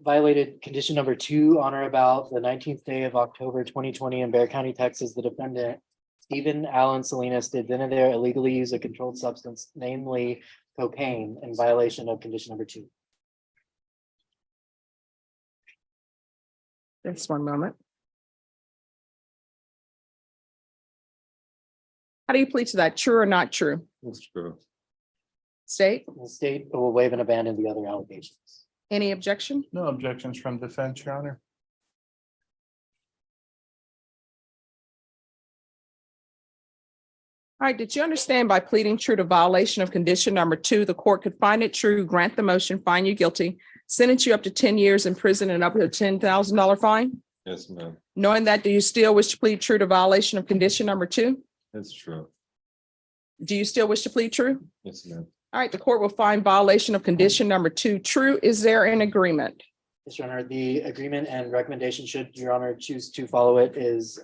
Violated condition number 2 on or about the 19th day of October 2020 in Bexar County, Texas. The defendant, Stephen Allen Salinas, did then and there illegally use a controlled substance, namely cocaine, in violation of condition number 2. Just one moment. How do you plead to that? True or not true? That's true. State, The state will waive and abandon the other allegations. any objection? No objections from defense, Your Honor. All right, did you understand by pleading true to violation of condition number 2, the court could find it true, grant the motion, find you guilty, sentence you up to 10 years in prison and up to a $10,000 fine? Yes, ma'am. Knowing that, do you still wish to plead true to violation of condition number 2? That's true. Do you still wish to plead true? Yes, ma'am. All right, the court will find violation of condition number 2 true. Is there an agreement? Yes, Your Honor, the agreement and recommendation, should Your Honor choose to follow it, is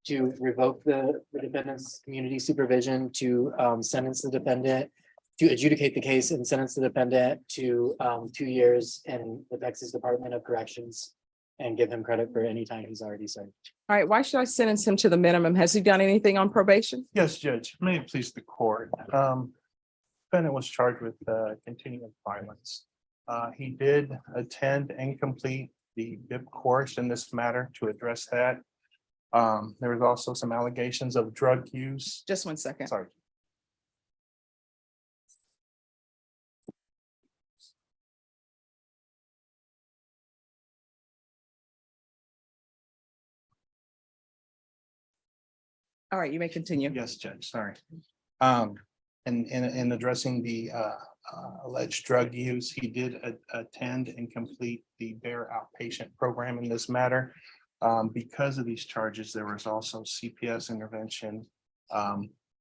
to revoke the defendant's community supervision, to sentence the defendant, to adjudicate the case and sentence the defendant to 2 years in the Texas Department of Corrections and give him credit for any time he's already served. All right, why should I sentence him to the minimum? Has he done anything on probation? Yes, Judge, may it please the court. Defendant was charged with continuing violence. He did attend and complete the BIP course in this matter to address that. There was also some allegations of drug use. Just one second. Sorry. All right, you may continue. Yes, Judge, sorry. In addressing the alleged drug use, he did attend and complete the Bear outpatient program in this matter. Because of these charges, there was also CPS intervention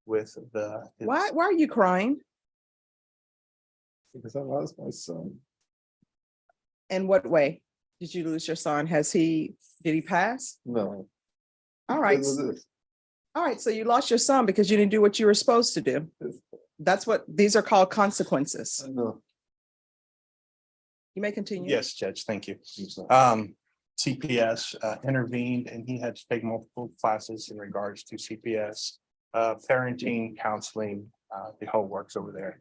with the. Why are you crying? Because I lost my son. In what way did you lose your son? Did he pass? No. All right. Because of this. All right, so you lost your son because you didn't do what you were supposed to do. That's what these are called consequences. No. You may continue. Yes, Judge, thank you. CPS intervened and he had to take multiple classes in regards to CPS, parenting, counseling, the whole works over there.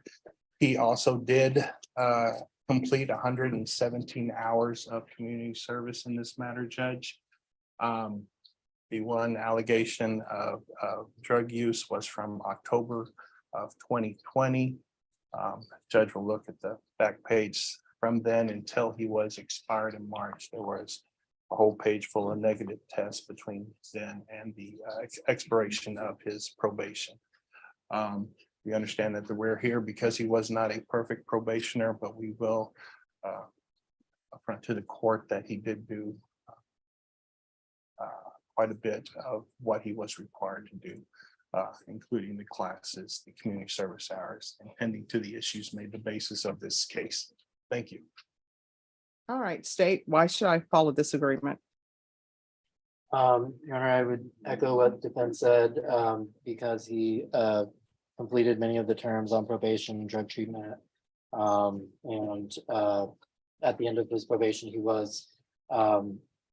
He also did complete 117 hours of community service in this matter, Judge. The one allegation of drug use was from October of 2020. Judge will look at the back page. From then until he was expired in March, there was a whole page full of negative tests between then and the expiration of his probation. We understand that we're here because he was not a perfect probationer, but we will front to the court that he did do quite a bit of what he was required to do, including the classes, the community service hours, and pending to the issues made the basis of this case. Thank you. All right, state, why should I follow this agreement? Your Honor, I would echo what defense said, because he completed many of the terms on probation and drug treatment. And at the end of his probation, he was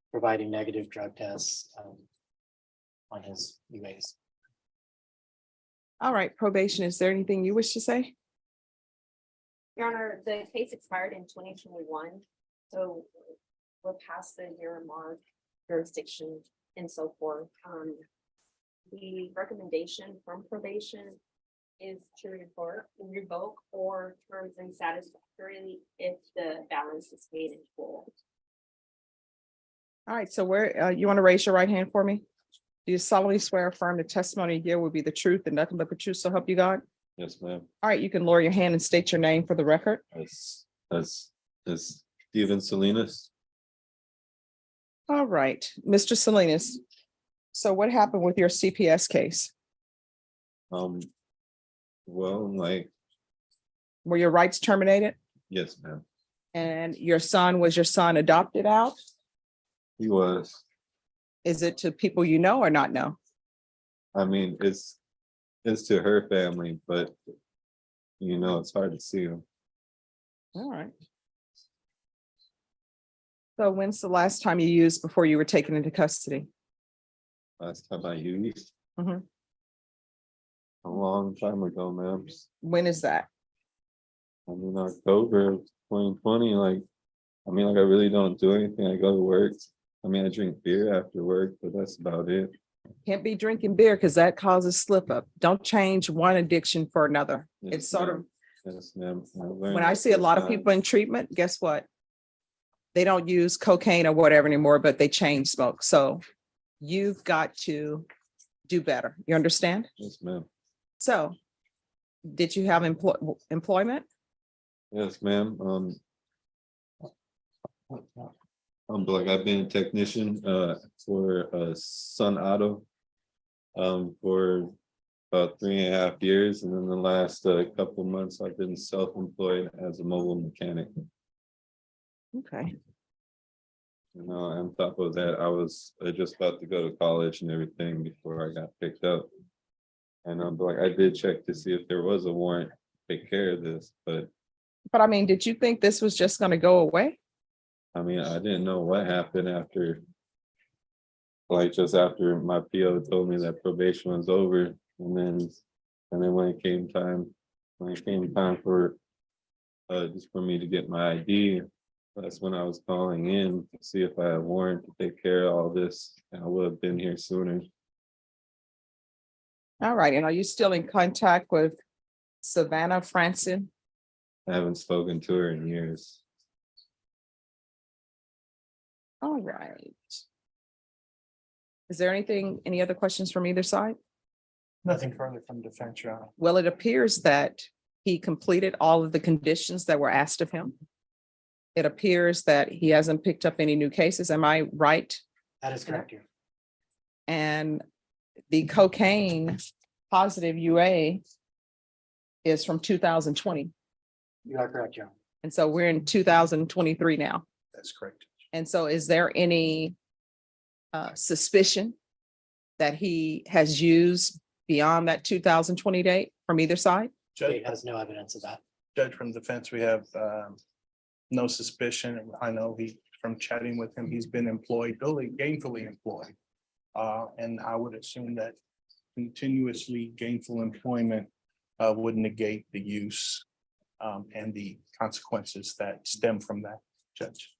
providing negative drug tests on his UAs. All right, probation, is there anything you wish to say? Your Honor, the case expired in 2021, so we're past the year mark, jurisdiction and so forth. The recommendation from probation is to revoke or terms unsatisfactory if the balance is paid in full. All right, so where, you want to raise your right hand for me? Do you solemnly swear or affirm the testimony you give will be the truth and nothing but the truth, so help you God? Yes, ma'am. All right, you can lower your hand and state your name for the record. That's Steven Salinas. All right, Mr. Salinas. So what happened with your CPS case? Well, like, Were your rights terminated? yes, ma'am. And was your son adopted out? He was. Is it to people you know or not know? I mean, it's to her family, but it's hard to see him. All right. So when's the last time you used before you were taken into custody? Last time I used, Mhm. a long time ago, ma'am. When is that? I mean, October of 2020, I really don't do anything. I go to work. I mean, I drink beer after work, but that's about it. Can't be drinking beer because that causes slip up. Don't change one addiction for another. Yes, It's sort ma'am. of, Yes, ma'am. when I see a lot of people in treatment, guess what? They don't use cocaine or whatever anymore, but they chain smoke. So you've got to do better. You understand? Yes, ma'am. So did you have employment? Yes, ma'am. I've been a technician for Sun Auto for about 3.5 years, and then the last couple of months I've been self-employed as a mobile mechanic. Okay. On top of that, I was just about to go to college and everything before I got picked up. And I did check to see if there was a warrant to take care of this, but I mean, did you think this was just going to go away? I mean, I didn't know what happened after, just after my PO told me that probation was over, and then when it came time for just for me to get my ID, that's when I was calling in to see if I had a warrant to take care of all this, and I would have been here sooner. All right. And are you still in contact with Savannah Franson? I haven't spoken to her in years. All right. Is there any other questions from either side? Nothing further from defense, Your Honor. Well, it appears that he completed all of the conditions that were asked of him. It appears that he hasn't picked up any new cases. Am I right? That is correct. Your And the cocaine positive UA is from 2020. You are correct, Your Honor. And so we're in 2023 now. That's correct. And so is there any suspicion that he has used beyond that 2020 date from either side? Judge has no evidence of that. Judge, from defense, we have no suspicion. I know from chatting with him, he's been employed, gainfully employed. And I would assume that continuously gainful employment would negate the use and the consequences that stem from that, Judge.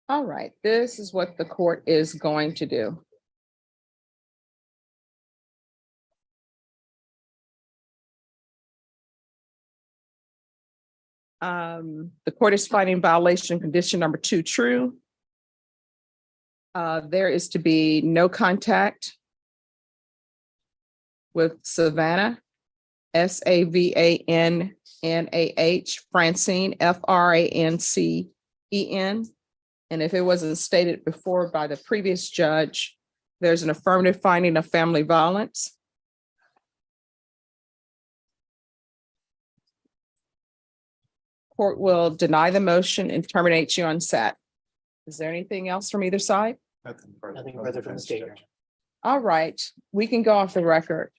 All right, this is what the court is going to do. The court is finding violation of condition number 2 true. There is to be no contact with Savannah, Savannaanh, Francine, Francen. And if it wasn't stated before by the previous judge, there's an affirmative finding of family violence. Court will deny the motion and terminate you on set. Is there anything else from either side? Nothing further from the state. Your Honor. All right, we can go off the record.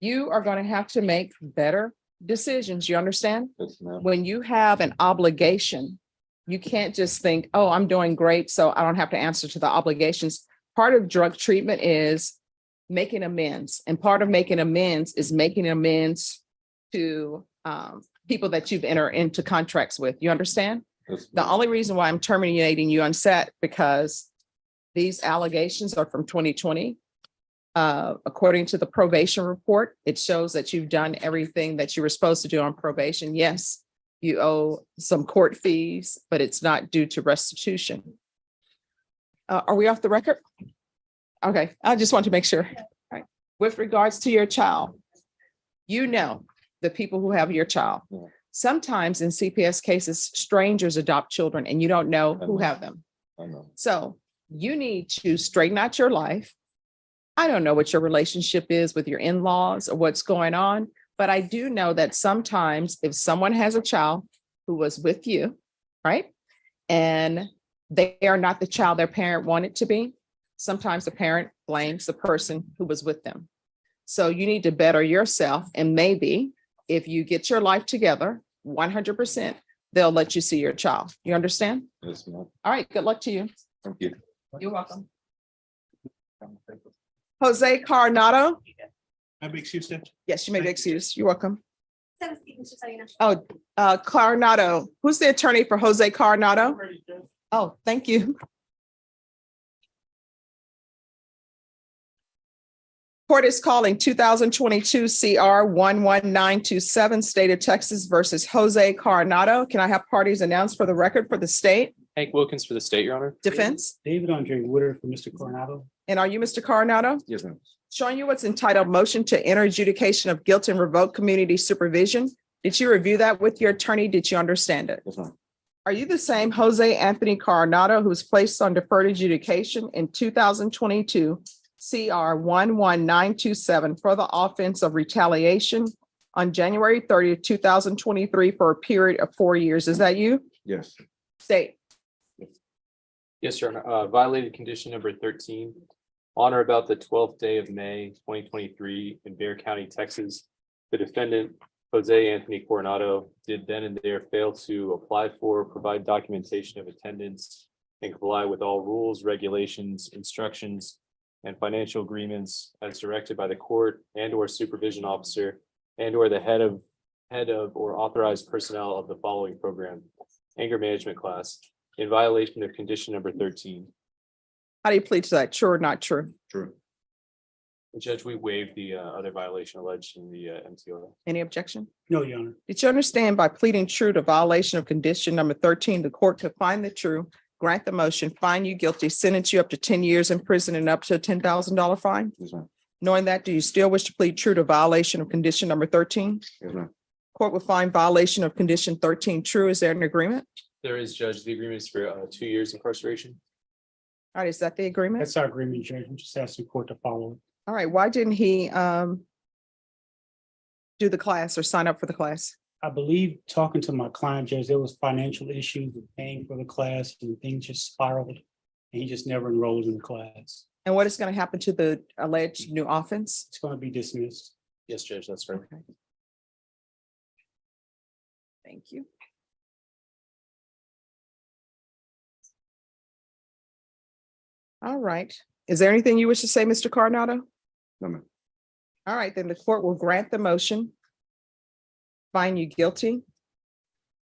You are going to have to make better decisions. You understand? Yes, ma'am. When you have an obligation, you can't just think, oh, I'm doing great, so I don't have to answer to the obligations. Part of drug treatment is making amends. And part of making amends is making amends to people that you've entered into contracts with. You understand? Yes, The ma'am. only reason why I'm terminating you on set because these allegations are from 2020. According to the probation report, it shows that you've done everything that you were supposed to do on probation. Yes, you owe some court fees, but it's not due to restitution. Are we off the record? Okay, I just want to make sure. All right. With regards to your child, you know the people who have your child. Yeah. Sometimes in CPS cases, strangers adopt children and you don't know who have them. I know. So you need to straighten out your life. I don't know what your relationship is with your in-laws or what's going on, but I do know that sometimes if someone has a child who was with you, right? And they are not the child their parent wanted to be, sometimes the parent blames the person who was with them. So you need to better yourself, and maybe if you get your life together, 100%, they'll let you see your child. You understand? Yes, ma'am. All right, good luck to you. Thank you. You're welcome. Jose Coronado? I be excused. Yes, you may be excused. You're welcome. Oh, Coronado, who's the attorney for Jose Coronado? Oh, thank you. Court is calling 2022 CR 11927, State of Texas versus Jose Coronado. Can I have parties announced for the record for the state? Hank Wilkins for the state, Your Honor. Defense? David Andre Woodard for Mr. Coronado. And are you Mr. Coronado? Yes, ma'am. Showing you what's entitled motion to enter adjudication of guilt and revoke community supervision. Did you review that with your attorney? Did you understand it? Yes, ma'am. Are you the same Jose Anthony Coronado who was placed on deferred adjudication in 2022 CR 11927 for the offense of retaliation on January 30th, 2023 for a period of 4 years? Is that you? Yes. State. Yes, Your Honor. Violated condition number 13. On or about the 12th day of May, 2023 in Bexar County, Texas, the defendant, Jose Anthony Coronado, did then and there fail to apply for, provide documentation of attendance, and comply with all rules, regulations, instructions, and financial agreements as directed by the court and or supervision officer and or the head of or authorized personnel of the following program: anger management class, in violation of condition number 13. How do you plead to that? True or not true? True. Judge, we waived the other violation alleged in the MTO. Any objection? No, Your Honor. Did you understand by pleading true to violation of condition number 13, the court could find the true, grant the motion, find you guilty, sentence you up to 10 years in prison and up to a $10,000 fine? Yes, ma'am. Knowing that, do you still wish to plead true to violation of condition number 13? Yes, ma'am. Court will find violation of condition 13 true. Is there an agreement? There is, Judge. The agreement is for 2 years incarceration. All right, is that the agreement? That's our agreement, Judge. I'm just asking the court to follow it. All right, why didn't he do the class or sign up for the class? I believe talking to my client, Judge, there was financial issues with paying for the class and things just spiraled. And he just never enrolled in the class. And what is going to happen to the alleged new offense? It's going to be dismissed. Yes, Judge, that's right. Okay. Thank you. All right. Is there anything you wish to say, Mr. Coronado? No, ma'am. All right, then the court will grant the motion, find you guilty,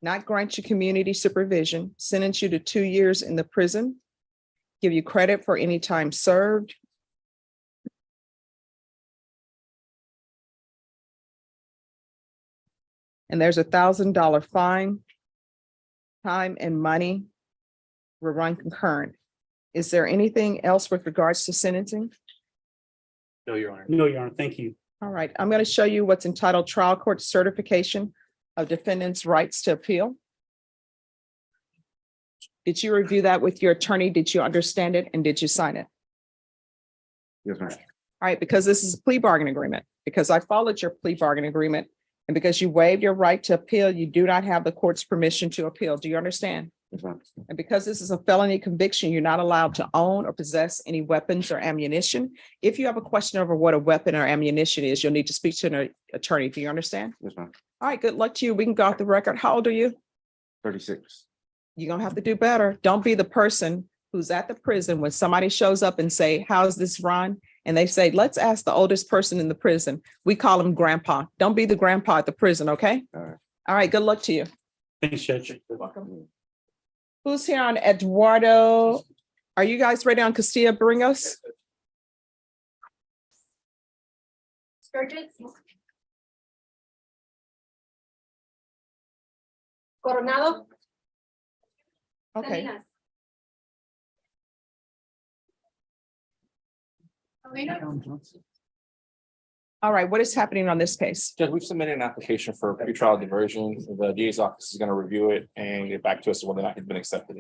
not grant you community supervision, sentence you to 2 years in the prison, give you credit for any time served, and there's $1,000 fine. Time and money will run concurrent. Is there anything else with regards to sentencing? No, Your Honor. No, Your Honor, thank you. All right, I'm going to show you what's entitled Trial Court Certification of Defendant's Rights to Appeal. Did you review that with your attorney? Did you understand it? And did you sign it? Yes, ma'am. All right, because this is a plea bargain agreement, because I followed your plea bargain agreement, and because you waived your right to appeal, you do not have the court's permission to appeal. Do you understand? Yes, ma'am. And because this is a felony conviction, you're not allowed to own or possess any weapons or ammunition. If you have a question over what a weapon or ammunition is, you'll need to speak to an attorney. Do you understand? Yes, ma'am. All right, good luck to you. We can go off the record. How old are you? 36. You're gonna have to do better. Don't be the person who's at the prison when somebody shows up and say, how's this run? And they say, let's ask the oldest person in the prison. We call him grandpa. Don't be the grandpa at the prison, okay? All right. All right, good luck to you. Thanks, Judge. You're welcome. Who's here on Eduardo? Are you guys ready on Castillo Bringos? Sturgis. Coronado. Okay. All right, what is happening on this case? Judge, we've submitted an application for a pretrial diversion. The DA's office is going to review it and get back to us whether or not it's been accepted.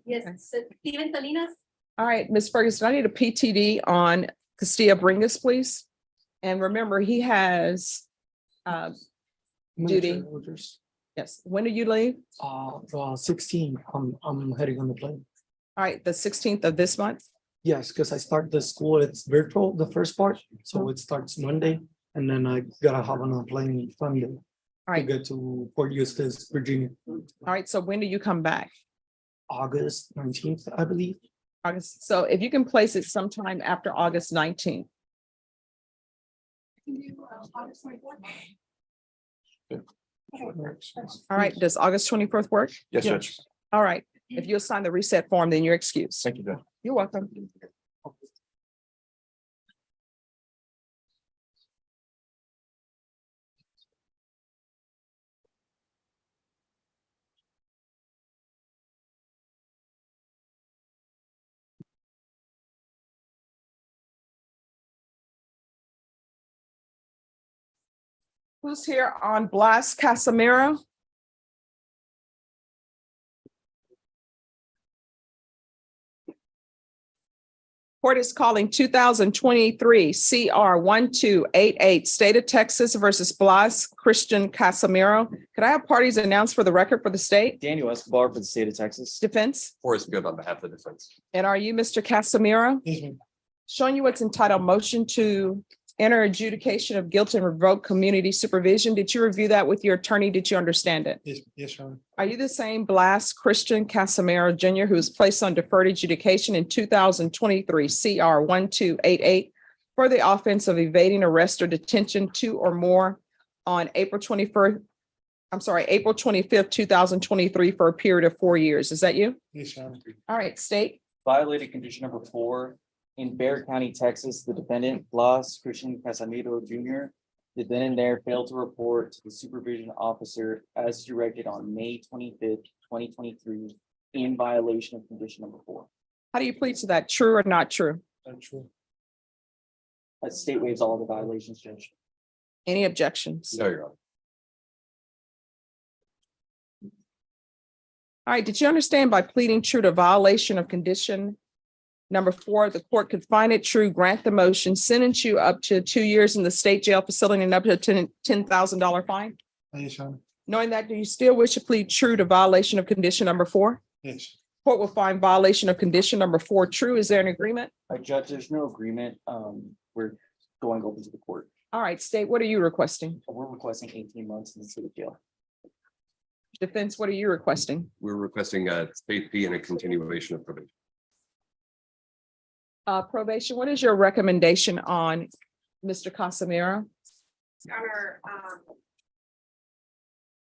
Yes, Tevin Towns. All right, Ms. Ferguson, I need a PTD on Castillo Bringos, please. And remember, he has duty. Yes, when do you leave? 16, I'm heading on the plane. All right, the 16th of this month? Yes, because I start the school, it's virtual, the first part, so it starts Monday, and then I gotta hop on a plane Sunday. All right. To get to Port Eustis, Virginia. All right, so when do you come back? August 19th, I believe. August, so if you can place it sometime after August 19th. All right, does August 24th work? Yes, Judge. All right, if you'll sign the reset form, then you're excused. Thank you, Judge. You're welcome. Who's here on Blas Casimiro? Court is calling 2023 CR 1288, State of Texas versus Blas Christian Casimiro. Could I have parties announced for the record for the state? Daniel Escobar for the state of Texas. Defense? Forrest Good on behalf of the defense. And are you Mr. Casimiro? Showing you what's entitled motion to enter adjudication of guilt and revoke community supervision. Did you review that with your attorney? Did you understand it? Yes, Your Honor. Are you the same Blas Christian Casimiro Jr. who was placed on deferred adjudication in 2023 CR 1288 for the offense of evading arrest or detention 2 or more on April 25th, 2023 for a period of 4 years? Is that you? Yes, Your Honor. All right, state. Violated condition number 4. In Bexar County, Texas, the defendant, Blas Christian Casimiro Jr., the defendant there failed to report to the supervision officer as directed on May 25th, 2023, in violation of condition number 4. How do you plead to that? True or not true? True. That state waives all the violations, Judge. Any objections? No, Your Honor. All right, did you understand by pleading true to violation of condition number 4, the court could find it true, grant the motion, sentence you up to 2 years in the state jail facility and up to a $10,000 fine? Yes, Your Honor. Knowing that, do you still wish to plead true to violation of condition number 4? Yes. Court will find violation of condition number 4 true. Is there an agreement? Judge, there's no agreement. We're going over to the court. All right, state, what are you requesting? We're requesting 18 months in the state jail. Defense, what are you requesting? We're requesting a state fee and a continuation of probation. Probation, what is your recommendation on Mr. Casimiro? Our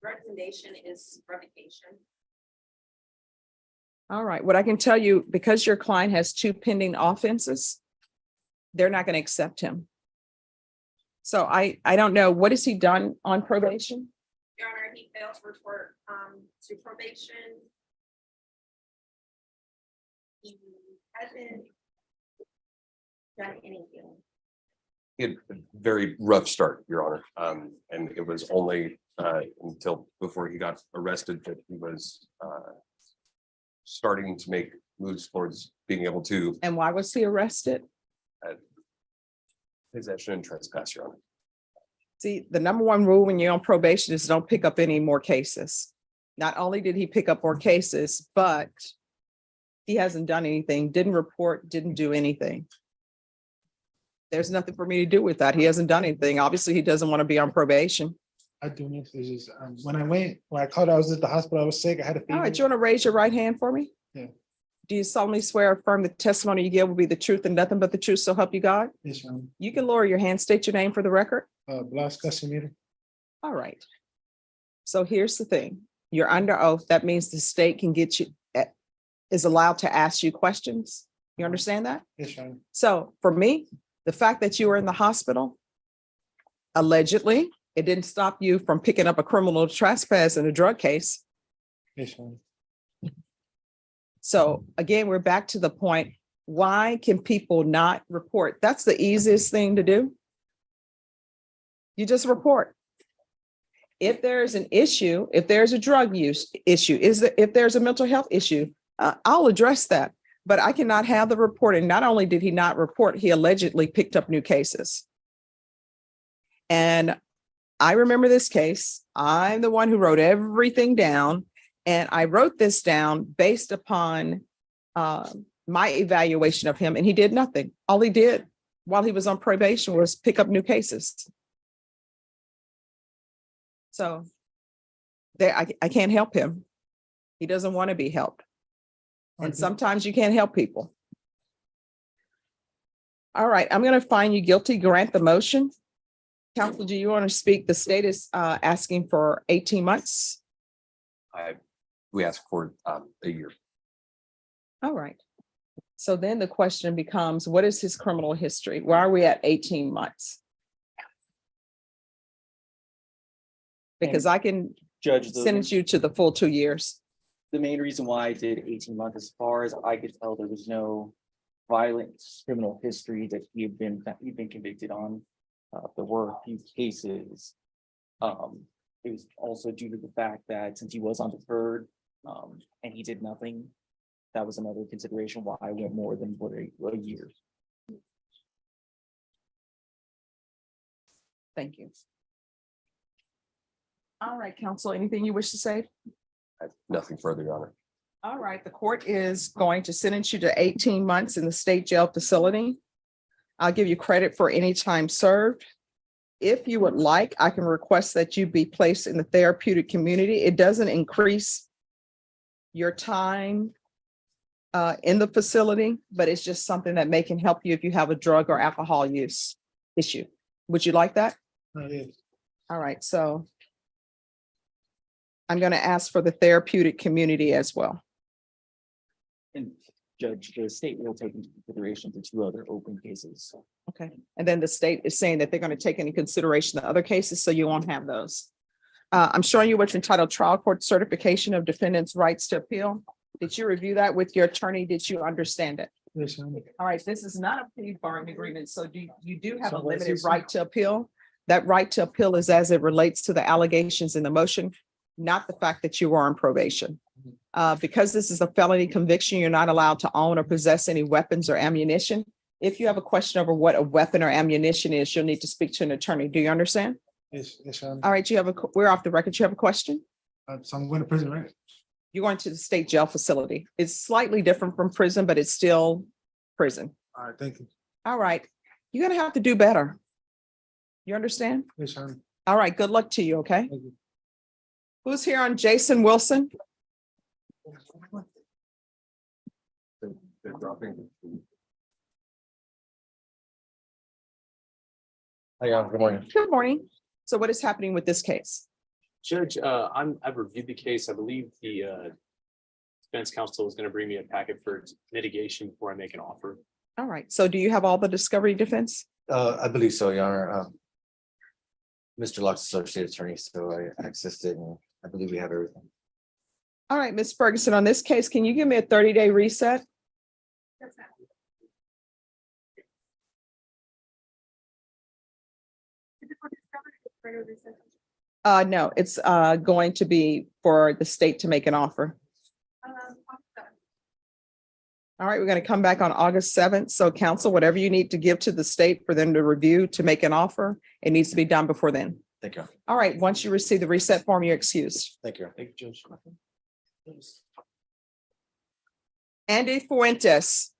recommendation is revocation. All right, what I can tell you, because your client has 2 pending offenses, they're not going to accept him. So I don't know, what has he done on probation? he failed to report to probation. He hasn't done anything. He had a very rough start, Your Honor. And it was only until before he got arrested that he was starting to make moves towards being able to And why was he arrested? possession and trespass, Your Honor. See, the number one rule when you're on probation is don't pick up any more cases. Not only did he pick up more cases, but he hasn't done anything, didn't report, didn't do anything. There's nothing for me to do with that. He hasn't done anything. Obviously, he doesn't want to be on probation. I do need to just, when I called, I was at the hospital, I was sick, I had a All fever. right, you want to raise your right hand for me? Yeah. Do you solemnly swear or affirm the testimony you give will be the truth and nothing but the truth, so help you God? Yes, ma'am. You can lower your hand, state your name for the record. Blas Casimiro. All right. So here's the thing. You're under oath. That means the state can get you, is allowed to ask you questions. You understand that? Yes, ma'am. So for me, the fact that you were in the hospital, allegedly, it didn't stop you from picking up a criminal trespass in a drug case. Yes, ma'am. So again, we're back to the point. Why can people not report? That's the easiest thing to do. You just report. If there's an issue, if there's a drug use issue, if there's a mental health issue, I'll address that. But I cannot have the reporting. Not only did he not report, he allegedly picked up new cases. And I remember this case. I'm the one who wrote everything down. And I wrote this down based upon my evaluation of him, and he did nothing. All he did while he was on probation was pick up new cases. So there, I can't help him. He doesn't want to be helped. And sometimes you can't help people. All right, I'm going to find you guilty, grant the motion. Counsel, do you want to speak? The state is asking for 18 months. We asked for a year. All right. So then the question becomes, what is his criminal history? Why are we at 18 months? Because I can Judge, sentence you to the full 2 years. the main reason why I did 18 months, as far as I could tell, there was no violent criminal history that he'd been convicted on. There were a few cases. It was also due to the fact that since he was on deferred, and he did nothing, that was another consideration why I went more than a year. Thank you. All right, counsel, anything you wish to say? I have nothing further, Your Honor. All right, the court is going to sentence you to 18 months in the state jail facility. I'll give you credit for any time served. If you would like, I can request that you be placed in the therapeutic community. It doesn't increase your time in the facility, but it's just something that may can help you if you have a drug or alcohol use issue. Would you like that? Yes. All right, so I'm going to ask for the therapeutic community as well. And Judge, the state will take into consideration the 2 other open cases. Okay, and then the state is saying that they're going to take into consideration the other cases, so you won't have those. I'm showing you what's entitled Trial Court Certification of Defendant's Rights to Appeal. Did you review that with your attorney? Did you understand it? Yes, ma'am. All right, this is not a plea bargaining agreement, so you do have a So what's limited this? right to appeal. That right to appeal is as it relates to the allegations in the motion, not the fact that you are on probation. Because this is a felony conviction, you're not allowed to own or possess any weapons or ammunition. If you have a question over what a weapon or ammunition is, you'll need to speak to an attorney. Do you understand? Yes, yes, ma'am. All right, we're off the record. You have a question? So I'm going to prison, right? You're going to the state jail facility. It's slightly different from prison, but it's still prison. All right, thank you. All right, you're gonna have to do better. You understand? Yes, ma'am. All right, good luck to you, okay? Thank you. Who's here on Jason Wilson? They're dropping. Hi, good morning. Good morning. So what is happening with this case? Judge, I've reviewed the case. I believe the defense counsel is going to bring me a packet for mitigation before I make an offer. All right, so do you have all the discovery defense? I believe so, Your Honor. Mr. Locke's associate attorney, so I accessed it and I believe we have everything. All right, Ms. Ferguson, on this case, can you give me a 30-day reset? No, it's going to be for the state to make an offer. All right, we're going to come back on August 7th. So council, whatever you need to give to the state for them to review to make an offer, it needs to be done before then. Thank you. All right, once you receive the reset form, you're excused. Thank you. Thank you, Judge. Andy Fuentes.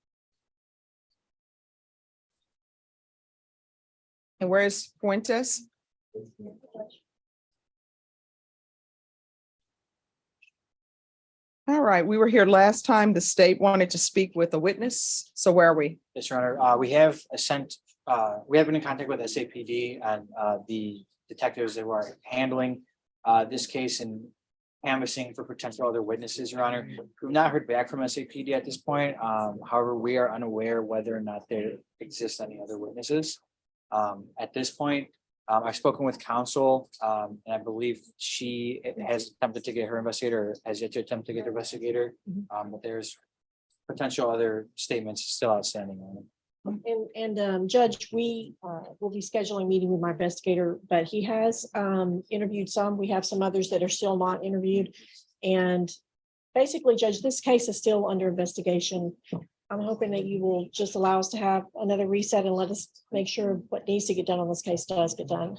And where's Fuentes? All right, we were here last time. The state wanted to speak with a witness. So where are we? Yes, Your Honor. We have we have been in contact with SAPD and the detectives that were handling this case and canvassing for potential other witnesses, Your Honor. We've not heard back from SAPD at this point. However, we are unaware whether or not there exists any other witnesses. At this point, I've spoken with counsel, and I believe she has attempted to get her investigator, or has yet to attempt to get her investigator. But there's potential other statements still outstanding on it. And Judge, we will be scheduling a meeting with my investigator, but he has interviewed some. We have some others that are still not interviewed. And basically, Judge, this case is still under investigation. I'm hoping that you will just allow us to have another reset and let us make sure what needs to get done on this case does get done.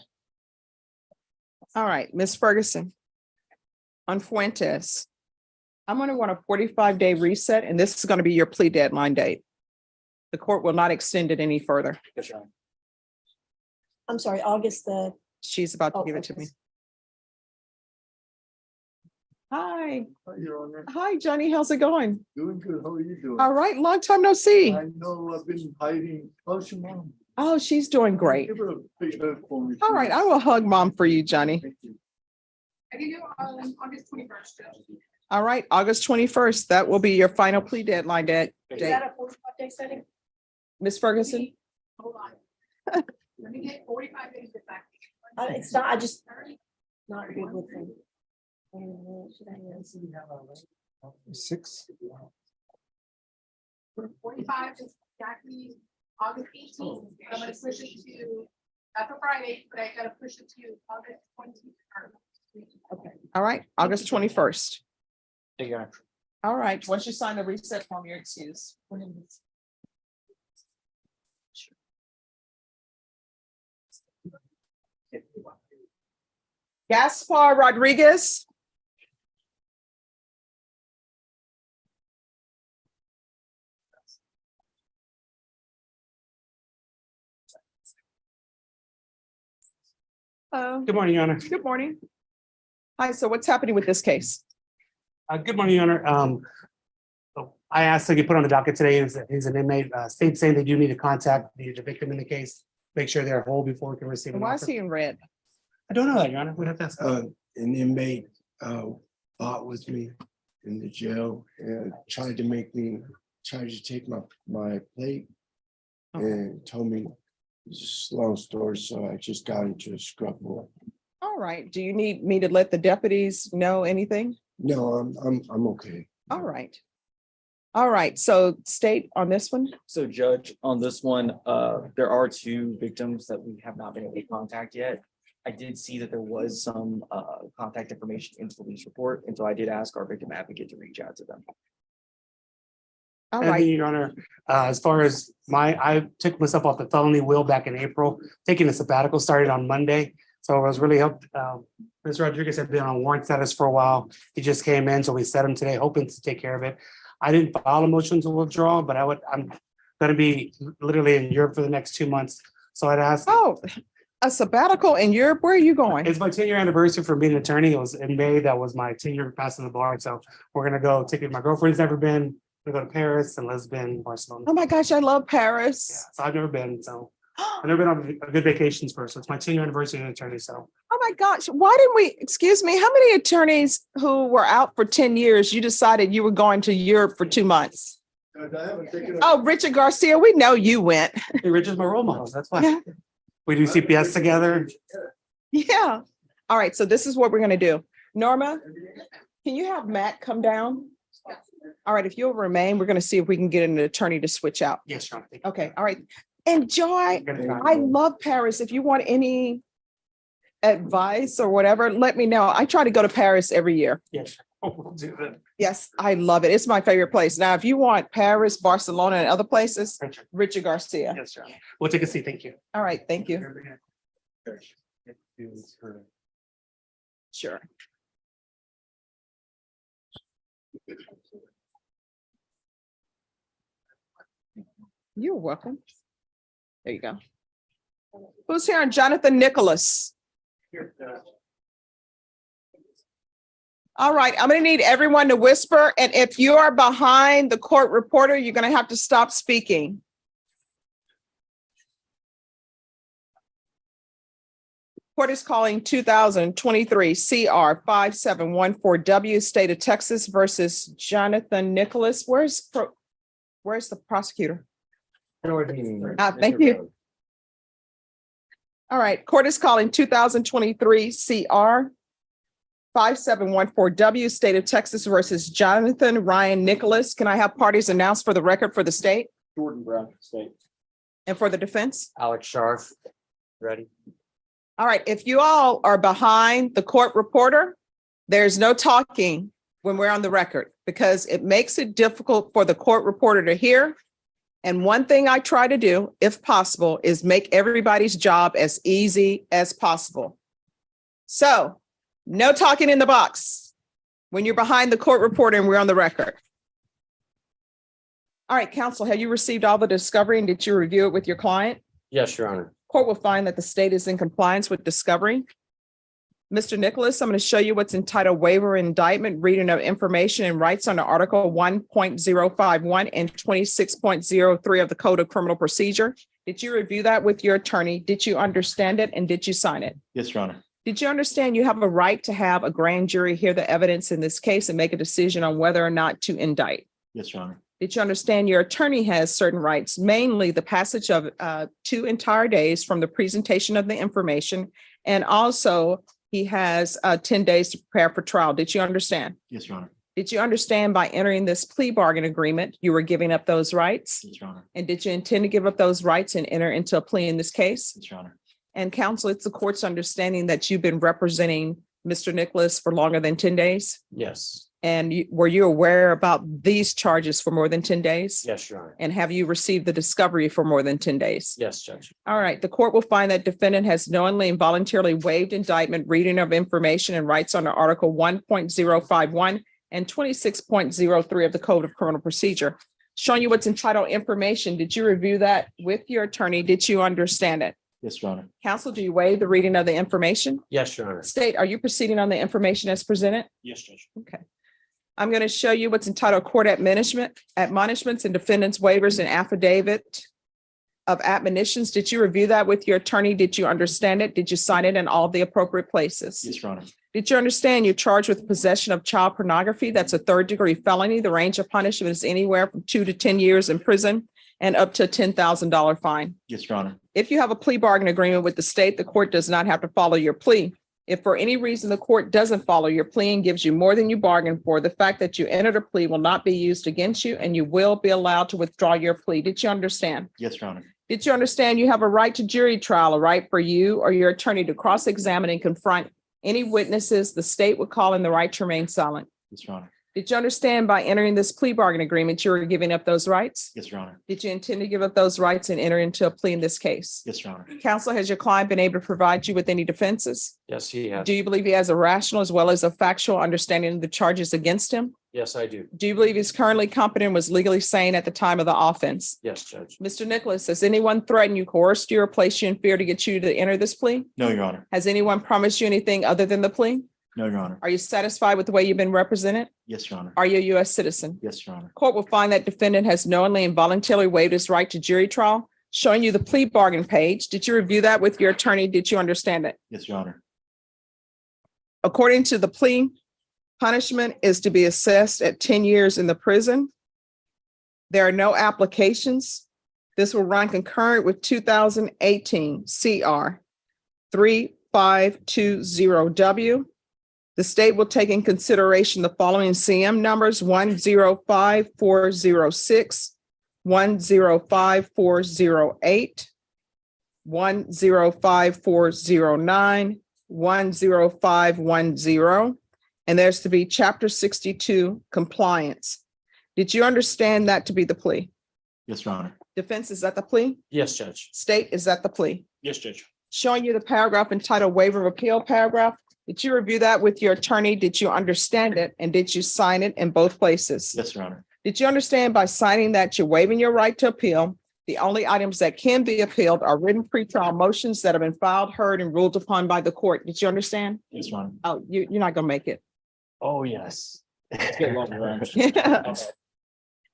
All right, Ms. Ferguson. On Fuentes, I'm going to want a 45-day reset, and this is going to be your plea deadline date. The court will not extend it any further. Yes, Your Honor. I'm sorry, August the. She's about to give it to me. Hi. Your Honor. Hi, Johnny. How's it going? Doing good. How are you doing? All right. Long time no see. I know I've been hiding. How's your mom? Oh, she's doing great. Give her a big hug for me. All right. I will hug mom for you, Johnny. I can do August 21st. All right. August 21st. That will be your final plea deadline date. Is that a 45-day setting? Ms. Ferguson? Hold on. Let me get 45 days to back. It's not, I just not good with them. 6. 45 is exactly August 18th. I'm gonna push it to, that's a Friday, but I gotta push it to August 20th. Okay. All right. August 21st. Thank you, Your Honor. All right. Once you sign the reset form, you're excused. Gaspar Rodriguez. Good morning, Your Honor. Good morning. Hi, so what's happening with this case? Good morning, Your Honor. I asked to get put on the docket today. He's an inmate. State saying they do need to contact the victim in the case, make sure they're whole before we can receive an Why is offer. he in red? I don't know that, Your Honor. We'd have to ask. An inmate fought with me in the jail and tried to take my plate and told me it's a long story, so I just got into a struggle. All right. Do you need me to let the deputies know anything? No, I'm okay. All right. All right. So state on this one. So Judge, on this one, there are 2 victims that we have not been able to contact yet. I did see that there was some contact information in the police report, and so I did ask our victim advocate to reach out to them. All And right. then, Your Honor, as far as I took myself off the felony wheel back in April, taking a sabbatical started on Monday. So I was really helped. Mr. Rodriguez had been on warrant status for a while. He just came in, so we set him today, hoping to take care of it. I didn't file a motion to withdraw, but I'm gonna be literally in Europe for the next 2 months. So I'd ask. Oh, a sabbatical in Europe? Where are you going? It's my 10-year anniversary for being an attorney. It was in May. That was my 10-year passing the bar. So we're gonna go take it. My girlfriend's never been. We're gonna go to Paris and Lisbon, Barcelona. Oh my gosh, I love Paris. So I've never been. So I've never been on a good vacations first. So it's my 10-year anniversary as an attorney. So Oh my gosh, why didn't we, excuse me, how many attorneys who were out for 10 years, you decided you were going to Europe for 2 months? Oh, Richard Garcia, we know you went. hey, Rich is my role model. That's why Yeah. we do CPS together. Yeah. All right, so this is what we're gonna do. Norma, can you have Matt come down? All right, if you'll remain, we're gonna see if we can get an attorney to switch out. Yes, Your Honor. Thank you. Okay, all right. And Joy, Gonna try. I love Paris. If you want any advice or whatever, let me know. I try to go to Paris every year. Yes. We'll do that. Yes, I love it. It's my favorite place. Now, if you want Paris, Barcelona, and other places, Richard Garcia. Yes, Your Honor. We'll take a seat. Thank you. All right, thank you. Sure. You're welcome. There you go. Who's here on Jonathan Nicholas? All right, I'm gonna need everyone to whisper, and if you are behind the court reporter, you're gonna have to stop speaking. Court is calling 2023 CR 5714W, State of Texas versus Jonathan Nicholas. Where's the prosecutor? Thank you. All right, court is calling 2023 CR 5714W, State of Texas versus Jonathan Ryan Nicholas. Can I have parties announced for the record for the state? Jordan Brown, state. And for the defense? Alex Scharf, ready. All right, if you all are behind the court reporter, there's no talking when we're on the record because it makes it difficult for the court reporter to hear. And one thing I try to do, if possible, is make everybody's job as easy as possible. So no talking in the box when you're behind the court reporter and we're on the record. All right, counsel, have you received all the discovery and did you review it with your client? Yes, Your Honor. Court will find that the state is in compliance with discovery. Mr. Nicholas, I'm going to show you what's entitled waiver indictment, reading of information and rights under Article 1.051 and 26.03 of the Code of Criminal Procedure. Did you review that with your attorney? Did you understand it and did you sign it? Yes, Your Honor. Did you understand you have a right to have a grand jury hear the evidence in this case and make a decision on whether or not to indict? Yes, Your Honor. Did you understand your attorney has certain rights, mainly the passage of 2 entire days from the presentation of the information, and also he has 10 days to prepare for trial. Did you understand? Yes, Your Honor. Did you understand by entering this plea bargain agreement, you were giving up those rights? Yes, Your Honor. And did you intend to give up those rights and enter into a plea in this case? Yes, Your Honor. And counsel, it's the court's understanding that you've been representing Mr. Nicholas for longer than 10 days? Yes. And were you aware about these charges for more than 10 days? Yes, Your Honor. And have you received the discovery for more than 10 days? Yes, Judge. All right, the court will find that defendant has knowingly and voluntarily waived indictment, reading of information and rights under Article 1.051 and 26.03 of the Code of Criminal Procedure. Showing you what's entitled information. Did you review that with your attorney? Did you understand it? Yes, Your Honor. Counsel, do you waive the reading of the information? Yes, Your Honor. State, are you proceeding on the information as presented? Yes, Judge. Okay. I'm going to show you what's entitled court admonishments and defendants waivers and affidavit of admonitions. Did you review that with your attorney? Did you understand it? Did you sign it in all the appropriate places? Yes, Your Honor. Did you understand you're charged with possession of child pornography? That's a 3rd-degree felony. The range of punishment is anywhere from 2 to 10 years in prison and up to a $10,000 fine. Yes, Your Honor. If you have a plea bargain agreement with the state, the court does not have to follow your plea. If for any reason the court doesn't follow your plea and gives you more than you bargained for, the fact that you entered a plea will not be used against you and you will be allowed to withdraw your plea. Did you understand? Yes, Your Honor. Did you understand you have a right to jury trial, a right for you or your attorney to cross-examine and confront any witnesses the state would call in the right to remain silent? Yes, Your Honor. Did you understand by entering this plea bargain agreement, you were giving up those rights? Yes, Your Honor. Did you intend to give up those rights and enter into a plea in this case? Yes, Your Honor. Counsel, has your client been able to provide you with any defenses? Yes, he has. Do you believe he has a rational as well as a factual understanding of the charges against him? Yes, I do. Do you believe he's currently competent and was legally sane at the time of the offense? Yes, Judge. Mr. Nicholas, has anyone threatened you, coerced you, or placed you in fear to get you to enter this plea? No, Your Honor. Has anyone promised you anything other than the plea? No, Your Honor. Are you satisfied with the way you've been represented? Yes, Your Honor. Are you a U.S. citizen? Yes, Your Honor. Court will find that defendant has knowingly and voluntarily waived his right to jury trial. Showing you the plea bargain page. Did you review that with your attorney? Did you understand it? Yes, Your Honor. According to the plea, punishment is to be assessed at 10 years in the prison. There are no applications. This will run concurrent with 2018 CR 3 520W. The state will take in consideration the following CM numbers: 105406, 105408, 105409, 10510. And there's to be Chapter 62 compliance. Did you understand that to be the plea? Yes, Your Honor. Defense, is that the plea? Yes, Judge. State, is that the plea? Yes, Judge. Showing you the paragraph entitled waiver of appeal paragraph. Did you review that with your attorney? Did you understand it? And did you sign it in both places? Yes, Your Honor. Did you understand by signing that you're waiving your right to appeal? The only items that can be appealed are written pretrial motions that have been filed, heard, and ruled upon by the court. Did you understand? Yes, Your Honor. Oh, you're not gonna make it. Oh, yes. Let's get along around.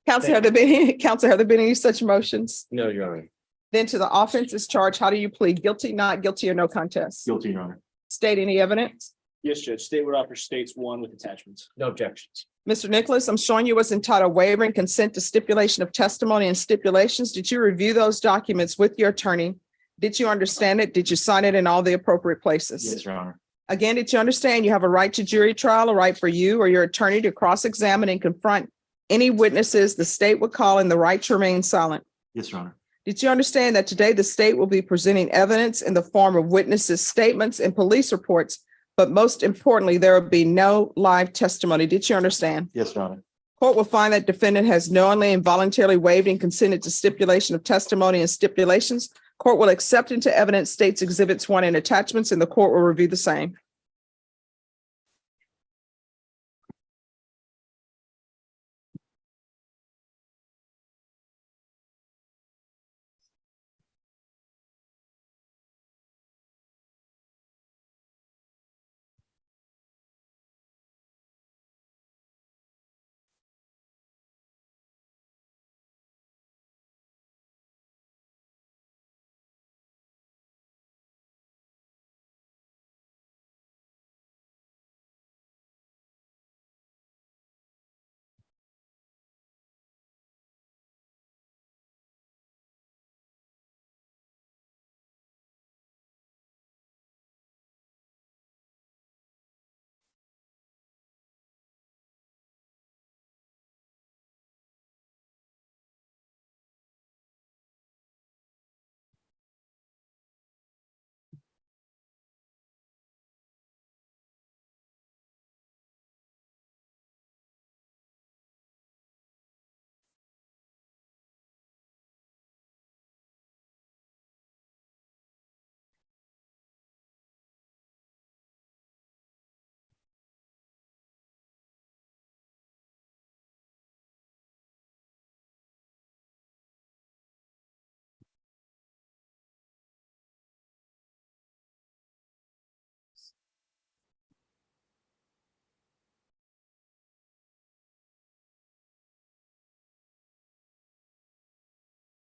Counsel, have there been any such motions? No, Your Honor. Then to the offenses charged, how do you plead? Guilty, not guilty, or no contest? Guilty, Your Honor. State any evidence? Yes, Judge. State would offer states one with attachments. No objections. Mr. Nicholas, I'm showing you what's entitled waiver and consent to stipulation of testimony and stipulations. Did you review those documents with your attorney? Did you understand it? Did you sign it in all the appropriate places? Yes, Your Honor. Again, did you understand you have a right to jury trial, a right for you or your attorney to cross-examine and confront any witnesses the state would call, and the right to remain silent? Yes, Your Honor. Did you understand that today the state will be presenting evidence in the form of witnesses' statements and police reports, but most importantly, there will be no live testimony? Did you understand? Yes, Your Honor. Court will find that defendant has knowingly and voluntarily waived and consented to stipulation of testimony and stipulations. Court will accept into evidence states exhibits 1 and attachments, and the court will review the same.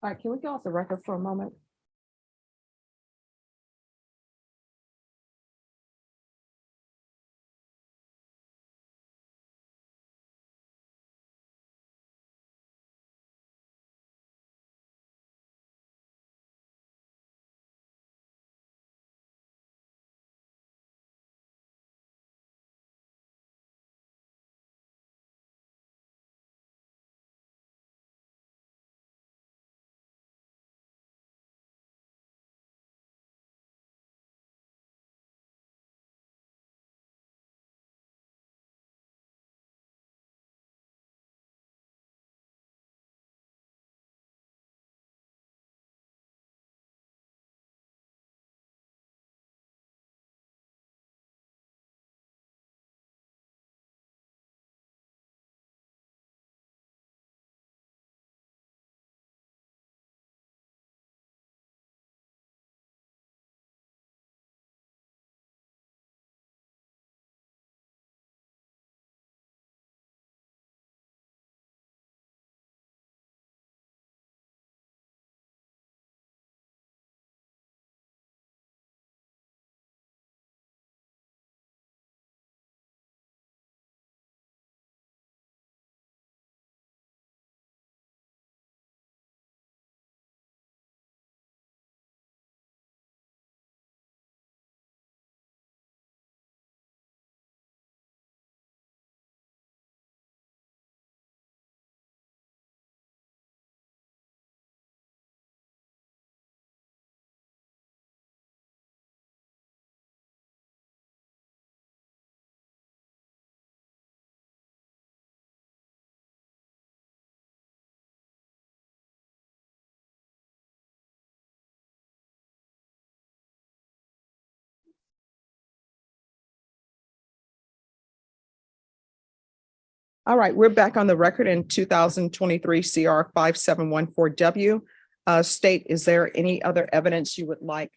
All right, can we go off the record for a moment? All right, we're back on the record in 2023 CR 5714W. State, is there any other evidence you would like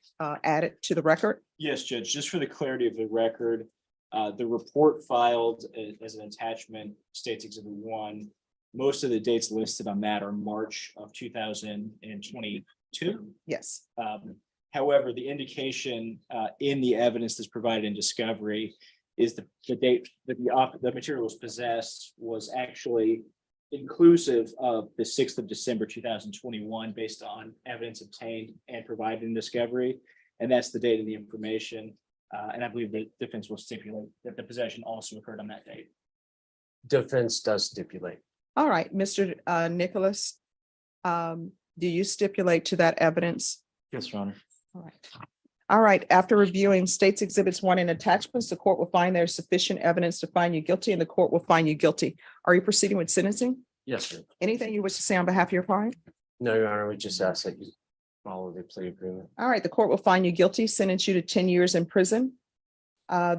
added to the record? Yes, Judge, just for the clarity of the record, the report filed as an attachment states Exhibit 1. Most of the dates listed on that are March of 2022. Yes. However, the indication in the evidence that's provided in discovery is the date that the material was possessed was actually inclusive of the 6th of December 2021, based on evidence obtained and provided in discovery. And that's the date of the information. And I believe the defense will stipulate that the possession also occurred on that date. Defense does stipulate. All right, Mr. Nicholas, do you stipulate to that evidence? Yes, Your Honor. All right. All right, after reviewing State's Exhibits 1 and attachments, the court will find there's sufficient evidence to find you guilty and the court will find you guilty. Are you proceeding with sentencing? Yes, sir. Anything you wish to say on behalf of your client? No, Your Honor, we just ask that you follow the plea agreement. All right, the court will find you guilty, sentence you to 10 years in prison.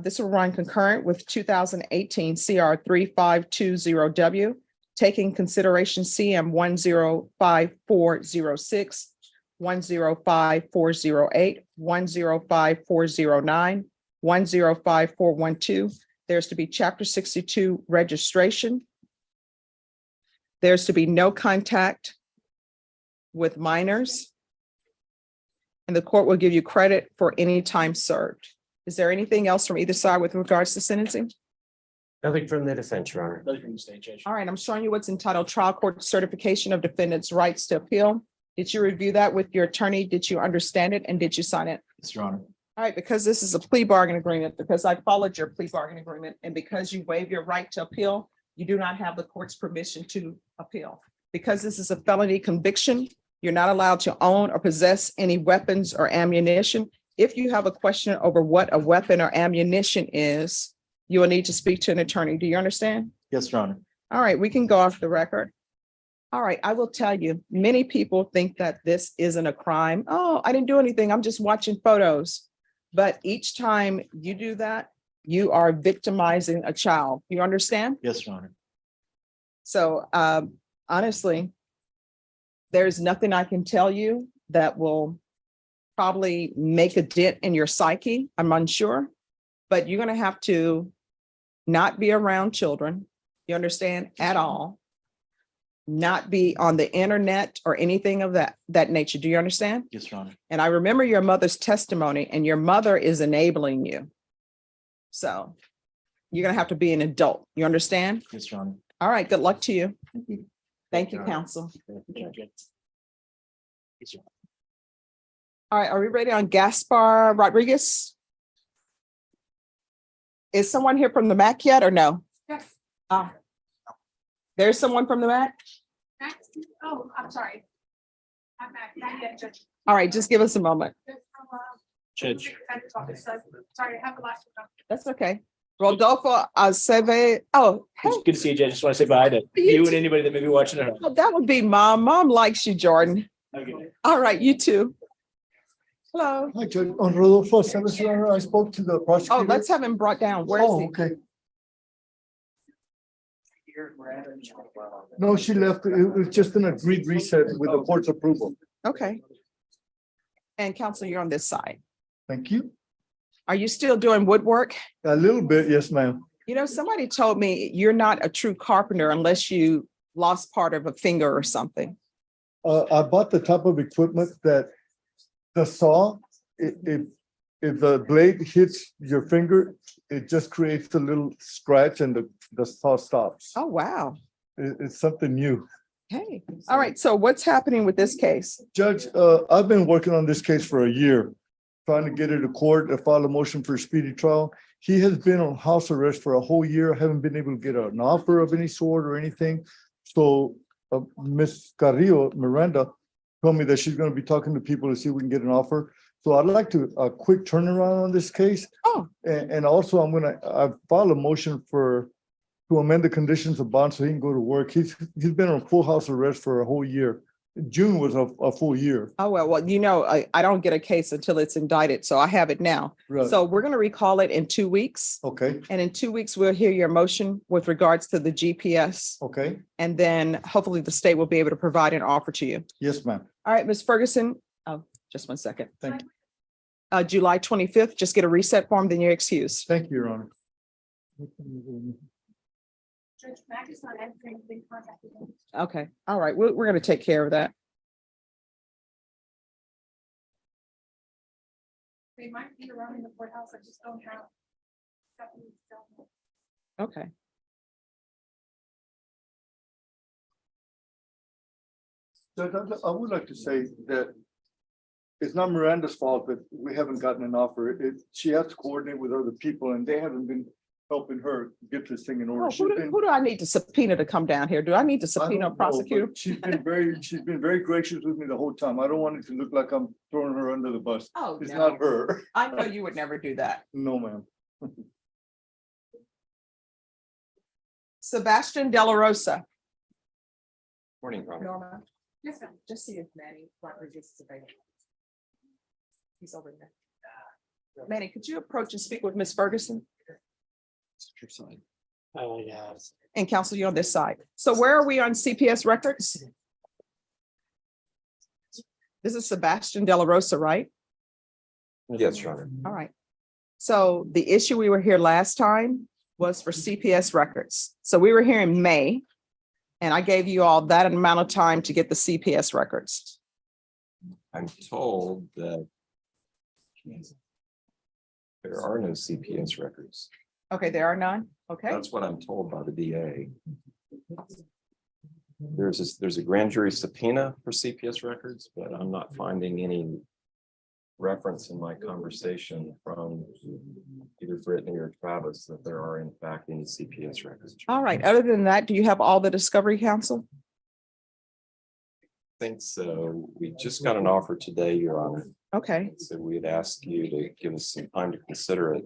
This will run concurrent with 2018 CR 3520W, taking consideration CM 105406, 105408, 105409, 105412. There's to be Chapter 62 registration. There's to be no contact with minors. And the court will give you credit for any time served. Is there anything else from either side with regards to sentencing? Nothing from the defense, Your Honor. Nothing from the state, Judge. All right, I'm showing you what's entitled Trial Court Certification of Defendant's Rights to Appeal. Did you review that with your attorney? Did you understand it? And did you sign it? Yes, Your Honor. All right, because this is a plea bargain agreement, because I followed your plea bargain agreement, and because you waive your right to appeal, you do not have the court's permission to appeal. Because this is a felony conviction, you're not allowed to own or possess any weapons or ammunition. If you have a question over what a weapon or ammunition is, you will need to speak to an attorney. Do you understand? Yes, Your Honor. All right, we can go off the record. All right, I will tell you, many people think that this isn't a crime. Oh, I didn't do anything. I'm just watching photos. But each time you do that, you are victimizing a child. You understand? Yes, Your Honor. So honestly, there's nothing I can tell you that will probably make a dent in your psyche. I'm unsure, but you're going to have to not be around children. You understand? At all. Not be on the internet or anything of that nature. Do you understand? Yes, Your Honor. And I remember your mother's testimony, and your mother is enabling you. So you're going to have to be an adult. You understand? Yes, Your Honor. All right. Good luck to you. Thank you, counsel. All right. Are we ready on Gaspar Rodriguez? Is someone here from the MAC yet or no? Yes. There's someone from the MAC? Oh, I'm sorry. I'm back. Not yet, Judge. All right. Just give us a moment. Judge. Sorry, I have a lot to know. That's okay. Rodolfo Aceve. Oh, hey. It's good to see you, Judge. Just want to say bye to you and anybody that may be watching at home. Oh, that would be Mom. Mom likes you, Jordan. Okay. All right. You too. Hello. Hi, Judge. On Rodolfo Aceves, Your Honor, I spoke to the prosecutor. Oh, let's have him brought down. Where is Oh, he? okay. No, she left. It was just an agreed reset with the court's approval. Okay. And counsel, you're on this side. Thank you. Are you still doing woodwork? A little bit, yes, ma'am. You know, somebody told me you're not a true carpenter unless you lost part of a finger or something. I bought the type of equipment that the saw, if the blade hits your finger, it just creates a little scratch and the saw stops. Oh, wow. It's something new. Hey, all right. So what's happening with this case? Judge, I've been working on this case for a year, trying to get it to court to file a motion for a speedy trial. He has been on house arrest for a whole year. I haven't been able to get an offer of any sort or anything. So Ms. Carrillo, Miranda, told me that she's going to be talking to people to see if we can get an offer. So I'd like to a quick turnaround on this case. Oh. And also I've filed a motion to amend the conditions of bond so he can go to work. He's been on full house arrest for a whole year. June was a full year. Oh, well, you know, I don't get a case until it's indicted, so I have it now. Right. So we're going to recall it in 2 weeks. Okay, And in 2 weeks, we'll hear your motion with regards to the GPS. okay. And then hopefully the state will be able to provide an offer to you. Yes, ma'am. All right, Ms. Ferguson. Oh, just 1 second. Thank you. July 25th, just get a reset form, then you're excused. Thank you, Your Honor. Judge Mack is not answering, been contacted. Okay, all right, we're going to take care of that. They might be around in the courthouse, I just don't have. Okay. Judge, I would like to say that it's not Miranda's fault that we haven't gotten an offer. She has to coordinate with other people and they haven't been helping her get this thing in order. Oh, She's been- who do I need to subpoena to come down here? Do I need to I subpoena a don't know, prosecutor? but she's been very gracious with me the whole time. I don't want it to look like I'm throwing her under the bus. Oh, It's no. not her. I know you would never do that. No, ma'am. Sebastian De la Rosa. Morning, Ron. Norma. Yes, ma'am. Just see if Manny Rodriguez is available. He's over there. Manny, could you approach and speak with Ms. Ferguson? Oh, yes. And counsel you on this side. So where are we on CPS records? This is Sebastian De la Rosa, right? Yes, Your Honor. All right. So the issue we were here last time was for CPS records. So we were here in May. And I gave you all that amount of time to get the CPS records. I'm told that there are no CPS records. Okay, there are none. Okay. That's what I'm told by the DA. There's a grand jury subpoena for CPS records, but I'm not finding any reference in my conversation from either Brittany or Travis that there are in fact any CPS records. All right. Other than that, do you have all the discovery counsel? I think so. We just got an offer today, Your Honor. Okay. So we'd ask you to give us some time to consider it.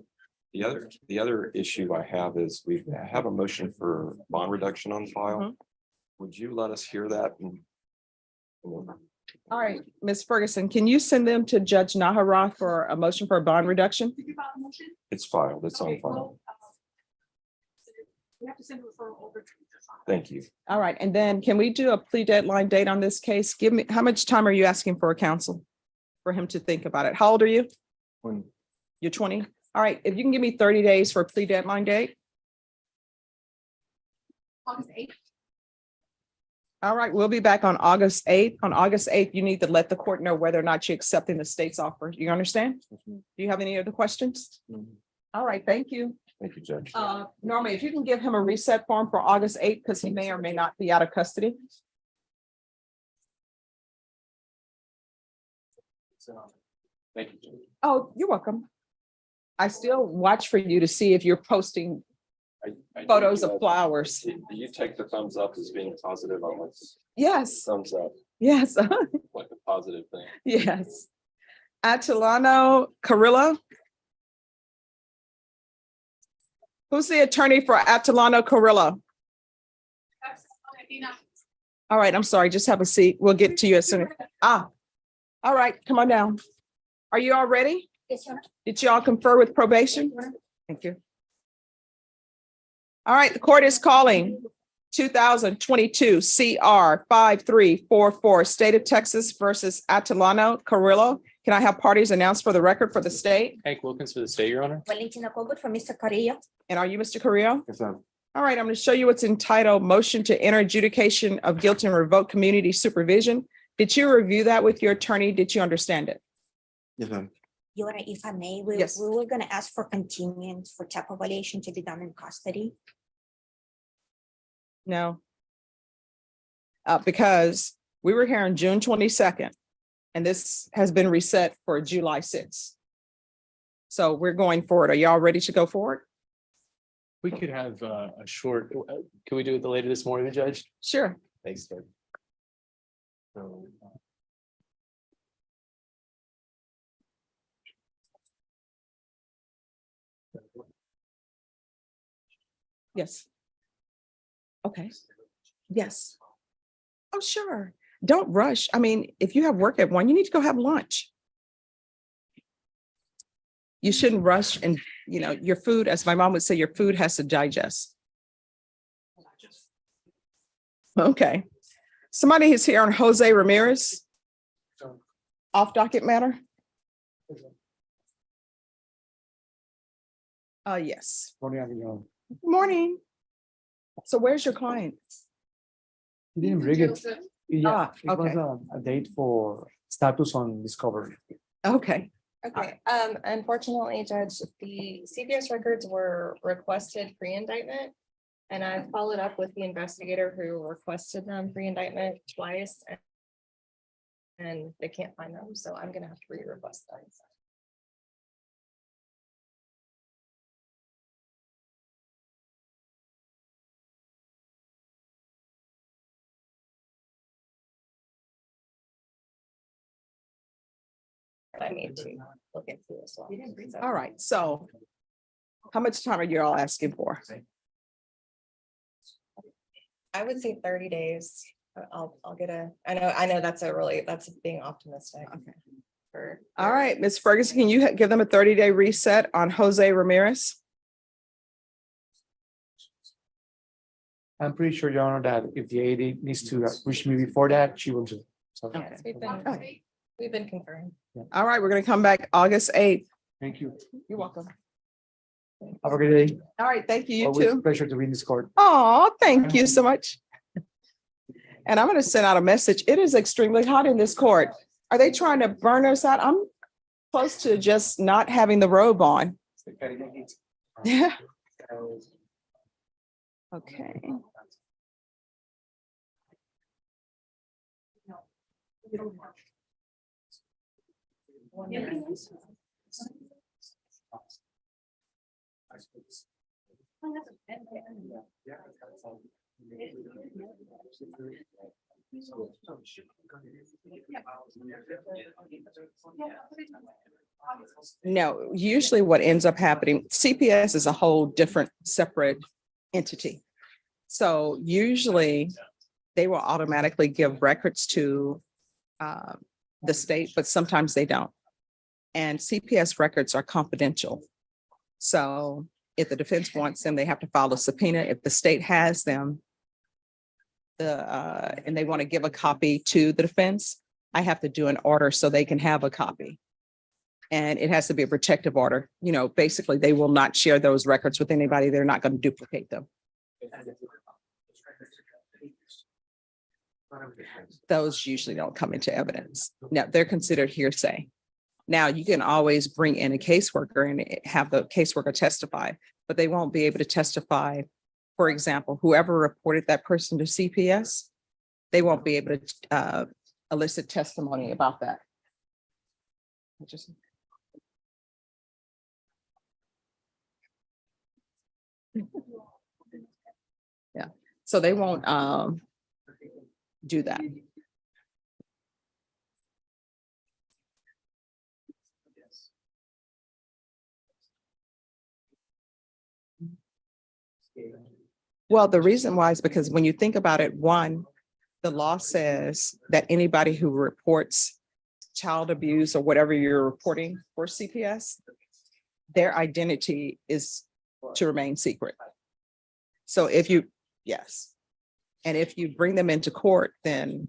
The other issue I have is we have a motion for bond reduction on file. Would you let us hear that? All right, Ms. Ferguson, can you send them to Judge Nahara for a motion for a bond reduction? It's filed. It's on file. We have to send a referral over to. Thank you. All right, and then can we do a plea deadline date on this case? Give me, how much time are you asking for a counsel? For him to think about it. How old are you? 20. You're 20? All right, if you can give me 30 days for a plea deadline date. August 8th. All right, we'll be back on August 8th. On August 8th, you need to let the court know whether or not you're accepting the state's offer. You understand? Do you have any other questions? All right, thank you. Thank you, Judge. Norma, if you can give him a reset form for August 8th, because he may or may not be out of custody. Thank you, Judge. Oh, you're welcome. I still watch for you to see if you're posting I do, photos of flowers. Do you take the thumbs up as being positive on this? Yes, Thumbs up, yes, like a positive thing. yes. Atalano Carrillo. Who's the attorney for Atalano Carrillo? All right, I'm sorry, just have a seat. We'll get to you as soon. All right, come on down. Are you all ready? Yes, sir. Did you all confer with probation? Thank you. All right, the court is calling 2022 CR 5344, State of Texas versus Atalano Carrillo. Can I have parties announced for the record for the state? Hank Wilkins for the state, Your Honor. Valentina Colbert for Mr. Carrillo. And are you Mr. Carrillo? Yes, ma'am. All right, I'm going to show you what's entitled Motion to Enter Adjudication of Guilt and Revoke Community Supervision. Did you review that with your attorney? Did you understand it? Yes, ma'am. Your Honor, if I may, we Yes. were going to ask for continuance for type of violation to be done in custody. No. Because we were here on June 22nd, and this has been reset for July 6th. So we're going forward. Are y'all ready to go forward? We could have a short, can we do it later this morning, Judge? Sure. Thanks, Judge. So. Yes. Okay. Yes. Oh, sure. Don't rush. I mean, if you have work at 1, you need to go have lunch. You shouldn't rush and, your food, as my mom would say, your food has to digest. Okay. Somebody is here on Jose Ramirez. Off docket matter? Yes. Morning. So where's your client? He didn't bring it. Yeah, it was okay. a date for status on discovery. Okay. Okay, unfortunately, Judge, the CPS records were requested pre-indictment. And I followed up with the investigator who requested them pre-indictment twice. And they can't find them, so I'm gonna have to re-request them. I need to look into as well. All right. So how much time are you all asking for? I would say 30 days. I'll get I know that's being optimistic. Okay. All right, Ms. Ferguson, can you give them a 30-day reset on Jose Ramirez? I'm pretty sure, Your Honor, that if the AD needs to reach me before that, she will do. So, Yes, we've been confirmed. All right, we're going to come back August 8th. thank you. You're welcome. Have a good day. All right, thank you. You Always a too. pleasure to read this court. Oh, thank you so much. And I'm going to send out a message. It is extremely hot in this court. Are they trying to burn us out? I'm close to just not having the robe on. Yeah. Okay. No, usually what ends up happening, CPS is a whole different separate entity. So usually they will automatically give records to the state, but sometimes they don't. And CPS records are confidential. So if the defense wants them, they have to file a subpoena. If the state has them, and they want to give a copy to the defense, I have to do an order so they can have a copy. And it has to be a protective order. You know, basically, they will not share those records with anybody. They're not going to duplicate them. Those usually don't come into evidence. Now, they're considered hearsay. Now, you can always bring in a caseworker and have the caseworker testify, but they won't be able to testify. For example, whoever reported that person to CPS, they won't be able to elicit testimony about that. Yeah, so they won't do that. Well, the reason why is because when you think about it, one, the law says that anybody who reports child abuse or whatever you're reporting for CPS, their identity is to remain secret. So if you, yes. And if you bring them into court, then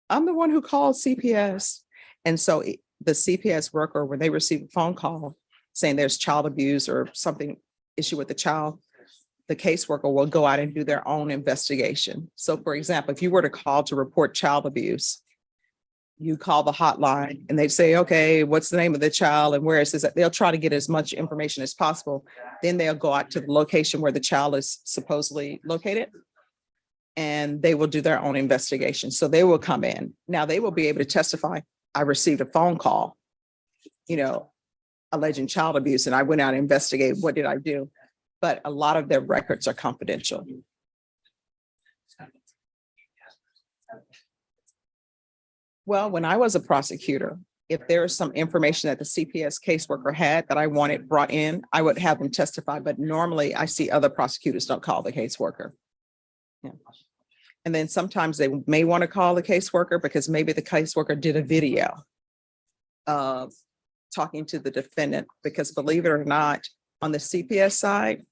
I'm the one who called CPS. And so the CPS worker, when they receive a phone call saying there's child abuse or something issue with the child, the caseworker will go out and do their own investigation. So for example, if you were to call to report child abuse, you call the hotline and they say, okay, what's the name of the child and where is this? They'll try to get as much information as possible. Then they'll go out to the location where the child is supposedly located and they will do their own investigation. So they will come in. Now they will be able to testify. I received a phone call, you know, alleging child abuse and I went out and investigated. What did I do? But a lot of their records are confidential. Well, when I was a prosecutor, if there is some information that the CPS caseworker had that I wanted brought in, I would have them testify. But normally I see other prosecutors don't call the caseworker. Yeah. And then sometimes they may want to call the caseworker because maybe the caseworker did a video of talking to the defendant, because believe it or not, on the CPS side,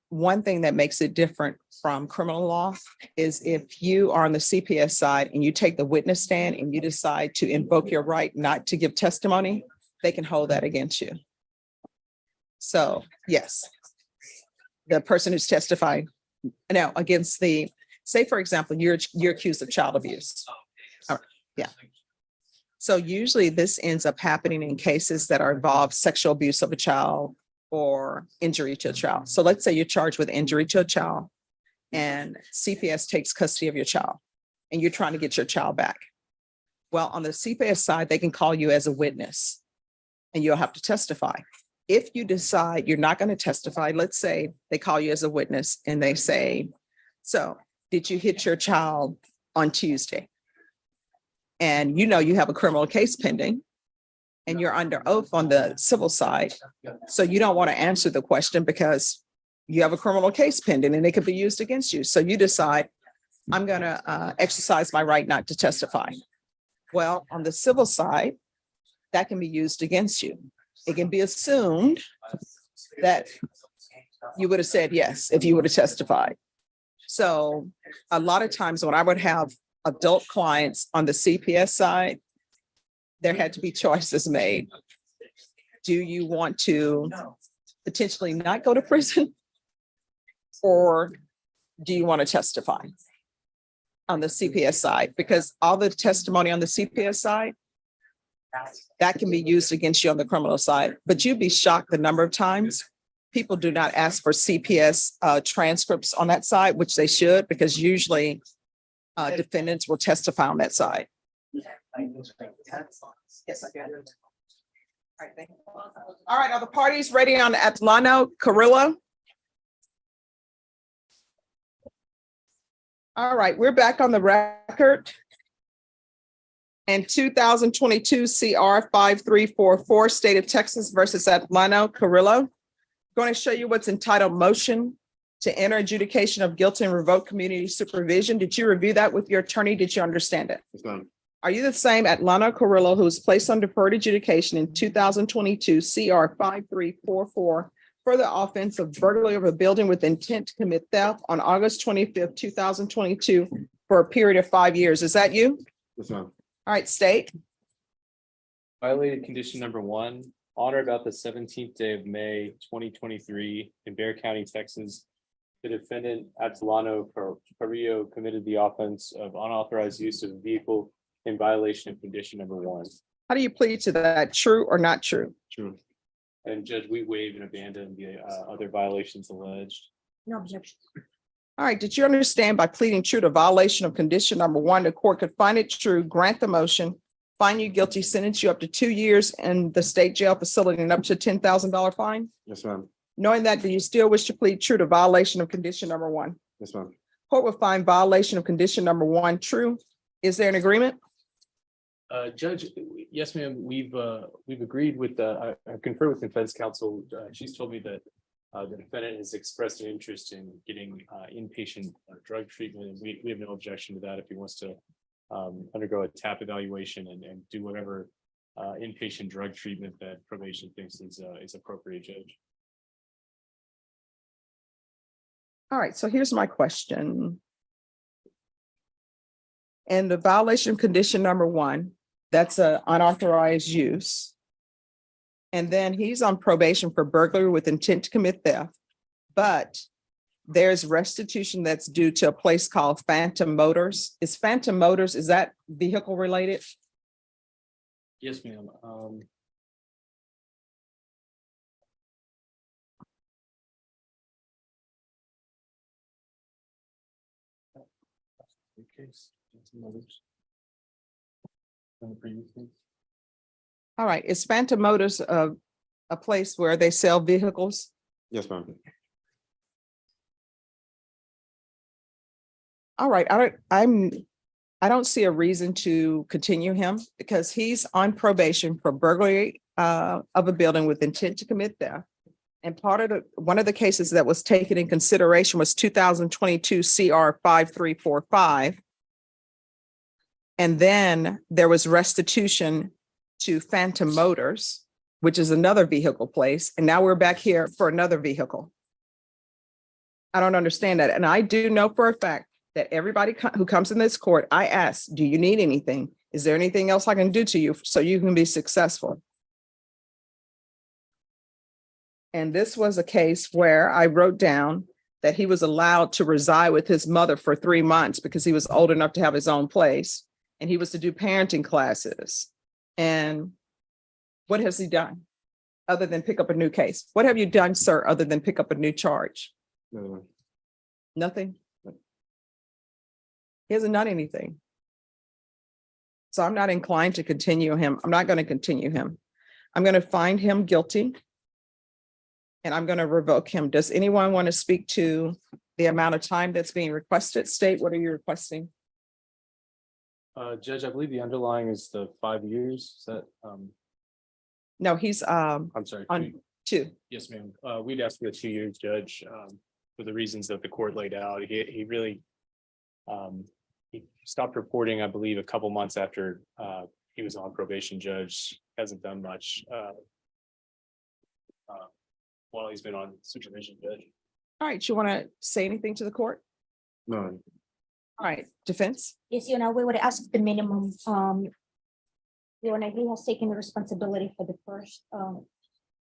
one thing that makes it different from criminal law is if you are on the CPS side and you take the witness stand and you decide to invoke your right not to give testimony, they can hold that against you. So yes, the person who's testifying now against the, say, for example, you're accused of child abuse. All right, yeah. So usually this ends up happening in cases that are involved sexual abuse of a child or injury to a child. So let's say you're charged with injury to a child and CPS takes custody of your child and you're trying to get your child back. Well, on the CPS side, they can call you as a witness and you'll have to testify. If you decide you're not going to testify, let's say they call you as a witness and they say, so did you hit your child on Tuesday? And you know you have a criminal case pending and you're under oath on the civil side. So you don't want to answer the question because you have a criminal case pending and it could be used against you. So you decide, I'm going to exercise my right not to testify. Well, on the civil side, that can be used against you. It can be assumed that you would have said yes if you would have testified. So a lot of times when I would have adult clients on the CPS side, there had to be choices made. Do you want to potentially not go to prison? Or do you want to testify on the CPS side? Because all the testimony on the CPS side, that can be used against you on the criminal side. But you'd be shocked the number of times people do not ask for CPS transcripts on that side, which they should, because usually defendants will testify on that side. Yes, I got it. All right, thank you. All right, are the parties ready on Atalano Carrillo? All right, we're back on the record. And 2022 CR 5344, State of Texas versus Atalano Carrillo. I'm going to show you what's entitled Motion to Enter Adjudication of Guilt and Revoke Community Supervision. Did you review that with your attorney? Did you understand it? Yes, ma'am. Are you the same Atalano Carrillo who was placed on deferred adjudication in 2022 CR 5344 for the offense of burglary of a building with intent to commit theft on August 25th, 2022 for a period of 5 years? Is that you? Yes, ma'am. All right, state. Violated condition number 1, on or about the 17th day of May, 2023 in Bexar County, Texas. The defendant Atalano Carrillo committed the offense of unauthorized use of a vehicle in violation of condition number 1. How do you plead to that? True or not true? True. And Judge, we waive and abandon the other violations alleged. No objection. All right, did you understand by pleading true to violation of condition number 1, the court could find it true, grant the motion, find you guilty, sentence you up to 2 years in the state jail facility and up to $10,000 fine? Yes, ma'am. Knowing that, do you still wish to plead true to violation of condition number 1? Yes, ma'am. Court will find violation of condition number 1 true. Is there an agreement? Judge, yes, ma'am. We've agreed with I conferred with defense counsel. She's told me that the defendant has expressed an interest in getting inpatient drug treatment. We have no objection to that if he wants to undergo a TAP evaluation and do whatever inpatient drug treatment that probation thinks is appropriate, Judge. All right, so here's my question. And the violation of condition number 1, that's an unauthorized use. And then he's on probation for burglary with intent to commit theft. But there's restitution that's due to a place called Phantom Motors. Is Phantom Motors, is that vehicle related? Yes, ma'am. All right, is Phantom Motors a place where they sell vehicles? Yes, ma'am. All right, I don't see a reason to continue him because he's on probation for burglary of a building with intent to commit theft. And one of the cases that was taken in consideration was 2022 CR 5345. And then there was restitution to Phantom Motors, which is another vehicle place. And now we're back here for another vehicle. I don't understand that. And I do know for a fact that everybody who comes in this court, I ask, do you need anything? Is there anything else I can do to you so you can be successful? And this was a case where I wrote down that he was allowed to reside with his mother for 3 months because he was old enough to have his own place. And he was to do parenting classes. And what has he done other than pick up a new case? What have you done, sir, other than pick up a new charge? No. Nothing. He hasn't done anything. So I'm not inclined to continue him. I'm not going to continue him. I'm going to find him guilty. And I'm going to revoke him. Does anyone want to speak to the amount of time that's being requested? State, what are you requesting? Judge, I believe the underlying is the 5 years. Is that, No, he's I'm sorry. on 2. Yes, ma'am. We'd ask for the 2 years, Judge, for the reasons that the court laid out. He really, he stopped reporting, I believe, a couple months after he was on probation. Judge hasn't done much while he's been on supervision, Judge. All right, you want to say anything to the court? No. All right, defense. Yes, Your Honor, we would ask the minimum. Your Honor, he has taken the responsibility for the first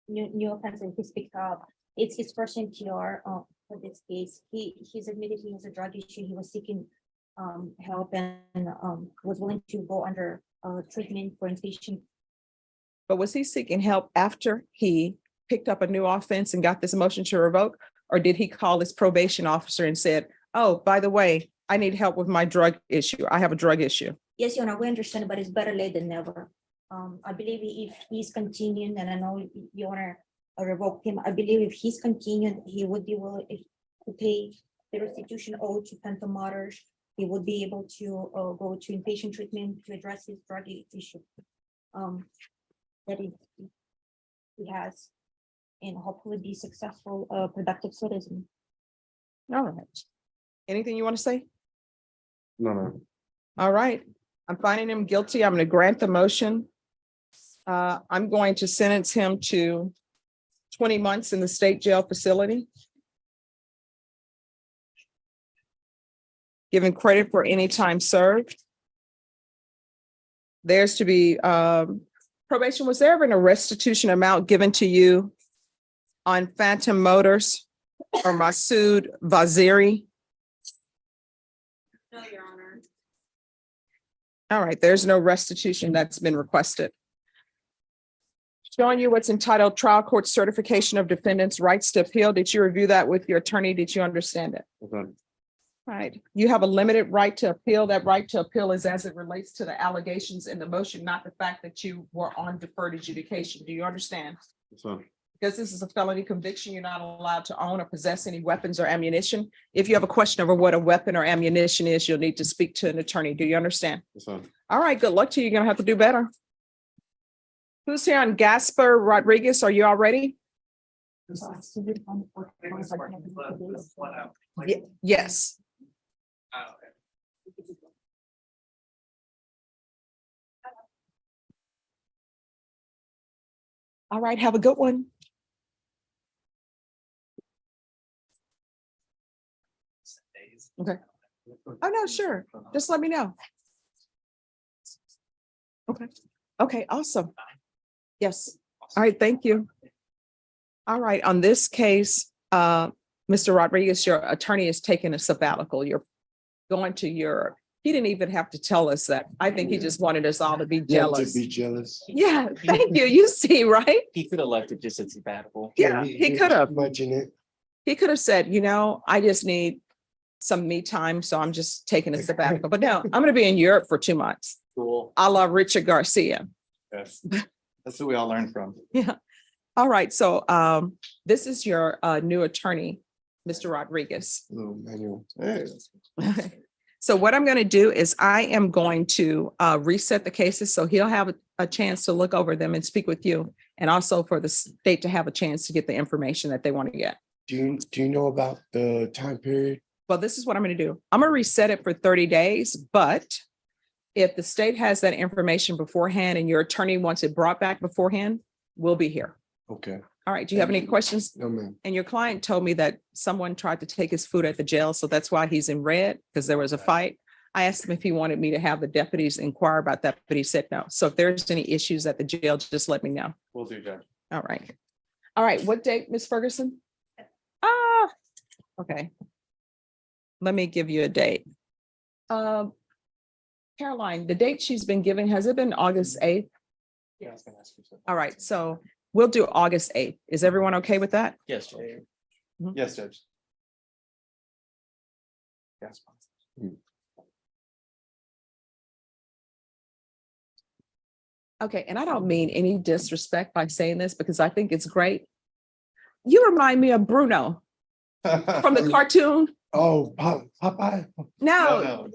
new offense that he's picked up. It's his first NTR for this case. He's admitted he has a drug issue. He was seeking help and was willing to go under treatment for inpatient. But was he seeking help after he picked up a new offense and got this motion to revoke? Or did he call his probation officer and said, oh, by the way, I need help with my drug issue. I have a drug issue. Yes, Your Honor, we understand, but it's better late than never. I believe if he's continuing, and I know Your Honor revoked him, I believe if he's continuing, he would be willing to pay the restitution owed to Phantom Motors. He would be able to go to inpatient treatment to address his drug issue that he has, and hopefully be successful, productive citizen. All right. Anything you want to say? No. All right. I'm finding him guilty. I'm going to grant the motion. I'm going to sentence him to 20 months in the state jail facility. Given credit for any time served. There's to be probation. Was there ever a restitution amount given to you on Phantom Motors or Masood Vaziri? No, Your Honor. All right, there's no restitution that's been requested. Showing you what's entitled Trial Court Certification of Defendants' Rights to Appeal. Did you review that with your attorney? Did you understand it? Okay. All right, you have a limited right to appeal. That right to appeal is as it relates to the allegations in the motion, not the fact that you were on deferred adjudication. Do you understand? So, Because this is a felony conviction, you're not allowed to own or possess any weapons or ammunition. If you have a question over what a weapon or ammunition is, you'll need to speak to an attorney. Do you understand? so. All right, good luck to you. You're gonna have to do better. Who's here on Gaspar Rodriguez? Are you all ready? Yes. All right, have a good one. Okay. Oh, no, sure. Just let me know. Okay. Okay, awesome. Yes. All right, thank you. All right, on this case, Mr. Rodriguez, your attorney is taking a sabbatical. You're going to Europe. He didn't even have to tell us that. I think he just wanted us all to be jealous. To be jealous. Yeah, thank you. You see, right? He could have left it just as sabbatical. Yeah, he could have. Imagine it. He could have said, you know, I just need some me time, so I'm just taking a sabbatical. But no, I'm going to be in Europe for 2 months. Cool. A la Richard Garcia. Yes. That's what we all learned from. Yeah. All right. So this is your new attorney, Mr. Rodriguez. Little manual. Hey. So what I'm going to do is I am going to reset the cases so he'll have a chance to look over them and speak with you. and also for the state to have a chance to get the information that they want to get. Do you know about the time period? Well, this is what I'm going to do. I'm going to reset it for 30 days, but if the state has that information beforehand and your attorney wants it brought back beforehand, we'll be here. Okay. All right. Do you have any questions? No, ma'am. And your client told me that someone tried to take his food at the jail, so that's why he's in red, because there was a fight. I asked him if he wanted me to have the deputies inquire about that, but he said no. So if there's any issues at the jail, just let me know. Will do, Judge. All right. All right. What date, Ms. Ferguson? Okay. Let me give you a date. Caroline, the date she's been given, has it been August 8th? Yeah, I was gonna ask you something. All right. So we'll do August 8th. Is everyone okay with that? Yes, Judge. Yes, Judge. Yes. Okay, and I don't mean any disrespect by saying this because I think it's great. You remind me of Bruno from the cartoon. Oh, Popeye. No,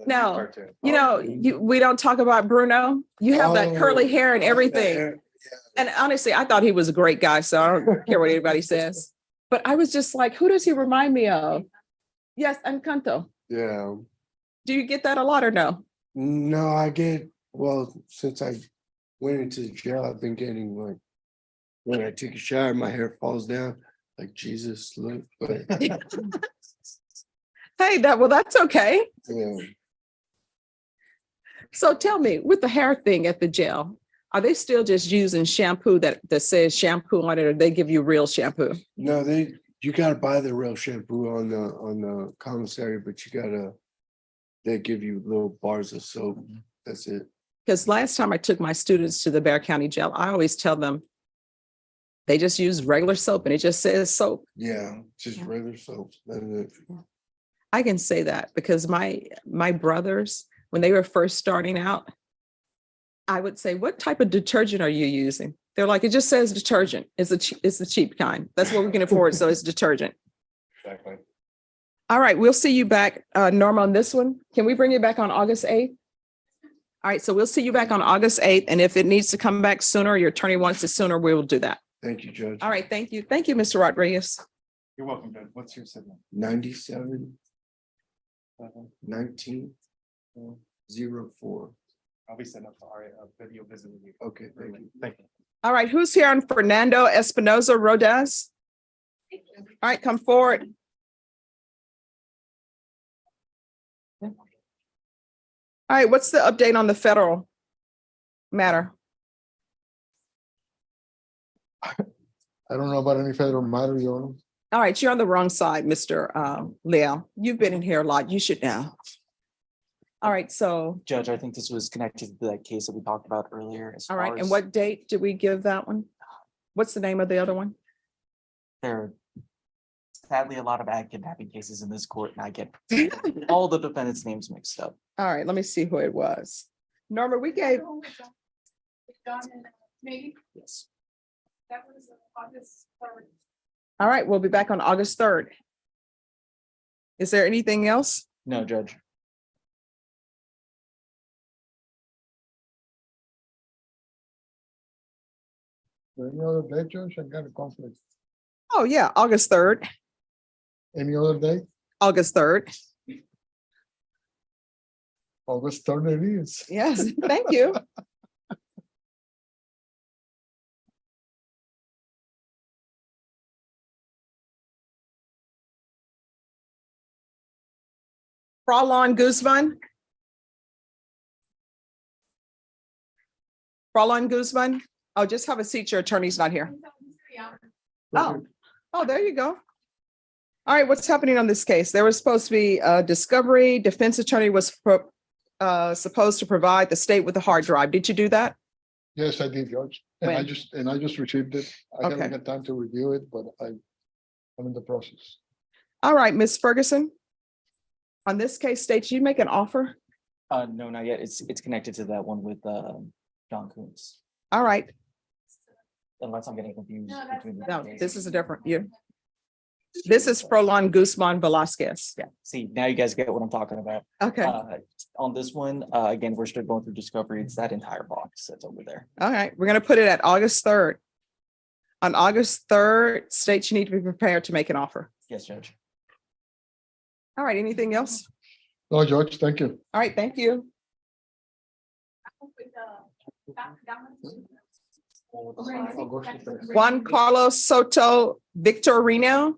you know, we don't talk about Bruno. You have that curly hair and everything. And honestly, I thought he was a great guy, so I don't care what anybody says. But I was just like, who does he remind me of? Yes, Encanto. Yeah. Do you get that a lot or no? No, since I went into the jail, I've been getting like, when I take a shower, my hair falls down, like Jesus, look. But Hey, that's okay. yeah. So tell me, with the hair thing at the jail, are they still just using shampoo that says shampoo on it, or they give you real shampoo? No, you gotta buy the real shampoo on the commissary, but they give you little bars of soap. That's it. Because last time I took my students to the Bexar County Jail, I always tell them they just use regular soap and it just says soap. Yeah, just regular soap. That's it. I can say that because my brothers, when they were first starting out, I would say, what type of detergent are you using? They're like, it just says detergent. It's the cheap kind. That's what we can afford. So it's detergent. Exactly. All right, we'll see you back, Norma, on this one. Can we bring you back on August 8th? All right, so we'll see you back on August 8th. And if it needs to come back sooner, or your attorney wants it sooner, we will do that. Thank you, Judge. All right, thank you. Thank you, Mr. Rodriguez. You're welcome, Judge. What's your signal? 97 1904. I'll be setting up a video visit with you. Okay, thank you. Thank you. All right, who's here on Fernando Espinoza Rodez? All right, come forward. All right, what's the update on the federal matter? I don't know about any federal matter, Your Honor. All right, you're on the wrong side, Mr. Leo. You've been in here a lot. You should know. All right, so. Judge, I think this was connected to that case that we talked about earlier. All right, and what date did we give that one? What's the name of the other one? There are sadly a lot of ag kidnapping cases in this court, and I get all the defendants' names mixed up. All right, let me see who it was. Norma, we gave. Yes. That was August 3rd. All right, we'll be back on August 3rd. Is there anything else? No, Judge. Any other day, Judge? I got a conflict. Oh, yeah, August 3rd. Any other day? August 3rd. August 3rd it is. Yes, thank you. Fraulein Guzman. Fraulein Guzman. Oh, just have a seat. Your attorney's not here. Oh, there you go. All right, what's happening on this case? There was supposed to be a discovery. Defense attorney was supposed to provide the state with a hard drive. Did you do that? Yes, I did, Judge. And When? I just received it. I Okay. haven't had time to review it, but I'm in the process. All right, Ms. Ferguson. On this case, state, did you make an offer? No, not yet. It's connected to that one with John Coons. All right. Unless I'm getting confused between. the No, cases. this is a different you. This is Fraulein Guzman Velasquez. Yeah, see, now you guys get what I'm talking about. Okay. On this one, again, we're still going through discovery. It's that entire box that's over there. All right. We're going to put it at August 3rd. On August 3rd, states you need to be prepared to make an offer. Yes, Judge. All right, anything else? No, Judge, thank you. All right, thank you. Juan Carlos Soto Victorino.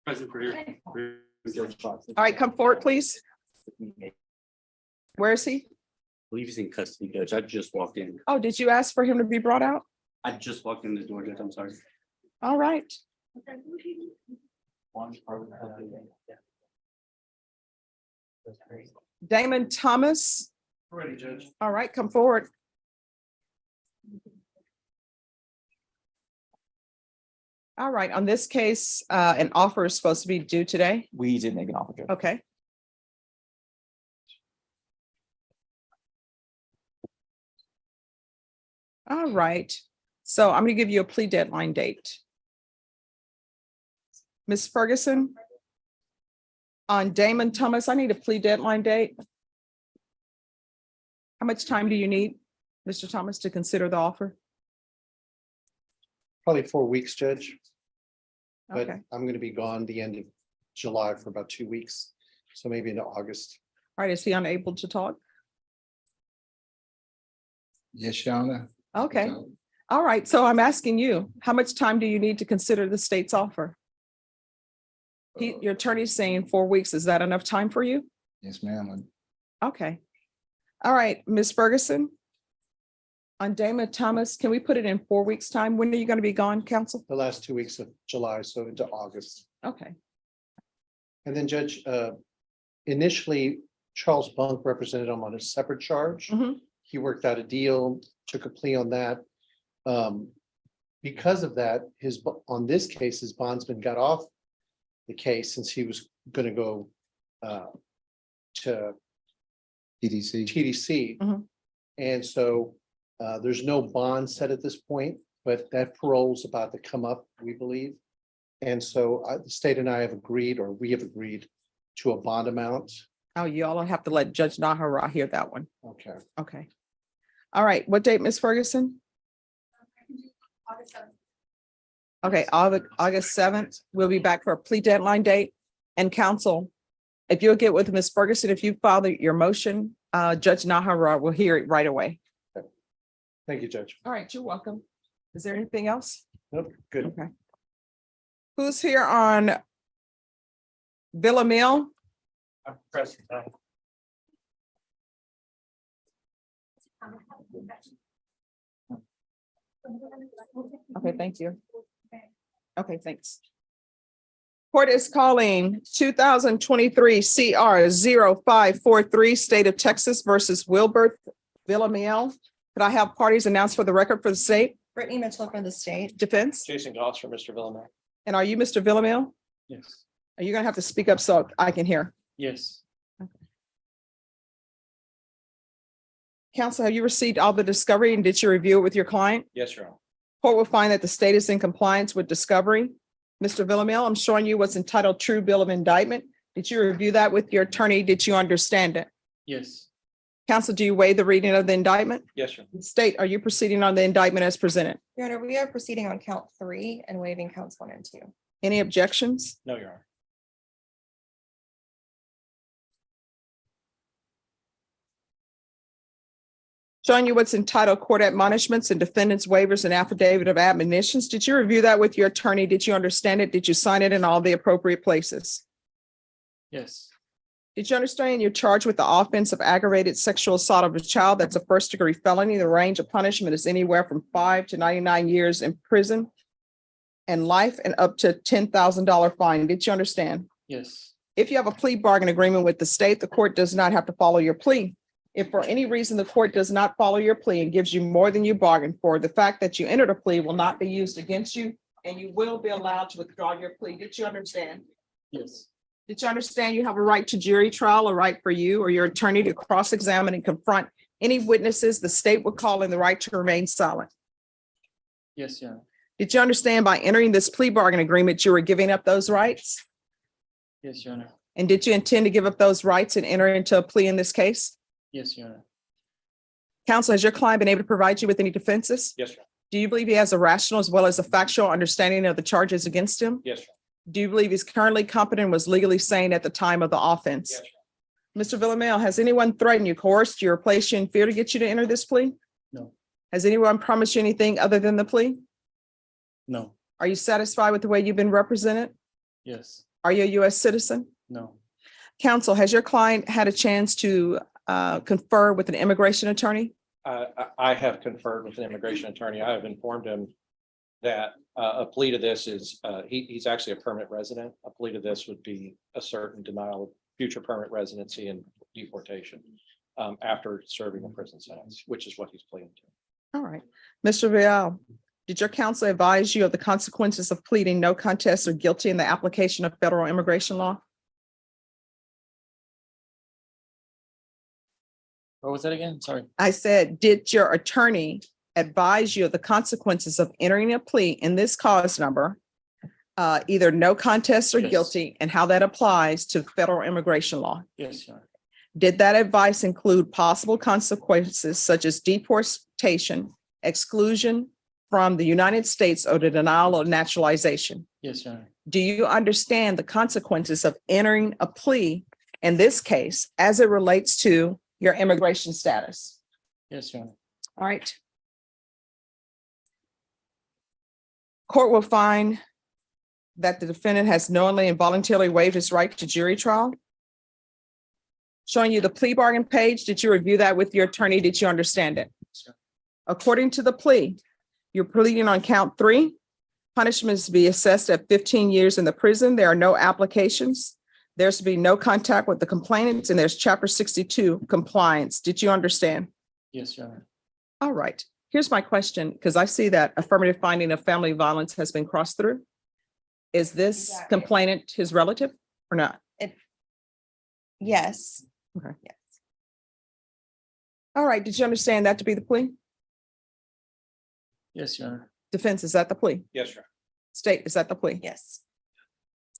Present for here. All right, come forward, please. Where is he? I believe he's in custody, Judge. I just walked in. Oh, did you ask for him to be brought out? I just walked in the door, Judge. I'm sorry. All right. Damon Thomas. Ready, Judge. All right, come forward. All right, on this case, an offer is supposed to be due today. We did make an offer, Judge. Okay. All right, so I'm gonna give you a plea deadline date. Ms. Ferguson? On Damon Thomas, I need a plea deadline date. How much time do you need, Mr. Thomas, to consider the offer? Probably 4 weeks, Judge. But Okay, I'm gonna be gone the end of July for about 2 weeks, so maybe into August. all right, is he unable to talk? Yes, Your Honor. Okay, all right, so I'm asking you, how much time do you need to consider the state's offer? Your attorney's saying 4 weeks, is that enough time for you? Yes, ma'am. Okay. All right, Ms. Ferguson. On Damon Thomas, can we put it in 4 weeks' time? When are you going to be gone, counsel? The last 2 weeks of July, so into August. Okay, And then Judge, initially, Charles Bunk represented him on a separate charge. Mhm. He worked out a deal, took a plea on that. Because of that, on this case, his bondsman got off the case since he was gonna go to TDC. Mhm. And so there's no bond set at this point, but that parole's about to come up, we believe. And so the state and I have agreed, or we have agreed to a bond amount. oh, you all have to let Judge Nahara hear that one. Okay. Okay. All right, what date, Ms. Ferguson? Okay, August 7th, we'll be back for a plea deadline date. And counsel, if you'll get with Ms. Ferguson, if you file your motion, Judge Nahara will hear it right away. Thank you, Judge. All right, you're welcome. Is there anything else? Nope, good. Okay. Who's here on Villamil? I'm present. Okay, thank you. Okay, thanks. Court is calling 2023 CR 0543, State of Texas versus Wilbert Villa. Could I have parties announced for the record for the state? Brittany Mitchell for the state. Defense? Jason Goss for Mr. Villamar. And are you Mr. Villamil? Yes. Are you gonna have to speak up so I can hear? Yes. Counsel, have you received all the discovery and did you review it with your client? Yes, Your Honor. Court will find that the state is in compliance with discovery. Mr. Villamil, I'm showing you what's entitled True Bill of Indictment. Did you review that with your attorney? Did you understand it? Yes. Counsel, do you waive the reading of the indictment? Yes, Your Honor. State, are you proceeding on the indictment as presented? Your Honor, we are proceeding on count 3 and waiving counts 1 and 2. Any objections? No, Your Honor. Showing you what's entitled Court Admonishments and Defendants Waivers and Affidavit of Admonitions. Did you review that with your attorney? Did you understand it? Did you sign it in all the appropriate places? Yes. Did you understand you're charged with the offense of aggravated sexual assault of a child? That's a first-degree felony. The range of punishment is anywhere from 5 to 99 years in prison and life and up to $10,000 fine. Did you understand? Yes. If you have a plea bargain agreement with the state, the court does not have to follow your plea. If for any reason the court does not follow your plea and gives you more than you bargained for, the fact that you entered a plea will not be used against you and you will be allowed to withdraw your plea. Did you understand? Yes. Did you understand you have a right to jury trial, a right for you or your attorney to cross-examine and confront any witnesses the state would call in the right to remain silent? Yes, Your Honor. Did you understand by entering this plea bargain agreement, you were giving up those rights? Yes, Your Honor. And did you intend to give up those rights and enter into a plea in this case? Yes, Your Honor. Counsel, has your client been able to provide you with any defenses? Yes, Your Honor. Do you believe he has a rational as well as a factual understanding of the charges against him? Yes, sir. Do you believe he's currently competent and was legally sane at the time of the offense? Yes, Mr. Villamil, has anyone threatened you, coerced you, or placed you in fear to get you to enter this plea? No. Has anyone promised you anything other than the plea? No. Are you satisfied with the way you've been represented? Yes. Are you a U.S. citizen? No. Counsel, has your client had a chance to confer with an immigration attorney? I have conferred with an immigration attorney. I have informed him that a plea to this is, he's actually a permanent resident. A plea to this would be a certain denial of future permanent residency and deportation after serving a prison sentence, which is what he's pleading to. All right. Mr. Vial, did your counsel advise you of the consequences of pleading no contest or guilty in the application of federal immigration law? What was that again? Sorry. I said, did your attorney advise you of the consequences of entering a plea in this cause number, either no contest or Yes. guilty, and how that applies to federal immigration law? Yes, Your Honor. Did that advice include possible consequences such as deportation, exclusion from the United States, or the denial of naturalization? Yes, Your Honor. Do you understand the consequences of entering a plea in this case as it relates to your immigration status? Yes, Your Honor. All right. Court will find that the defendant has knowingly and voluntarily waived his right to jury trial. Showing you the plea bargain page. Did you review that with your attorney? Did you understand it? Sure. According to the plea, you're pleading on count 3. Punishment is to be assessed at 15 years in the prison. There are no applications. There's to be no contact with the complainants, and there's Chapter 62 compliance. Did you understand? Yes, Your Honor. All right. Here's my question, because I see that affirmative finding of family violence has been crossed through. Is this Exactly. complainant his relative or not? Yes. Okay. Yes. All right. Did you understand that to be the plea? Yes, Your Honor. Defense, is that the plea? Yes, sir. State, is that the plea? Yes.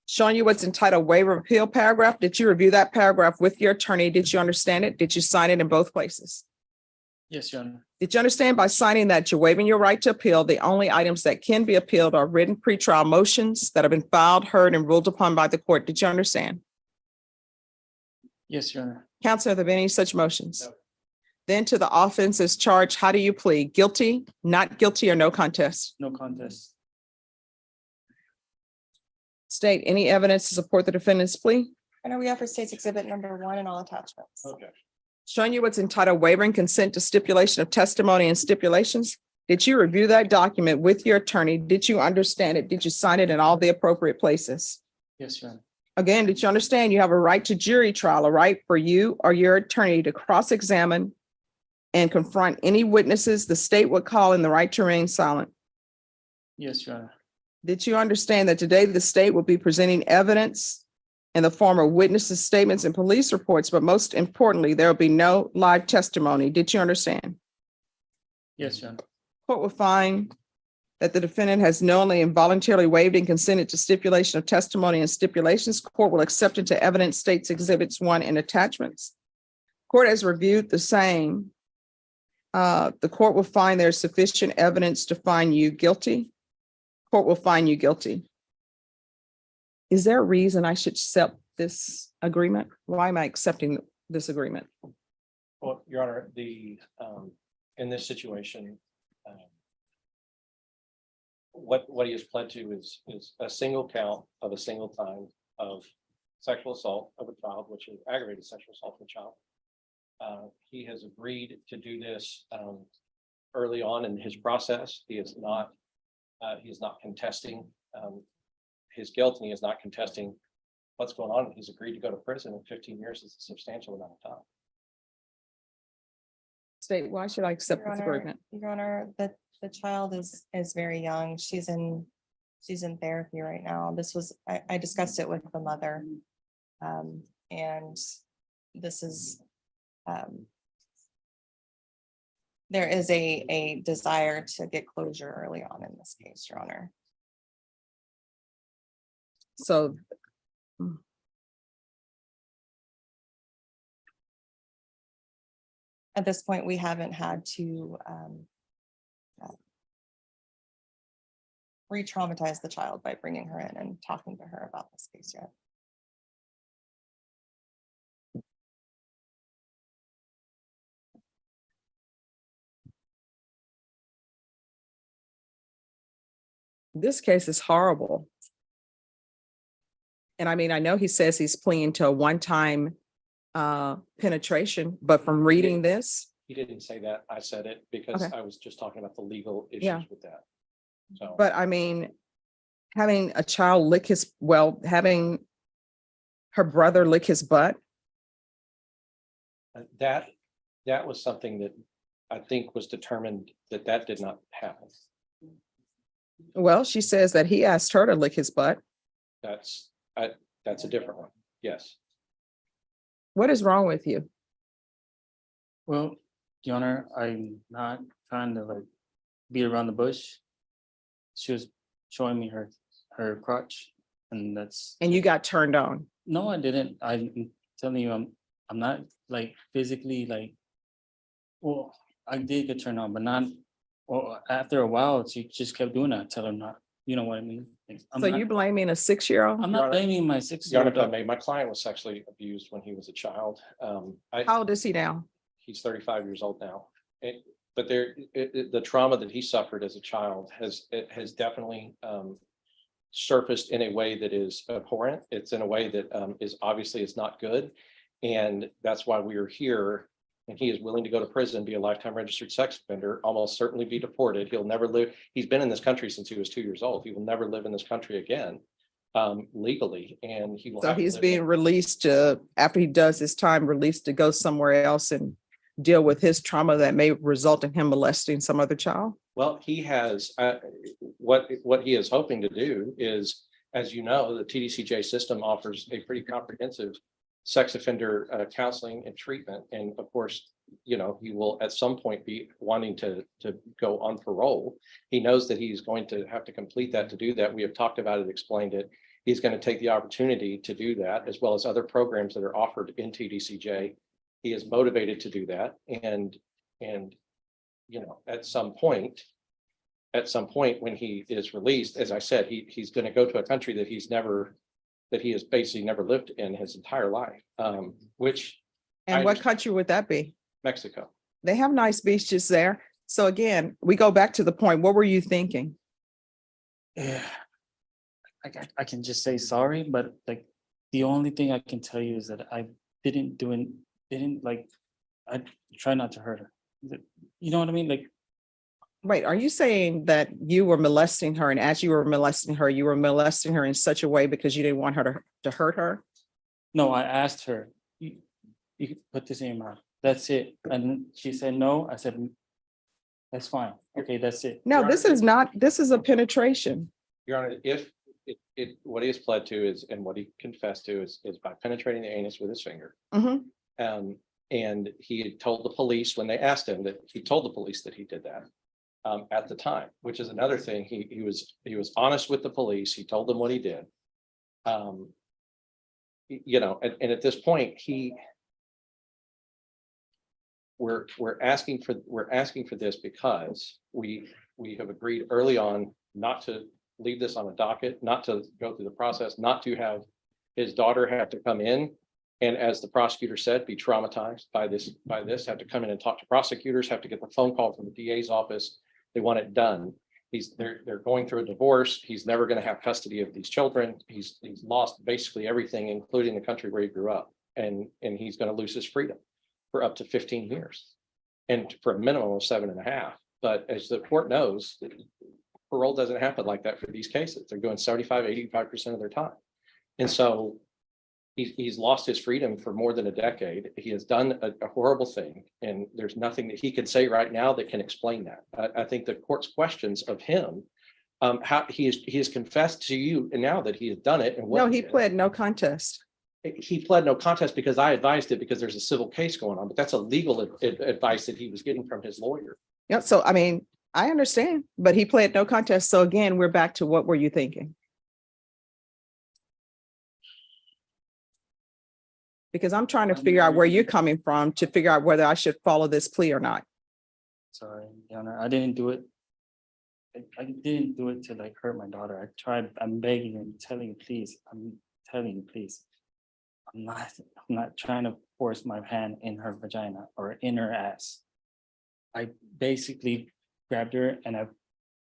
Showing you what's entitled waiver of appeal paragraph. Did you review that paragraph with your attorney? Did you understand it? Did you sign it in both places? Yes, Your Honor. Did you understand by signing that you're waiving your right to appeal? The only items that can be appealed are written pretrial motions that have been filed, heard, and ruled upon by the court. Did you understand? Yes, Your Honor. Counsel, are there been any such motions? No. Then to the offenses charged, how do you plead? Guilty, not guilty, or no contest? No contest. State, any evidence to support the defendant's plea? I know we offer states exhibit number 1 and all attachments. Okay. Showing you what's entitled waiver and consent to stipulation of testimony and stipulations. Did you review that document with your attorney? Did you understand it? Did you sign it in all the appropriate places? Yes, Your Honor. Again, did you understand you have a right to jury trial, a right for you or your attorney to cross-examine and confront any witnesses the state would call in, the right to remain silent? Yes, Your Honor. Did you understand that today the state will be presenting evidence in the form of witnesses' statements and police reports, but most importantly, there will be no live testimony? Did you understand? Yes, Your Honor. Court will find that the defendant has knowingly and voluntarily waived and consented to stipulation of testimony and stipulations. Court will accept into evidence states exhibits 1 and attachments. Court has reviewed the same. The court will find there's sufficient evidence to find you guilty. Court will find you guilty. Is there a reason I should accept this agreement? Why am I accepting this agreement? Well, Your Honor, in this situation, what he has pled to is a single count of a single time of sexual assault of a child, which is aggravated sexual assault of a child. He has agreed to do this early on in his process. He is not contesting his guilt, and he is not contesting what's going on. He's agreed to go to prison, and 15 years is a substantial amount of time. State, why should I accept this agreement? Your Honor, the child is very young. She's in therapy right now. This was, I discussed it with the mother. And this is, there is a desire to get closure early on in this case, Your Honor. So at this point, we haven't had to re-traumatize the child by bringing her in and talking to her about this case yet. This case is horrible. And I mean, I know he says he's pleading to a one-time penetration, but from reading this, He didn't say that. I said it because Okay. I was just talking about the legal Yeah. issues with that. So. but I mean, having a child having her brother lick his butt. That was something that I think was determined that did not happen. Well, she says that he asked her to lick his butt. That's a different one. Yes. What is wrong with you? Well, Your Honor, I'm not trying to like beat around the bush. She was showing me her crotch, and that's. And you got turned on. No, I didn't. I'm telling you, I'm not like physically like. Well, I did get turned on, but not. Well, after a while, she just kept doing that. I tell her not. You know what I mean? Like, So you blaming a 6-year-old? I'm not blaming my 6-year-old. Your Honor, my client was sexually abused when he was a child. How old is he now? He's 35 years old now. But the trauma that he suffered as a child has definitely surfaced in a way that is abhorrent. It's in a way that is obviously is not good. And that's why we are here. And he is willing to go to prison, be a lifetime registered sex offender, almost certainly be deported. He'll never live. He's been in this country since he was 2 years old. He will never live in this country again legally. And he will. So have to he's live being released after he does his time, released to go somewhere else and deal with his trauma that may result in him molesting some other child? Well, he has, what he is hoping to do is, as you know, the TDCJ system offers a pretty comprehensive sex offender counseling and treatment. And of course, you know, he will at some point be wanting to go on parole. He knows that he's going to have to complete that to do that. We have talked about it, explained it. He's going to take the opportunity to do that, as well as other programs that are offered in TDCJ. He is motivated to do that. And you know, at some point when he is released, as I said, he's going to go to a country that he has basically never lived in his entire life. What country would that be? Mexico. They have nice beaches there. So again, we go back to the point. What were you thinking? Yeah, I can just say sorry, but like the only thing I can tell you is that I didn't like, I try not to hurt her. You know what I mean? Like, Wait, are you saying that you were molesting her, and as you were molesting her, you were molesting her in such a way because you didn't want her to hurt her? no, I asked her, you can put this in your mouth. That's it. And she said no. I said, that's fine. Okay, that's it. No, this is a penetration. Your Honor, if what he has pled to is, and what he confessed to is by penetrating the anus with his finger. Mm-hmm. And he had told the police when they asked him that he told the police that he did that at the time, which is another thing. He was honest with the police. He told them what he did. You know, and at this point, we're asking for this because we have agreed early on not to leave this on a docket, not to go through the process, not to have his daughter have to come in and, as the prosecutor said, be traumatized by this, have to come in and talk to prosecutors, have to get the phone call from the DA's office. They want it done. They're going through a divorce. He's never going to have custody of these children. He's lost basically everything, including the country where he grew up, and he's going to lose his freedom for up to 15 years and for a minimum of 7.5. But as the court knows, parole doesn't happen like that for these cases. They're doing 75-85% of their time. And so he's lost his freedom for more than a decade. He has done a horrible thing, and there's nothing that he can say right now that can explain that. I think the court's questions of him, how he has confessed to you and now that he has done it. And No, he pled no contest. He pled no contest because I advised it because there's a civil case going on, but that's a legal advice that he was getting from his lawyer. Yeah. So, I mean, I understand, but he pled no contest. So again, we're back to what were you thinking? Because I'm trying to figure out where you're coming from to figure out whether I should follow this plea or not. sorry, Your Honor, I didn't do it. I didn't do it to like hurt my daughter. I tried, I'm begging and telling you, please, I'm telling you, please. I'm not trying to force my hand in her vagina or in her ass. I basically grabbed her and I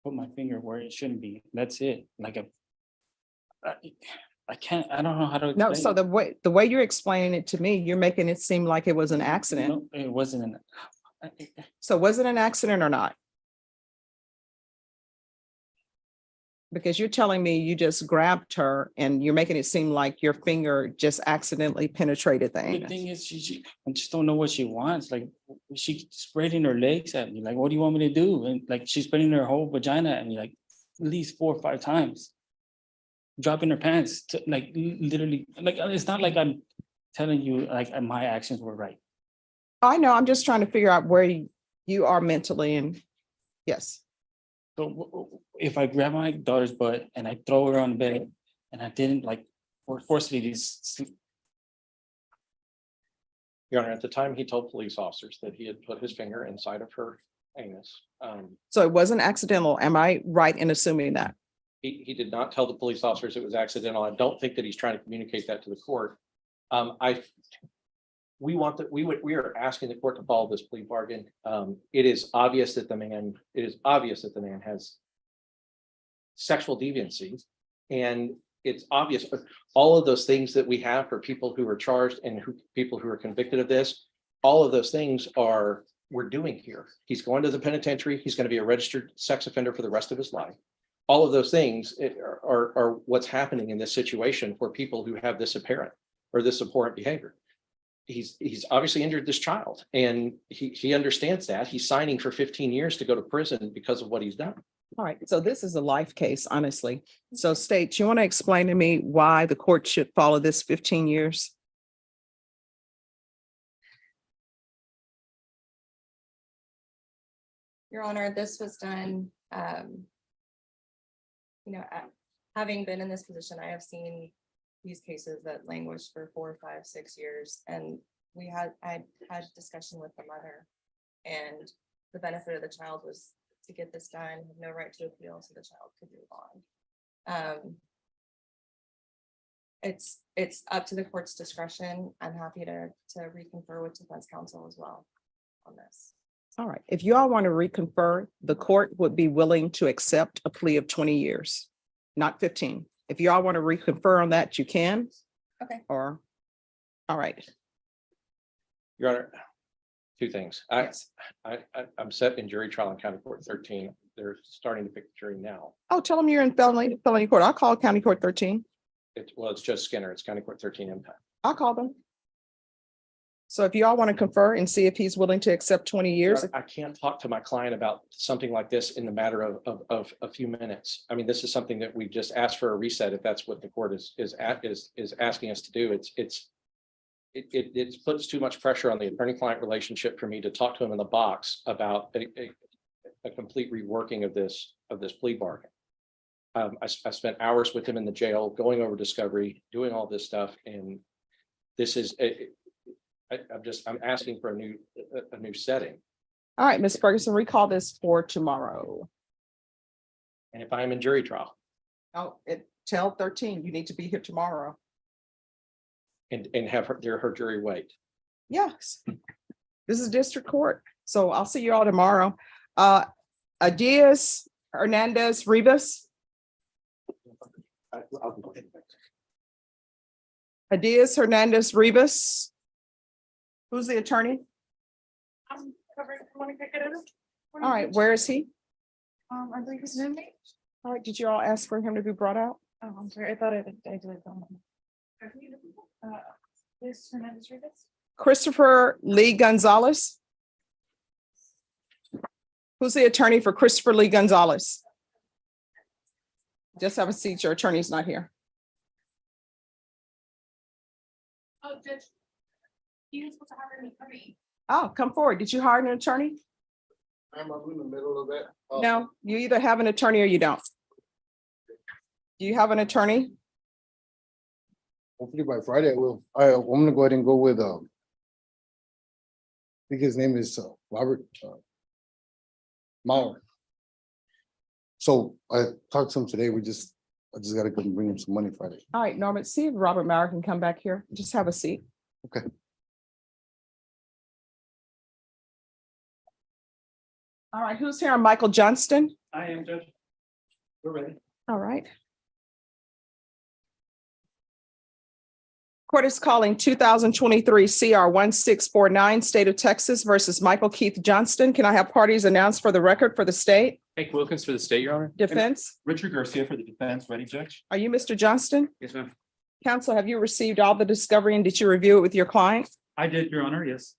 put my finger where it shouldn't be. That's it. Like I can't, I don't know how to. No, explain so it. the way you're explaining it to me, you're making it seem like it was an accident. No, it wasn't So was it an accident or not? Because you're telling me you just grabbed her and you're making it seem like your finger just accidentally penetrated the The anus. thing is, I just don't know what she wants. Like, she spreading her legs at me. Like, what do you want me to do? And like, she's spreading her whole vagina at me, like at least 4 or 5 times. Dropping her pants, to, like literally, like it's not like I'm telling you like my actions were right. I know, I'm just trying to figure out where you are mentally and yes. So if I grab my daughter's butt and I throw her on the bed and I didn't like forcefully sleep. Your Honor, at the time, he told police officers that he had put his finger inside of her anus. So it wasn't accidental. Am I right in assuming that? He did not tell the police officers it was accidental. I don't think that he's trying to communicate that to the court. We are asking the court to follow this plea bargain. It is obvious that the man has sexual deviancy. And it's obvious, all of those things that we have for people who are charged and people who are convicted of this, all of those things we're doing here. He's going to the penitentiary. He's going to be a registered sex offender for the rest of his life. All of those things are what's happening in this situation for people who have this apparent or this abhorrent behavior. He's obviously injured this child and he understands that. He's signing for 15 years to go to prison because of what he's done. All right, so this is a life case, honestly. So State, you want to explain to me why the court should follow this 15 years? Your Honor, this was done, having been in this position, I have seen these cases that languish for 4, 5, 6 years. And I had discussion with the mother, and the benefit of the child was to get this done, have no right to appeal, so the child could move on. It's up to the court's discretion. I'm happy to reconfer with defense counsel as well on this. All right, if you all want to reconfer, the court would be willing to accept a plea of 20 years, not 15. If you all want to reconfer on that, you can. Okay. All right. Your Honor, 2 things. I'm set in jury trial in County Court 13. They're starting to pick the jury now. Oh, tell them you're in felony court. I'll call County Court 13. It's Judge Skinner. It's County Court 13 impact. I'll call them. So if you all want to confer and see if he's willing to accept 20 years. I can't talk to my client about something like this in the matter of a few minutes. I mean, this is something that we just asked for a reset. If that's what the court is asking us to do, it puts too much pressure on the attorney-client relationship for me to talk to him in the box about a complete reworking of this plea bargain. I spent hours with him in the jail, going over discovery, doing all this stuff, and this is. I'm asking for a new setting. All right, Ms. Ferguson, recall this for tomorrow. And if I am in jury trial. Oh, tell 13, you need to be here tomorrow. And have her jury wait. Yes. This is district court. So I'll see you all tomorrow. Adias Hernandez Rivas. Adias Hernandez Rivas. Who's the attorney? All right, where is he? I believe he's an inmate. All right, did you all ask for him to be brought out? Oh, I'm sorry. I thought I did. This Hernandez Rivas. Christopher Lee Gonzalez. Who's the attorney for Christopher Lee Gonzalez? Just have a seat. Your attorney's not here. Oh, Judge. You were supposed to hire an attorney. Oh, come forward. Did you hire an attorney? I'm in the middle of that. No, you either have an attorney or you don't. Do you have an attorney? Hopefully by Friday I will. I'm gonna go ahead and go with I think his name is Robert Mauer. So I talked to him today. I just gotta go and bring him some money Friday. All right, Norman, see if Robert Mauer can come back here. Just have a seat. Okay. All right, who's here on Michael Johnston? I am, Judge. We're ready. All right. Court is calling 2023 CR 1649, State of Texas versus Michael Keith Johnston. Can I have parties announced for the record for the state? Hank Wilkins for the state, Your Honor. Defense? Richard Garcia for the defense. Ready, Judge? Are you Mr. Johnston? Yes, ma'am. Counsel, have you received all the discovery and did you review it with your client? I did, Your Honor, yes.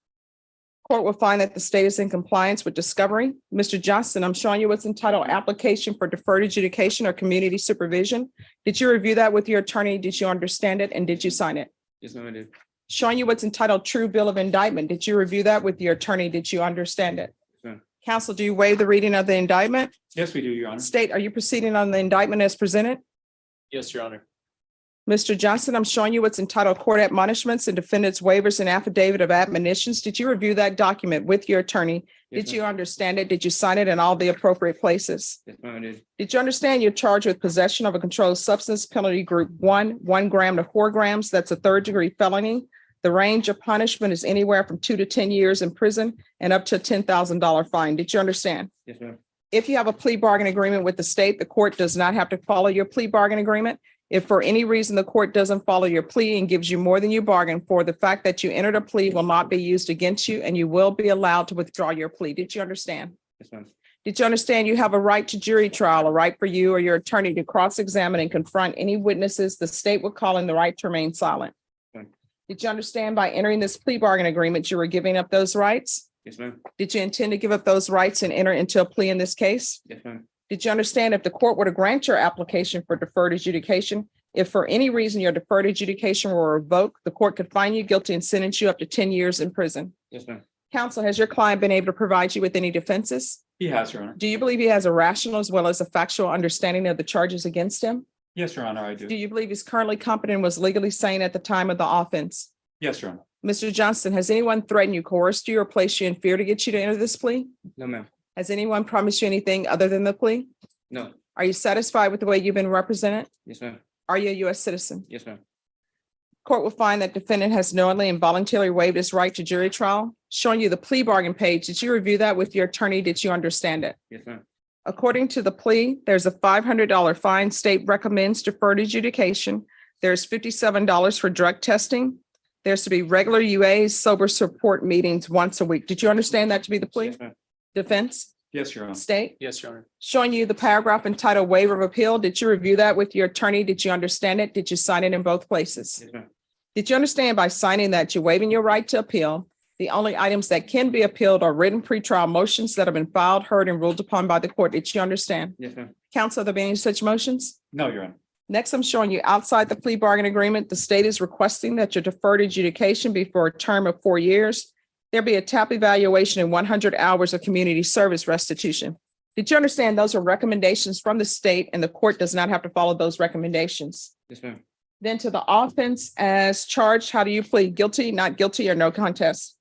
Court will find that the state is in compliance with discovery. Mr. Johnston, I'm showing you what's entitled application for deferred adjudication or community supervision. Did you review that with your attorney? Did you understand it? And did you sign it? Yes, ma'am, I did. Showing you what's entitled true bill of indictment. Did you review that with your attorney? Did you understand it? Yes, ma'am. Counsel, do you waive the reading of the indictment? Yes, we do, Your Honor. State, are you proceeding on the indictment as presented? Yes, Your Honor. Mr. Johnson, I'm showing you what's entitled court admonishments and defendants waivers and affidavit of admonitions. Did you review that document with your attorney? Yes, Did you understand it? Did you sign it in all the appropriate places? Yes, ma'am, I did. Did you understand you're charged with possession of a controlled substance penalty group 1 gram to 4 grams? That's a third-degree felony. The range of punishment is anywhere from 2 to 10 years in prison and up to a $10,000 fine. Did you understand? Yes, ma'am. If you have a plea bargain agreement with the state, the court does not have to follow your plea bargain agreement. If for any reason the court doesn't follow your plea and gives you more than you bargained for, the fact that you entered a plea will not be used against you and you will be allowed to withdraw your plea. Did you understand? Yes, ma'am. Did you understand you have a right to jury trial, a right for you or your attorney to cross-examine and confront any witnesses the state would call in the right to remain silent? Yes, ma'am. Did you understand by entering this plea bargain agreement, you were giving up those rights? Yes, ma'am. Did you intend to give up those rights and enter into a plea in this case? Yes, ma'am. Did you understand if the court were to grant your application for deferred adjudication, if for any reason your deferred adjudication were revoked, the court could find you guilty and sentence you up to 10 years in prison? Yes, ma'am. Counsel, has your client been able to provide you with any defenses? He has, Your Honor. Do you believe he has a rational as well as a factual understanding of the charges against him? Yes, Your Honor, I Do do. you believe he's currently competent and was legally sane at the time of the offense? Yes, Your Honor. Mr. Johnston, has anyone threatened you, coerced you, or placed you in fear to get you to enter this plea? No, ma'am. Has anyone promised you anything other than the plea? No. Are you satisfied with the way you've been represented? Yes, ma'am. Are you a U.S. citizen? Yes, ma'am. Court will find that defendant has knowingly and voluntarily waived his right to jury trial. Showing you the plea bargain page. Did you review that with your attorney? Did you understand it? Yes, ma'am. According to the plea, there's a $500 fine. State recommends deferred adjudication. There's $57 for drug testing. There's to be regular UAs, sober support meetings once a week. Did you understand that to be the plea? Yes, ma'am. Defense? Yes, Your Honor. State? Yes, Your Honor. Showing you the paragraph entitled waiver of appeal. Did you review that with your attorney? Did you understand it? Did you sign it in both places? Yes, ma'am. Did you understand by signing that you're waiving your right to appeal? The only items that can be appealed are written pretrial motions that have been filed, heard, and ruled upon by the court. Did you understand? Yes, ma'am. Counsel, are there any such motions? No, Your Honor. Next, I'm showing you outside the plea bargain agreement, the state is requesting that your deferred adjudication be for a term of 4 years. There be a TAP evaluation and 100 hours of community service restitution. Did you understand those are recommendations from the state and the court does not have to follow those recommendations? Yes, ma'am. Then to the offense as charged, how do you plead? Guilty, not guilty, or no contest?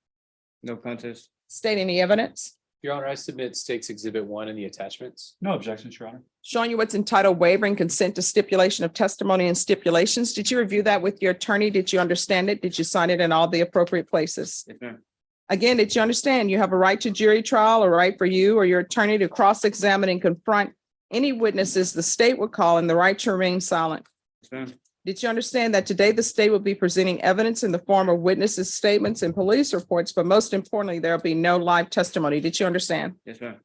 No contest. State any evidence? Your Honor, I submit State's Exhibit 1 and the attachments. No objections, Your Honor. Showing you what's entitled wavering consent to stipulation of testimony and stipulations. Did you review that with your attorney? Did you understand it? Did you sign it in all the appropriate places? Yes, ma'am. Again, did you understand you have a right to jury trial, a right for you or your attorney to cross-examine and confront any witnesses the state would call in the right to remain silent? Yes, ma'am. Did you understand that today the state will be presenting evidence in the form of witnesses' statements and police reports, but most importantly, there'll be no live testimony? Did you understand? Yes, ma'am.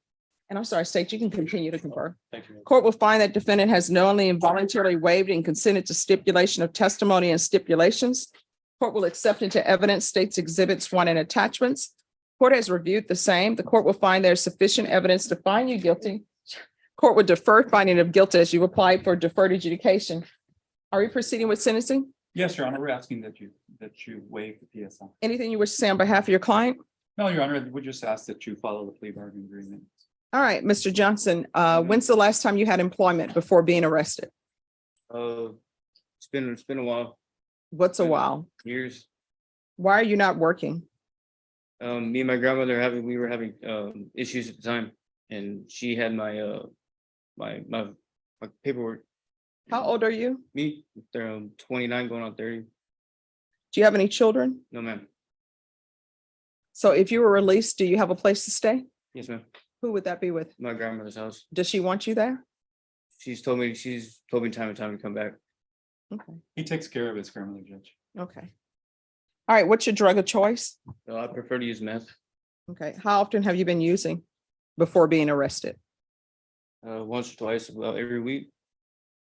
And I'm sorry, State, you can continue to confer. Thank you. Court will find that defendant has knowingly and voluntarily waived and consented to stipulation of testimony and stipulations. Court will accept into evidence State's Exhibits 1 and attachments. Court has reviewed the same. The court will find there's sufficient evidence to find you guilty. Court would defer finding of guilt as you applied for deferred adjudication. Are we proceeding with sentencing? Yes, Your Honor. We're asking that you waive the PSI. Anything you wish to say on behalf of your client? No, Your Honor, we just ask that you follow the plea bargain agreement. All right, Mr. Johnson, when's the last time you had employment before being arrested? It's been a while. What's a while? Years. Why are you not working? Me and my grandmother we were having issues at the time, and she had my my paperwork. How old are you? Me, they're 29 going on 30. Do you have any children? No, ma'am. So if you were released, do you have a place to stay? Yes, ma'am. Who would that be with? My grandmother's house. Does she want you there? She's told me time and time to come back. Okay. He takes care of his grandmother, Judge. Okay. All right, what's your drug of choice? So I prefer to use meth. Okay, how often have you been using before being arrested? Once or twice, about every week.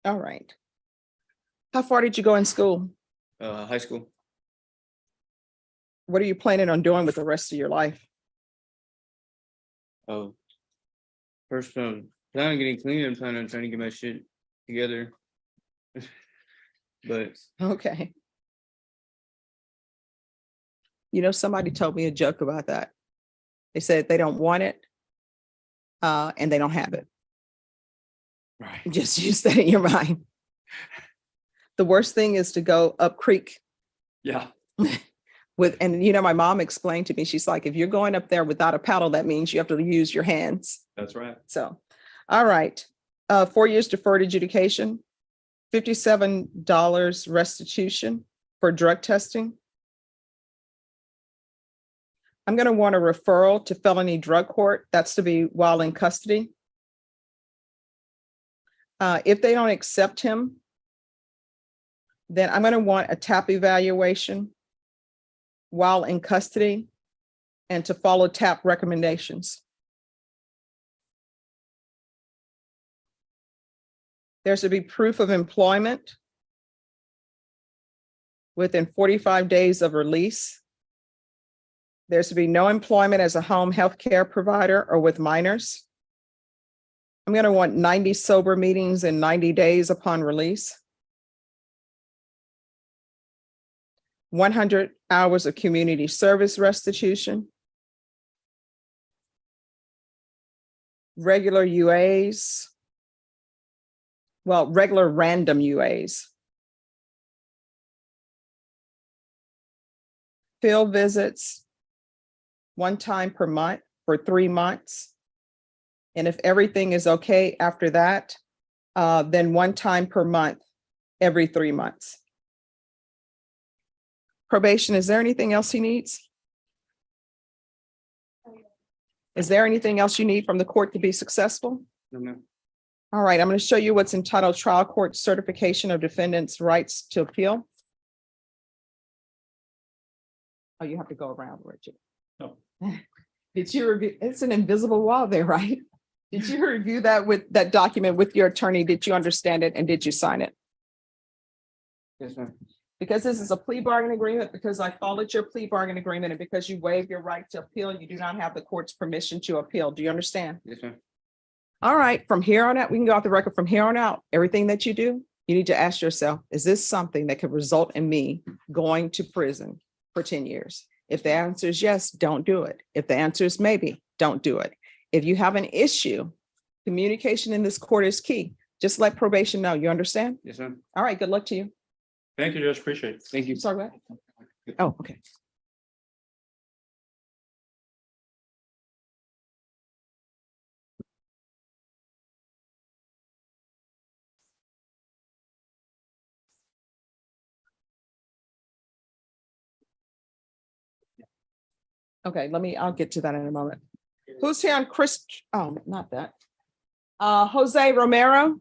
All right. How far did you go in school? High school. What are you planning on doing with the rest of your life? Oh, first, plan on getting clean and plan on trying to get my shit together. But Okay. You know, somebody told me a joke about that. They said they don't want it, and they don't have it. Right. Just use that in your mind. The worst thing is to go up creek yeah. and you know, my mom explained to me, she's like, if you're going up there without a paddle, that means you have to use your hands. That's right. So, all right. 4 years deferred adjudication, $57 restitution for drug testing. I'm going to want a referral to felony drug court. That's to be while in custody. If they don't accept him, then I'm going to want a TAP evaluation while in custody and to follow TAP recommendations. There's to be proof of employment within 45 days of release. There's to be no employment as a home health care provider or with minors. I'm going to want 90 sober meetings in 90 days upon release. 100 hours of community service restitution. Regular UAs. Well, regular random UAs. Field visits, 1 time per month for 3 months. And if everything is okay after that, then 1 time per month, every 3 months. Probation, is there anything else he needs? Is there anything else you need from the court to be successful? No, ma'am. All right, I'm going to show you what's entitled Trial Court Certification of Defendant's Rights to Appeal. Oh, you have to go around, Richard. No. Did you review? It's an invisible wall there, right? Did you review that with that document with your attorney? Did you understand it and did you sign it? Yes, ma'am. Because this is a plea bargain agreement, because I followed your plea bargain agreement, and because you waive your right to appeal, you do not have the court's permission to appeal. Do you understand? Yes, ma'am. All right, from here on out, we can go off the record. From here on out, everything that you do, you need to ask yourself, is this something that could result in me going to prison for 10 years? If the answer is yes, don't do it. If the answer is maybe, don't do it. If you have an issue, communication in this court is key. Just let probation know. You understand? Yes, ma'am. All right, good luck to you. Thank you, Judge. Appreciate it. Thank you. Sorry, what? Oh, okay. Okay, I'll get to that in a moment. Who's here on Chris? Oh, not that. Jose Romero.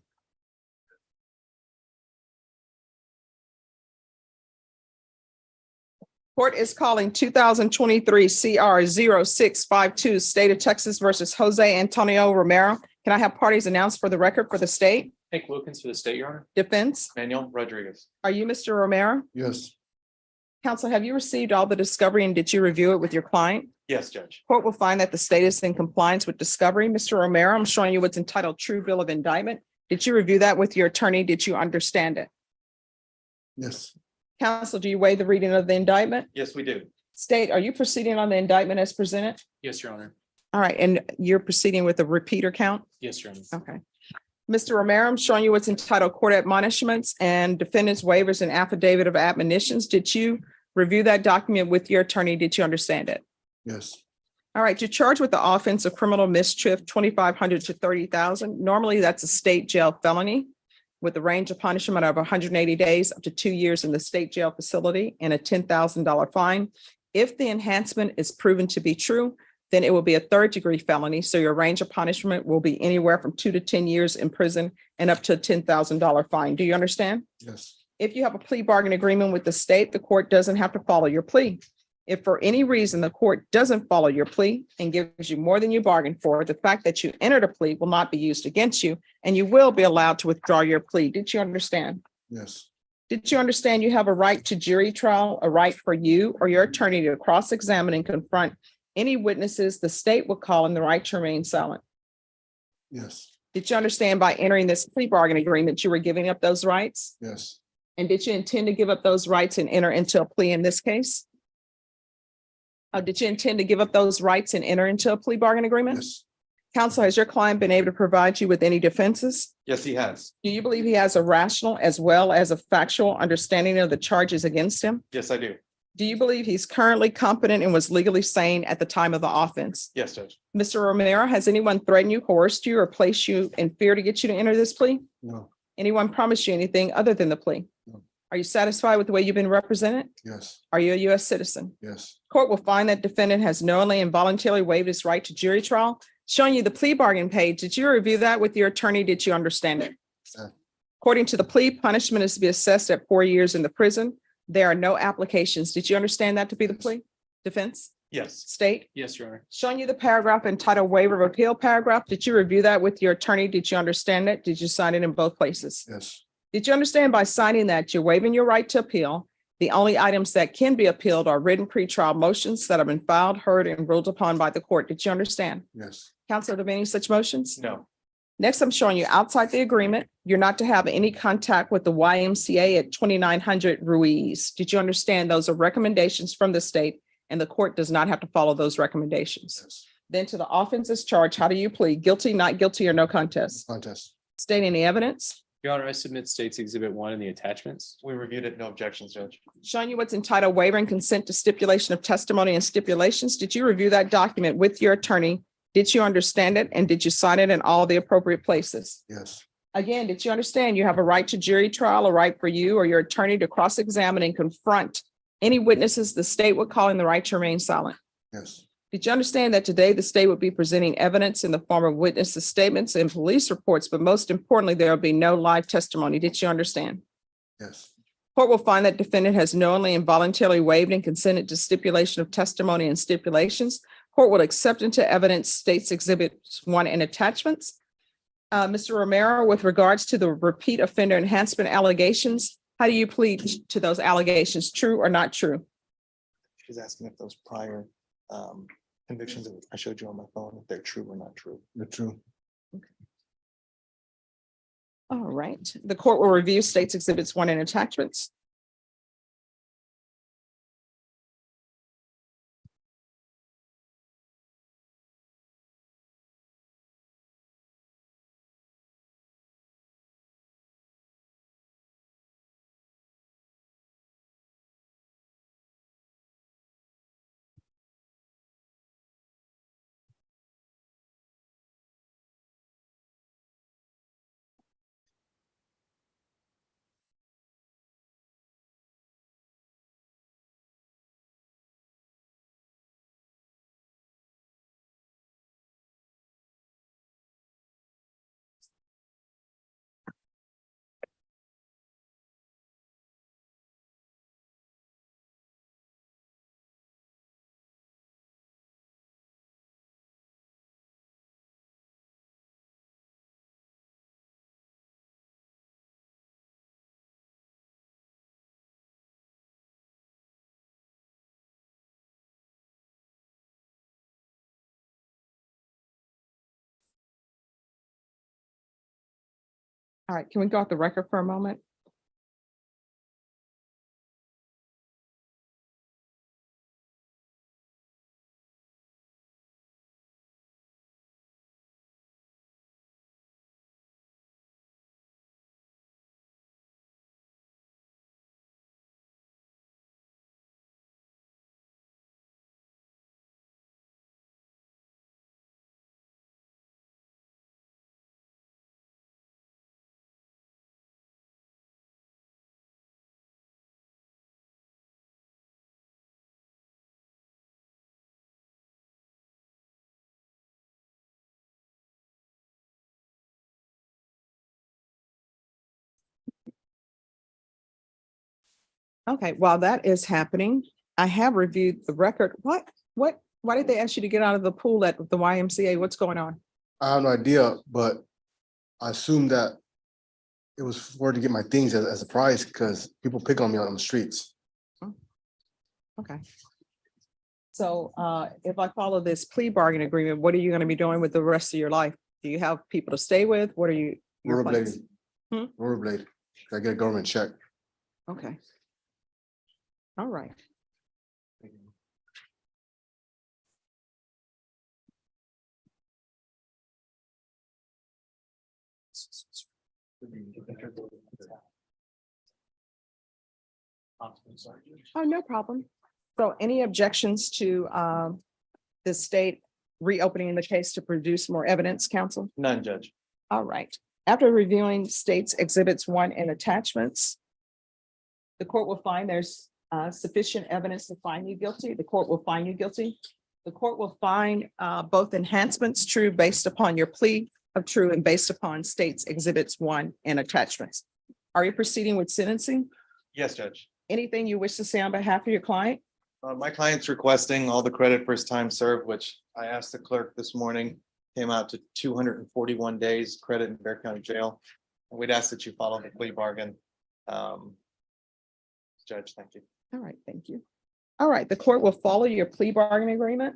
Court is calling 2023 CR 0652, State of Texas versus Jose Antonio Romero. Can I have parties announced for the record for the state? Hank Wilkins for the state, Your Honor. Defense? Manuel Rodriguez. Are you Mr. Romero? Yes. Counsel, have you received all the discovery and did you review it with your client? Yes, Judge. Court will find that the state is in compliance with discovery. Mr. Romero, I'm showing you what's entitled True Bill of Indictment. Did you review that with your attorney? Did you understand it? Yes. Counsel, do you waive the reading of the indictment? Yes, we do. State, are you proceeding on the indictment as presented? Yes, Your Honor. All right, and you're proceeding with a repeater count? Yes, Your Honor. Okay. Mr. Romero, I'm showing you what's entitled Court Admonishments and Defendant's Waivers and Affidavit of Admonitions. Did you review that document with your attorney? Did you understand it? Yes. All right, you're charged with the offense of criminal mischief, 2,500 to 30,000. Normally, that's a state jail felony with a range of punishment of 180 days up to 2 years in the state jail facility and a $10,000 fine. If the enhancement is proven to be true, then it will be a third-degree felony. So your range of punishment will be anywhere from 2 to 10 years in prison and up to a $10,000 fine. Do you understand? Yes. If you have a plea bargain agreement with the state, the court doesn't have to follow your plea. If for any reason the court doesn't follow your plea and gives you more than you bargained for, the fact that you entered a plea will not be used against you, and you will be allowed to withdraw your plea. Did you understand? Yes. Did you understand you have a right to jury trial, a right for you or your attorney to cross-examine and confront any witnesses the state would call and the right to remain silent? Yes. Did you understand by entering this plea bargain agreement, you were giving up those rights? Yes. And did you intend to give up those rights and enter into a plea in this case? Did you intend to give up those rights and enter into a plea bargain agreement? Yes. Counsel, has your client been able to provide you with any defenses? Yes, he has. Do you believe he has a rational as well as a factual understanding of the charges against him? Yes, I do. Do you believe he's currently competent and was legally sane at the time of the offense? Yes, Judge. Mr. Romero, has anyone threatened you, coerced you, or placed you in fear to get you to enter this plea? No. Anyone promised you anything other than the plea? No. Are you satisfied with the way you've been represented? Yes. Are you a U.S. citizen? Yes. Court will find that defendant has knowingly and voluntarily waived his right to jury trial. Showing you the plea bargain page, did you review that with your attorney? Did you understand it? According to the plea, punishment is to be assessed at 4 years in the prison. There are no applications. Did you understand that to be the plea? Defense? Yes. State? Yes, Your Honor. Showing you the paragraph entitled waiver of appeal paragraph. Did you review that with your attorney? Did you understand it? Did you sign it in both places? Yes. Did you understand by signing that you're waiving your right to appeal? The only items that can be appealed are written pretrial motions that have been filed, heard, and ruled upon by the court. Did you understand? Yes. Counsel, are there any such motions? No. Next, I'm showing you outside the agreement, you're not to have any contact with the YMCA at 2900 Ruiz. Did you understand those are recommendations from the state and the court does not have to follow those recommendations? Yes. Then to the offenses charge, how do you plead? Guilty, not guilty, or no contest? Contest. State any evidence? Your Honor, I submit State's Exhibit 1 and the attachments. We reviewed it. No objections, Judge. Showing you what's entitled waiver and consent to stipulation of testimony and stipulations. Did you review that document with your attorney? Did you understand it? And did you sign it in all the appropriate places? Yes. Again, did you understand you have a right to jury trial, a right for you or your attorney to cross-examine and confront any witnesses the state would call in the right to remain silent? Yes. Did you understand that today the state would be presenting evidence in the form of witnesses' statements and police reports, but most importantly, there will be no live testimony? Did you understand? Yes. Court will find that defendant has knowingly and voluntarily waived and consented to stipulation of testimony and stipulations. Court will accept into evidence State's Exhibits 1 and attachments. Mr. Romero, with regards to the repeat offender enhancement allegations, how do you plead to those allegations? True or not true? She's asking if those prior convictions that I showed you on my phone, if they're true or not true. They're true. All right. The court will review State's Exhibits 1 and attachments. All right, can we go off the record for a moment? Okay, while that is happening, I have reviewed the record. Why did they ask you to get out of the pool at the YMCA? What's going on? I have no idea, but I assume that it was for to get my things as a prize because people pick on me on the streets. Okay. So if I follow this plea bargain agreement, what are you going to be doing with the rest of your life? Do you have people to stay with? What are you? Your plans? Rollerblade. Rollerblade. I get a government check. Okay. All right. Oh, no problem. So any objections to the state reopening the case to produce more evidence, counsel? None, Judge. All right. After reviewing states exhibits 1 and attachments, the court will find there's sufficient evidence to find you guilty. The court will find you guilty. The court will find both enhancements true based upon your plea of true and based upon states exhibits 1 and attachments. Are you proceeding with sentencing? Yes, Judge. Anything you wish to say on behalf of your client? My client's requesting all the credit first time served, which I asked the clerk this morning, came out to 241 days credit in Bear County Jail. And we'd ask that you follow the plea bargain. Judge, thank you. All right, thank you. All right, the court will follow your plea bargain agreement.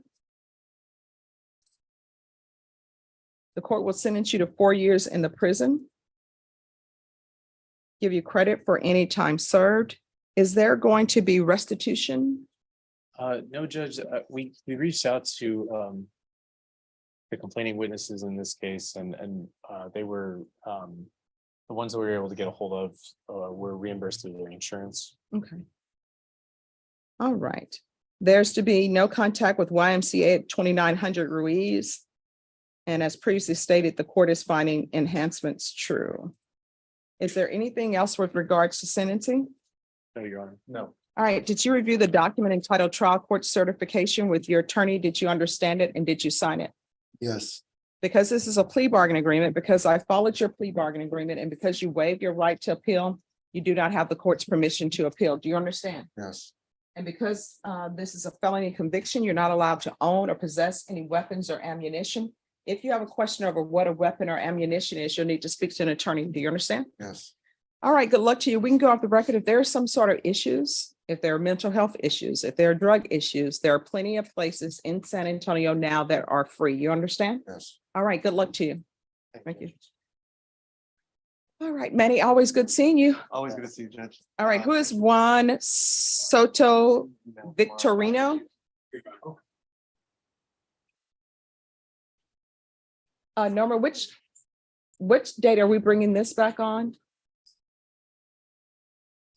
The court will sentence you to 4 years in the prison. Give you credit for any time served. Is there going to be restitution? No, Judge, we reached out to the complaining witnesses in this case, and they were the ones that we were able to get a hold of were reimbursed through their insurance. Okay. All right. There's to be no contact with YMCA at 2900 Ruiz. And as previously stated, the court is finding enhancements true. Is there anything else with regards to sentencing? No, Your Honor. No. All right. Did you review the document entitled trial court certification with your attorney? Did you understand it and did you sign it? Yes. Because this is a plea bargain agreement, because I followed your plea bargain agreement and because you waived your right to appeal, you do not have the court's permission to appeal. Do you understand? Yes. And because this is a felony conviction, you're not allowed to own or possess any weapons or ammunition. If you have a question over what a weapon or ammunition is, you'll need to speak to an attorney. Do you understand? Yes. All right, good luck to you. We can go off the record. If there are some sort of issues, if there are mental health issues, if there are drug issues, there are plenty of places in San Antonio now that are free. You understand? Yes. All right, good luck to you. Thank you. All right, Manny, always good seeing you. Always good to see you, Judge. All right, who is Juan Soto Victorino? Norma, which date are we bringing this back on?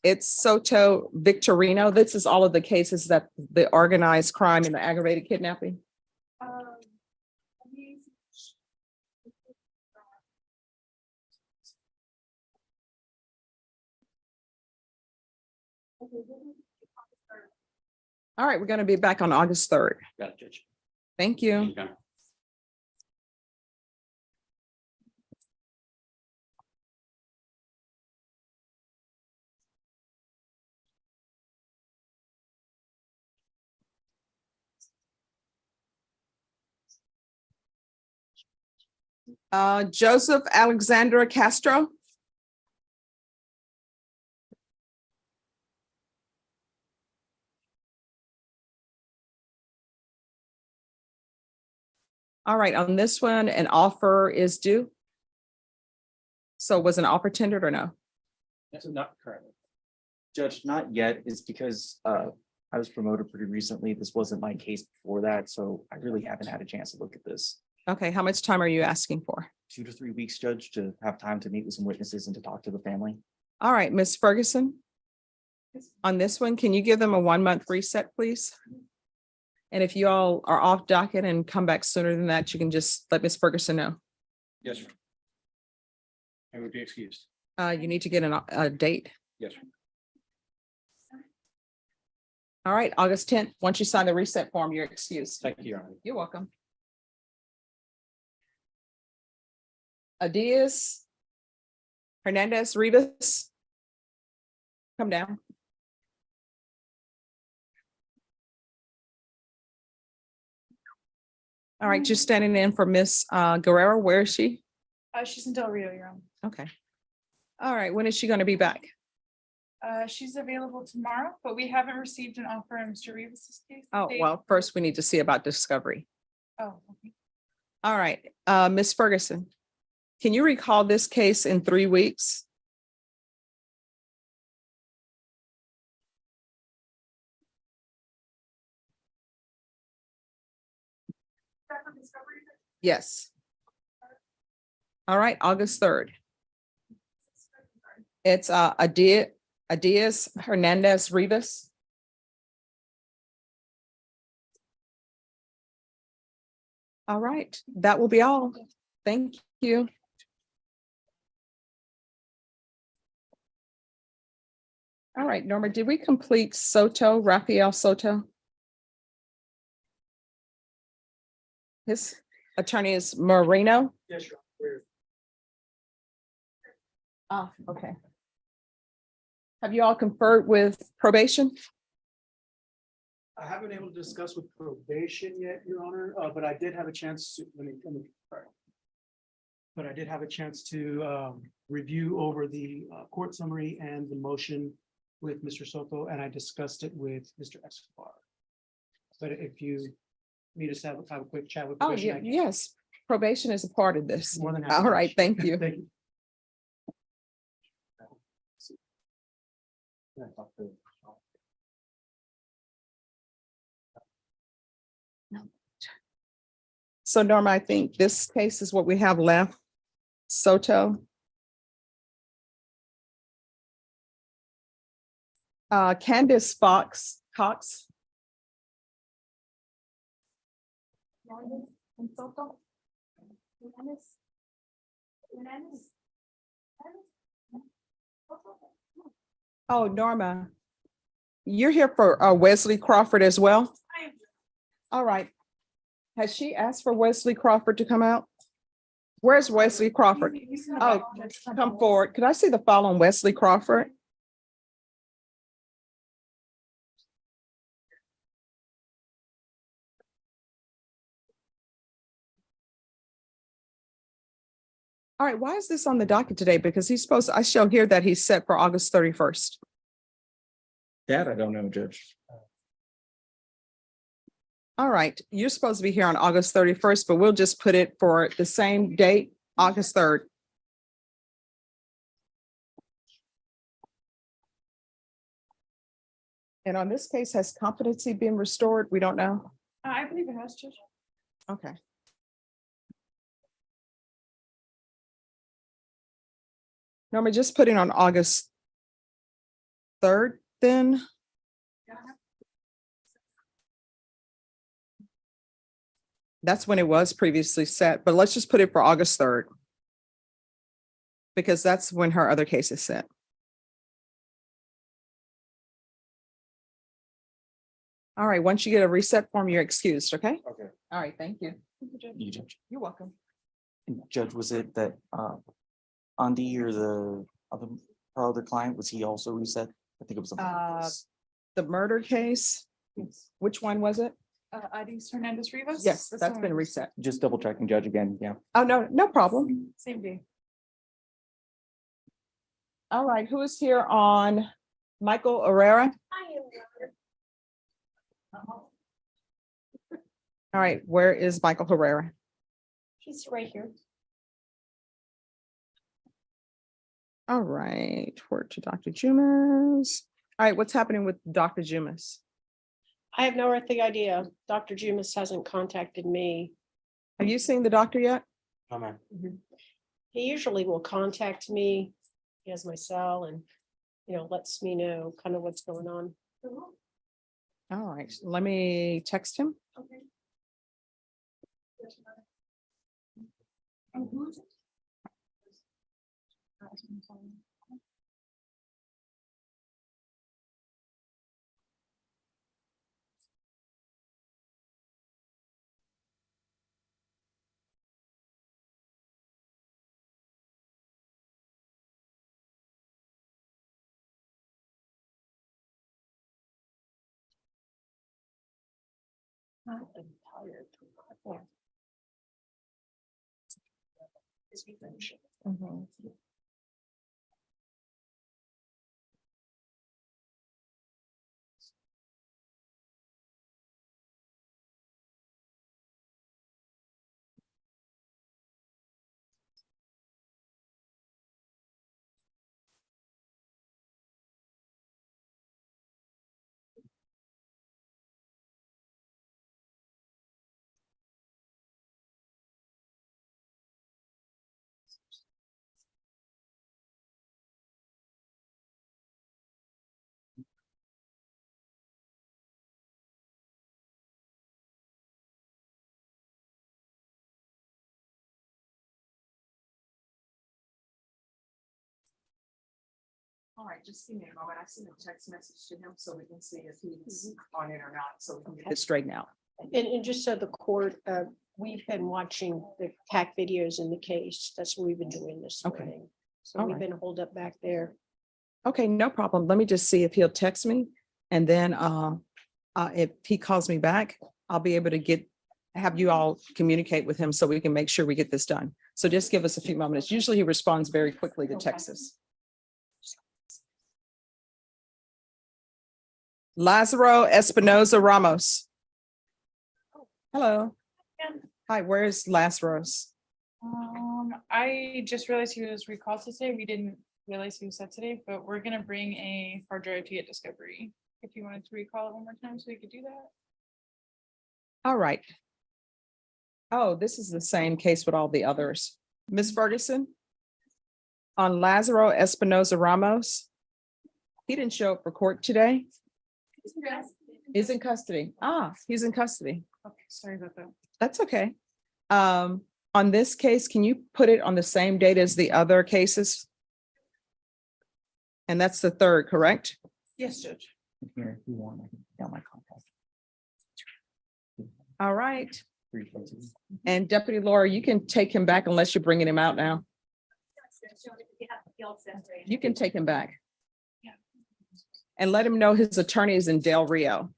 It's Soto Victorino. This is all of the cases that the organized crime and the aggravated kidnapping. All right, we're going to be back on August 3rd. Got it, Judge. Thank you. Okay. Joseph Alexandra Castro. All right, on this one, an offer is due. So was an offer tendered or no? That's not currently. Judge, not yet. It's because I was promoted pretty recently. This wasn't my case before that, so I really haven't had a chance to look at this. Okay, how much time are you asking for? 2 to 3 weeks, Judge, to have time to meet with some witnesses and to talk to the family. All right, Ms. Ferguson. On this one, can you give them a 1-month reset, please? And if you all are off docket and come back sooner than that, you can just let Ms. Ferguson know. Yes, sir. I would be excused. You need to get a date. Yes, sir. All right, August 10th. Once you sign the reset form, you're excused. Thank you, Your Honor. You're welcome. Adias Hernandez Rivas. Come down. All right, you're standing in for Miss Guerrero. Where is she? She's in Del Rio, Your Honor. Okay. All right, when is she going to be back? She's available tomorrow, but we haven't received an offer in Mr. Rivas's case. Oh, well, first we need to see about discovery. Oh, okay. All right, Miss Ferguson, can you recall this case in 3 weeks? Yes. All right, August 3rd. It's Adias Hernandez Rivas. All right, that will be all. Thank you. All right, Norma, did we complete Rafael Soto? His attorney is Moreno. Yes, sure. Oh, okay. Have you all conferred with probation? I haven't been able to discuss with probation yet, Your Honor, but I did have a chance to, but I did have a chance to review over the court summary and the motion with Mr. Soto, and I discussed it with Mr. Escobar. But if you need us to have a quick chat with Oh, probation, yeah, yes, probation is a part of this. More than happy. All right, thank you. Thank you. So Norma, I think this case is what we have left. Soto. Candace Cox. Oh, Norma, you're here for Wesley Crawford as well? All right. Has she asked for Wesley Crawford to come out? Where's Wesley Crawford? Oh, come forward. Could I see the file on Wesley Crawford? All right, why is this on the docket today? Because I show here that he's set for August 31st. That I don't know, Judge. All right, you're supposed to be here on August 31st, but we'll just put it for the same date, August 3rd. And on this case, has competency been restored? We don't know. I believe it has, Judge. Okay. Norma, just put it on August 3rd then. That's when it was previously set, but let's just put it for August 3rd. Because that's when her other case is set. All right, once you get a reset form, you're excused, okay? Okay. All right, thank you. You, Judge. You're welcome. Judge, was it that Andy or the other client, was he also reset? I think it was. The murder case, which one was it? Adias Hernandez Rivas? Yes, that's been reset. Just double checking, Judge, again, yeah. Oh, no problem. Same day. All right, who is here on Michael Herrera? All right, where is Michael Herrera? He's right here. All right, word to Dr. Jumas. All right, what's happening with Dr. Jumas? I have no earthly idea. Dr. Jumas hasn't contacted me. Have you seen the doctor yet? No, ma'am. He usually will contact me. He has my cell and, lets me know kind of what's going on. All right, let me text him. Okay. I'm tired. Mhm. All right, just give me a moment. I sent a text message to him so we can see if he's on it or not, so we can get it straightened out. And just so the court, we've been watching the CAC videos in the case. That's what we've been doing this Okay. morning. So All we've right. been holed up back there. Okay, no problem. Let me just see if he'll text me and then if he calls me back, I'll be able to have you all communicate with him so we can make sure we get this done. So just give us a few moments. Usually he responds very quickly to texts. Lázaro Espinoza Ramos. Hello. Hi, where's Lazarus? I just realized he was recalled today. We didn't realize he was set today, but we're gonna bring a hard drive to get discovery. If you wanted to recall it one more time, so we could do that. All right. Oh, this is the same case with all the others. Ms. Ferguson? On Lázaro Espinoza Ramos? He didn't show up for court today. He's in custody. He's in custody. Okay, sorry about that. That's okay. On this case, can you put it on the same date as the other cases? And that's the third, correct? Yes, Judge. Here, if you want, I can down my contact. All right. And Deputy Laura, you can take him back unless you're bringing him out now. You can take him back. And let him know his attorney is in Del Rio.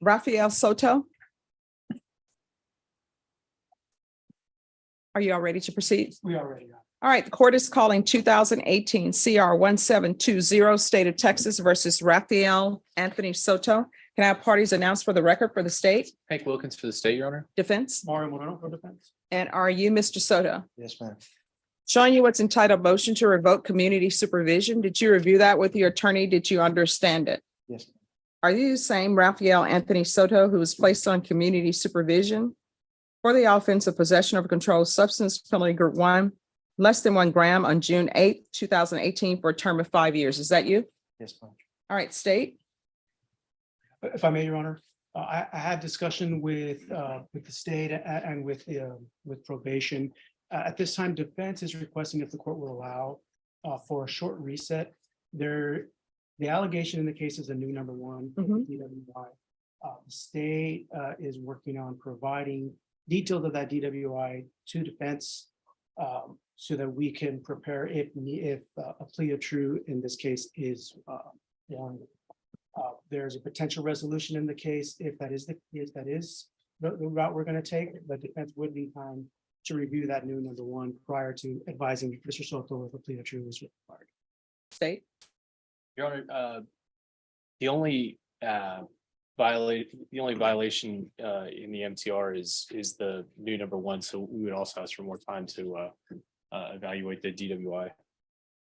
Rafael Soto. Are you all ready to proceed? We are ready. All right, the court is calling 2018 CR 1720, State of Texas versus Rafael Anthony Soto. Can I have parties announced for the record for the state? Hank Wilkins for the state, Your Honor. Defense? Mario Moreno for defense. And are you Mr. Soto? Yes, ma'am. Showing you what's entitled motion to revoke community supervision. Did you review that with your attorney? Did you understand it? Yes. Are you the same Rafael Anthony Soto who was placed on community supervision for the offense of possession of a controlled substance, penalty group 1, less than 1 gram on June 8th, 2018 for a term of 5 years? Is that you? Yes, ma'am. All right, state. If I may, Your Honor, I had discussion with the state and with probation. At this time, defense is requesting if the court will allow for a short reset. The allegation in the case is a new number 1. DWI. The state is working on providing details of that DWI to defense so that we can prepare if a plea of true in this case is warranted. There's a potential resolution in the case if that is the route we're going to take, but defense would need time to review that new number 1 prior to advising Mr. Soto if a plea of true is required. State. Your Honor, the only violation in the MTR is the new number 1. So we would also ask for more time to evaluate the DWI.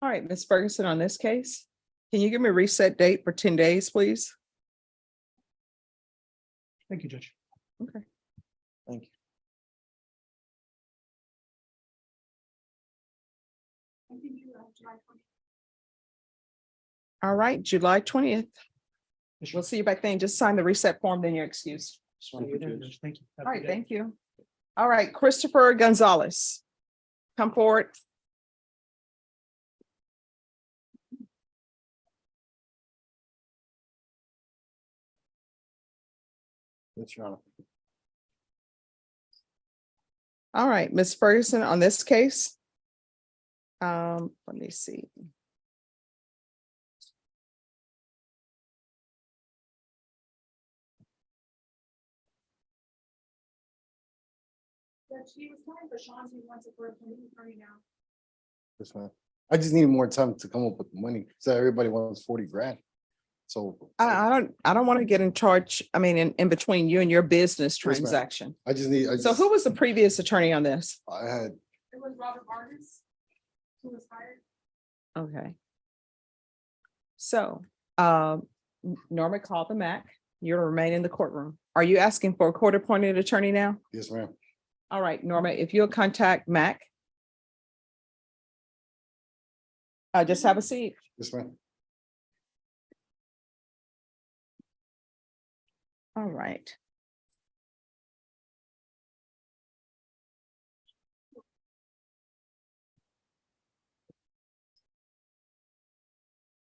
All right, Ms. Ferguson, on this case, can you give me a reset date for 10 days, please? Thank you, Judge. Okay. Thank you. All right, July 20th. We'll see you back then. Just sign the reset form, then you're excused. Thank you. All right, thank you. All right, Christopher Gonzalez, come forward. That's your honor. All right, Ms. Ferguson, on this case. Let me see. She was trying, but Sean, he wants it for a attorney now. That's fine. I just needed more time to come up with the money. So everybody wants 40 grand. So I don't want to get in charge, I mean, in between you and your business Yes, ma'am. transaction. I just need, So who was the previous attorney on this? I had, It was Robert Vargas who was hired. Okay. So, Norma called the MAC. You'll remain in the courtroom. Are you asking for a court-appointed attorney now? yes, ma'am. All right, Norma, if you'll contact MAC. Just have a seat. Yes, ma'am. All right.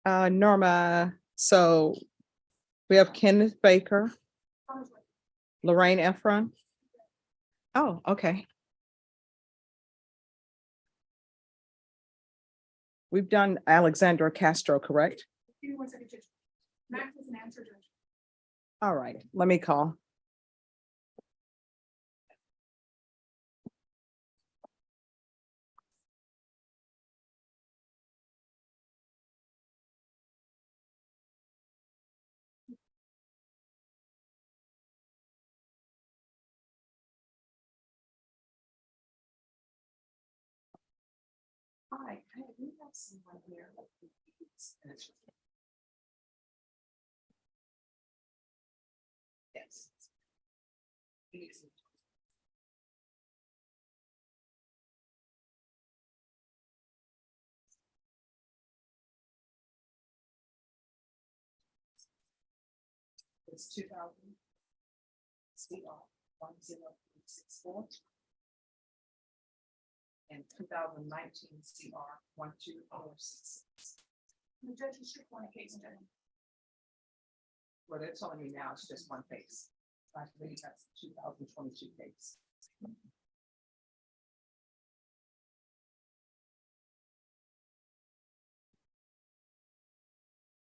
Norma, so we have Kenneth Baker, Lorraine Efron. Oh, okay. We've done Alexandra Castro, correct? Give me 1 second, Judge. Max is an answer, Judge. All right, let me call. Hi, we have someone here. Yes. It's 2000. CR 10364. And 2019 CR 12066. The judge is strict on a case, Judge. Well, they're telling me now it's just one case. I believe that's the 2022 case.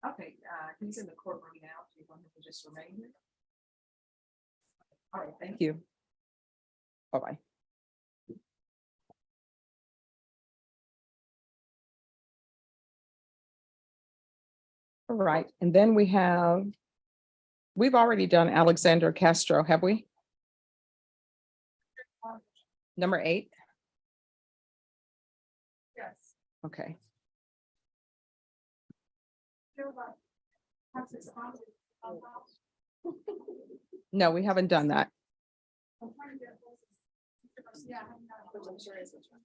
Okay, he's in the courtroom now. Do you want him to just remain here? All right, thank you. Bye-bye. All right, and then we've already done Alexander Castro, have we? Number 8? Yes. Okay. No, we haven't done that. Yeah. I'm sure it's which one.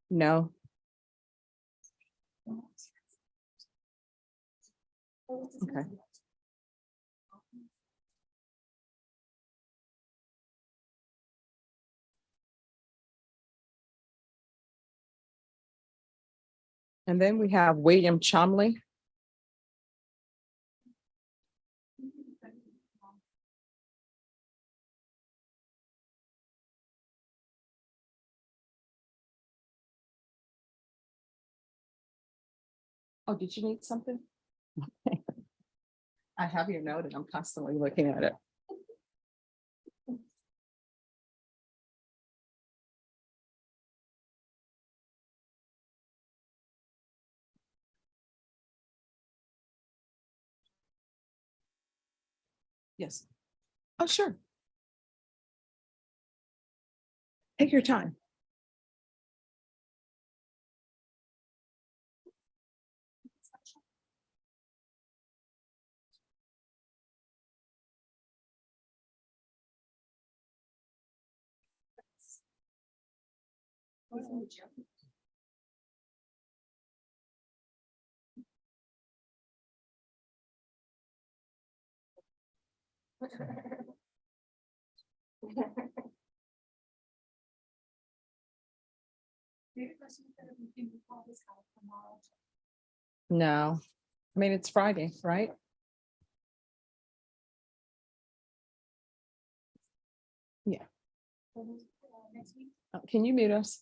No. Okay. And then we have William Chomley. Oh, did you need something? I have your note and I'm constantly looking at it. Yes. Oh, sure. Take your time. No, I mean, it's Friday, right? Yeah. Can you mute us?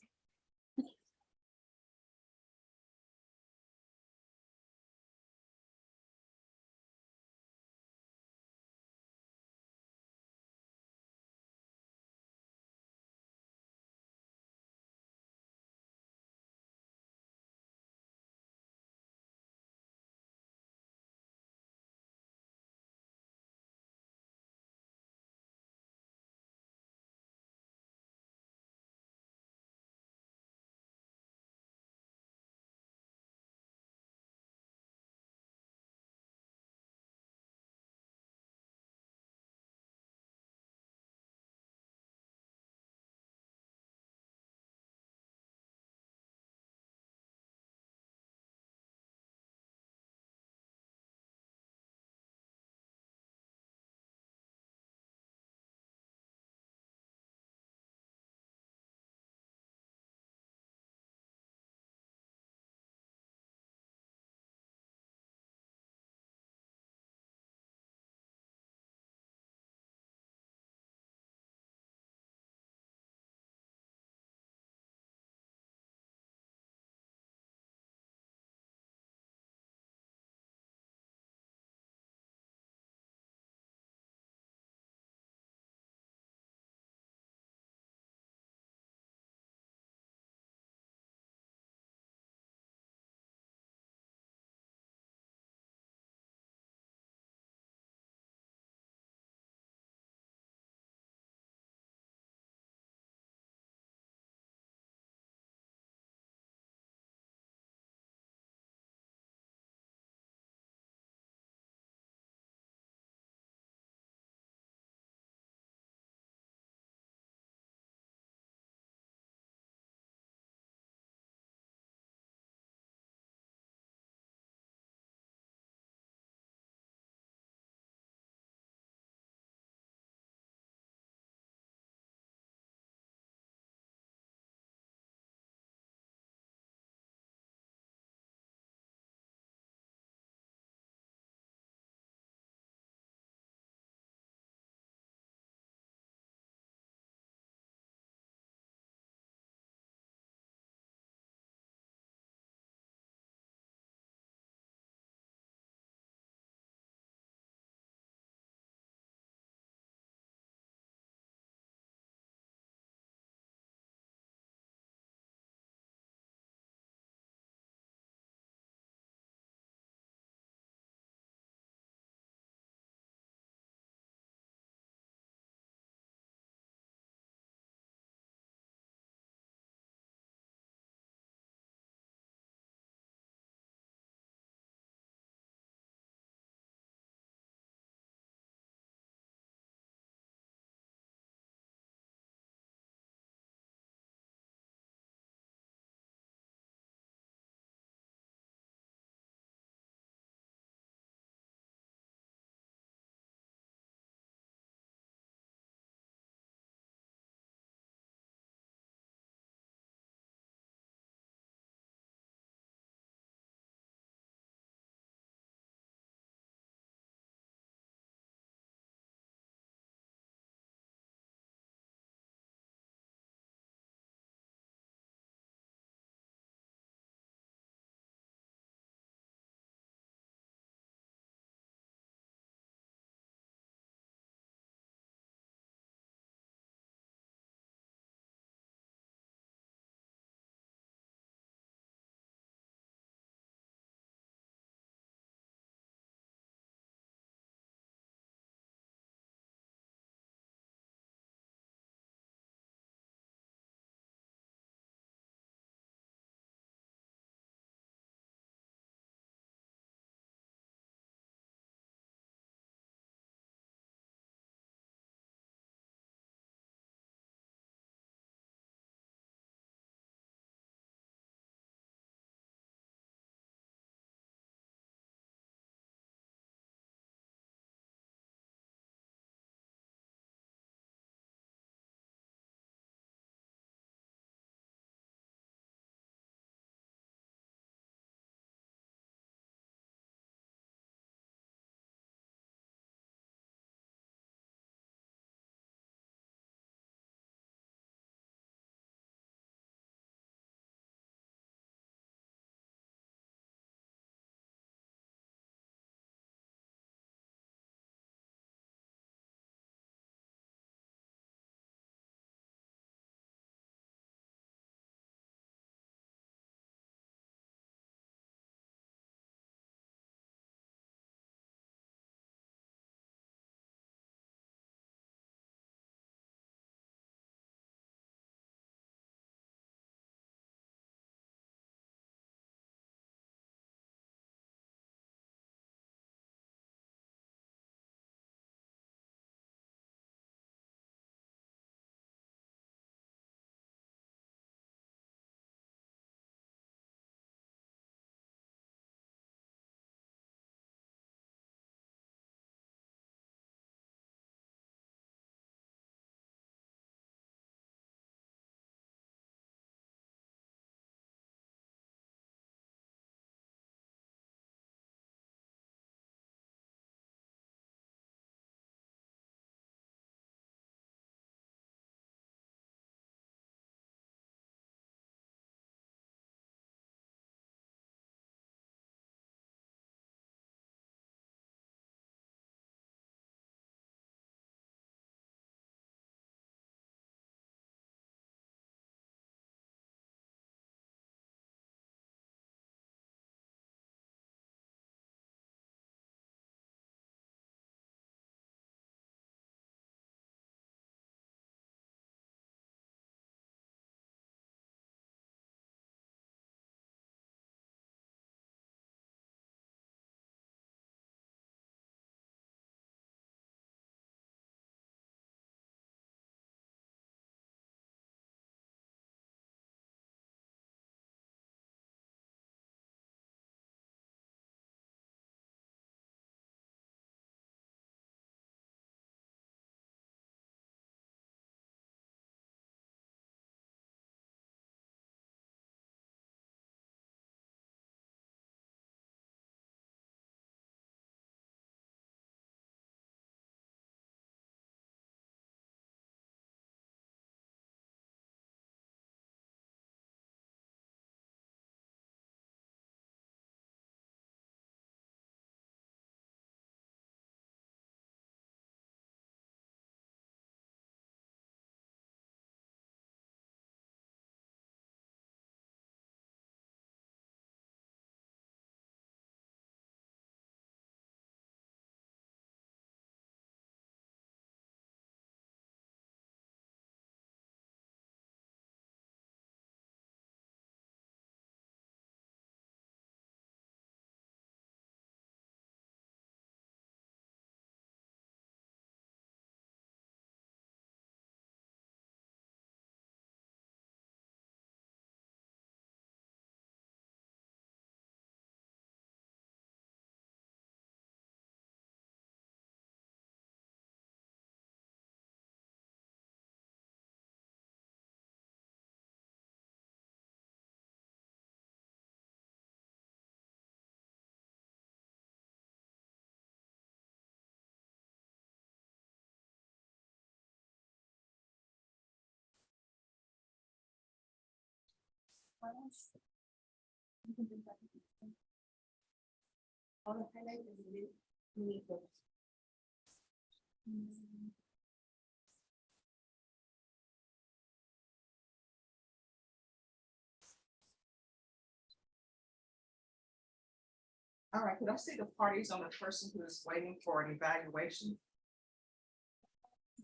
All right, could I see the parties on the person who is waiting for an evaluation?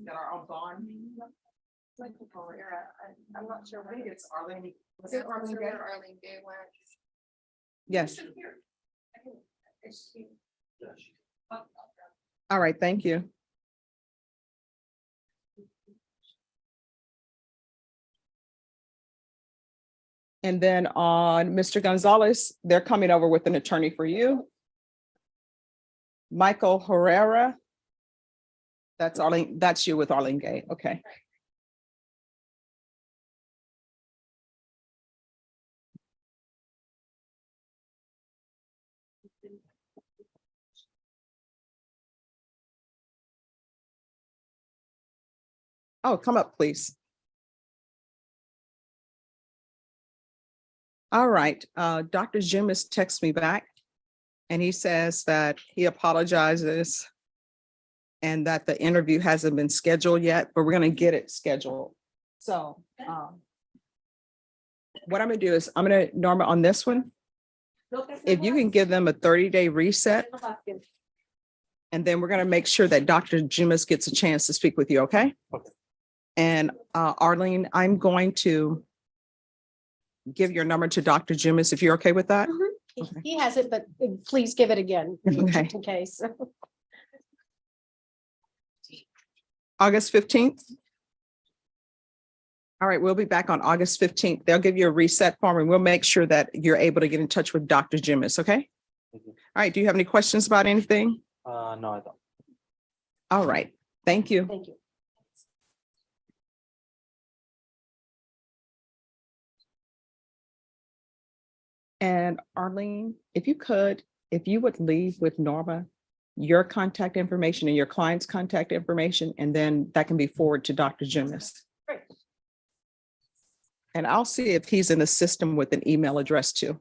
That are on bond? I'm not sure. I think it's Arlene. Was Is it it Arlene Gay? Arlene Gay went? Yes. All right, thank you. And then on Mr. Gonzalez, they're coming over with an attorney for you. Michael Herrera. That's Arlene, that's you with Arlene Gay, okay. Oh, come up, please. All right, Dr. Jim has texted me back and he says that he apologizes and that the interview hasn't been scheduled yet, but we're gonna get it scheduled. So what I'm gonna do is Norma, on this one, if you can give them a 30-day reset, and then we're gonna make sure that Dr. Jimis gets a chance to speak with you, okay? Okay. And Arlene, I'm going to give your number to Dr. Jimis, if you're okay with that. He has it, but please give it again, Okay. just in case. August 15th. All right, we'll be back on August 15th. They'll give you a reset form and we'll make sure that you're able to get in touch with Dr. Jimis, okay? All right, do you have any questions about anything? No, I don't. All right, thank you. Thank you. And Arlene, if you would leave with Norma, your contact information and your client's contact information, and then that can be forwarded to Dr. Jimis. Great. And I'll see if he's in the system with an email address too.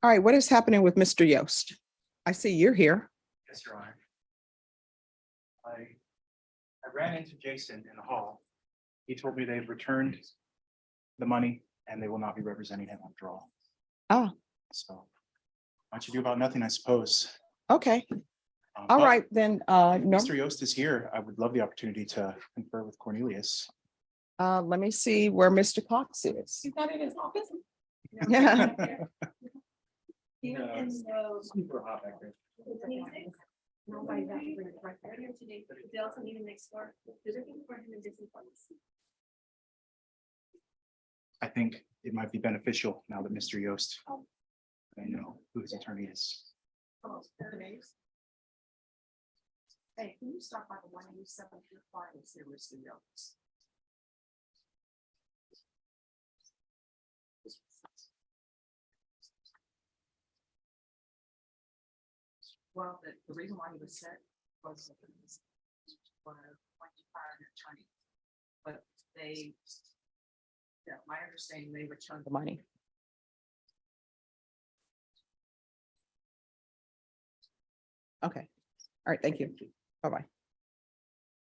All right, what is happening with Mr. Yost? I see you're here. Yes, Your Honor. I ran into Jason in the hall. He told me they've returned the money and they will not be representing him after all. Oh, So what you do about nothing, I suppose. okay. All But right, then, if no, Mr. Yost is here. I would love the opportunity to confer with Cornelius. let me see where Mr. Cox is. You got it in his office? Yeah. Super hot back there. Nobody got to bring it right there today, but they also need an next door. They're looking for him in different places. I think it might be beneficial now that Mr. Yost, I know who his attorney is. Hey, can you stop by the 187 and see Mr. Yost? Well, the reason why he was set was going to fire an attorney, but they, yeah, my understanding, they returned the money. Okay, all right, thank you. Bye-bye.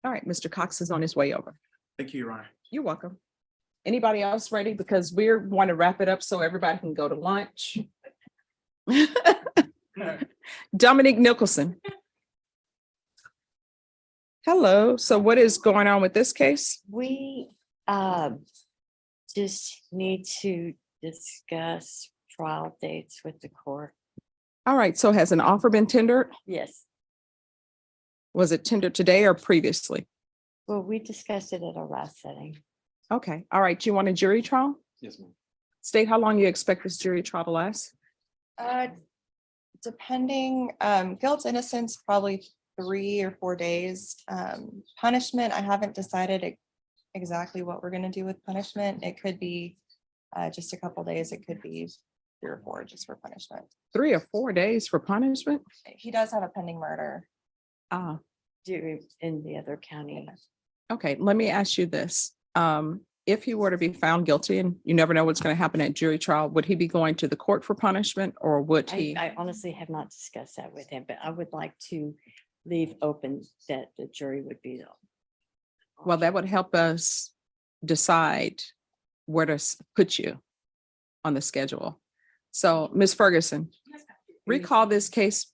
All right, Mr. Cox is on his way over. Thank you, Your Honor. You're welcome. Anybody else ready? Because we're want to wrap it up so everybody can go to lunch. Dominique Nicholson. Hello. So what is going on with this case? We just need to discuss trial dates with the court. All right. So has an offer been tendered? Yes, Was it tendered today or previously? well, we discussed it at our last setting. Okay. All right. Do you want a jury trial? Yes, ma'am. State how long you expect this jury trial to last? Depending, guilt, innocence, probably 3 or 4 days. Punishment, I haven't decided exactly what we're gonna do with punishment. It could be just a couple days. It could be or 4 just for punishment. 3 or 4 days for punishment? He does have a pending murder. Ah, Do in the other county. okay, let me ask you this. If he were to be found guilty, and you never know what's going to happen at jury trial, would he be going to the court for punishment, or would he? I honestly have not discussed that with him, but I would like to leave open that the jury would be. Well, that would help us decide where to put you on the schedule. So, Ms. Ferguson, recall this case.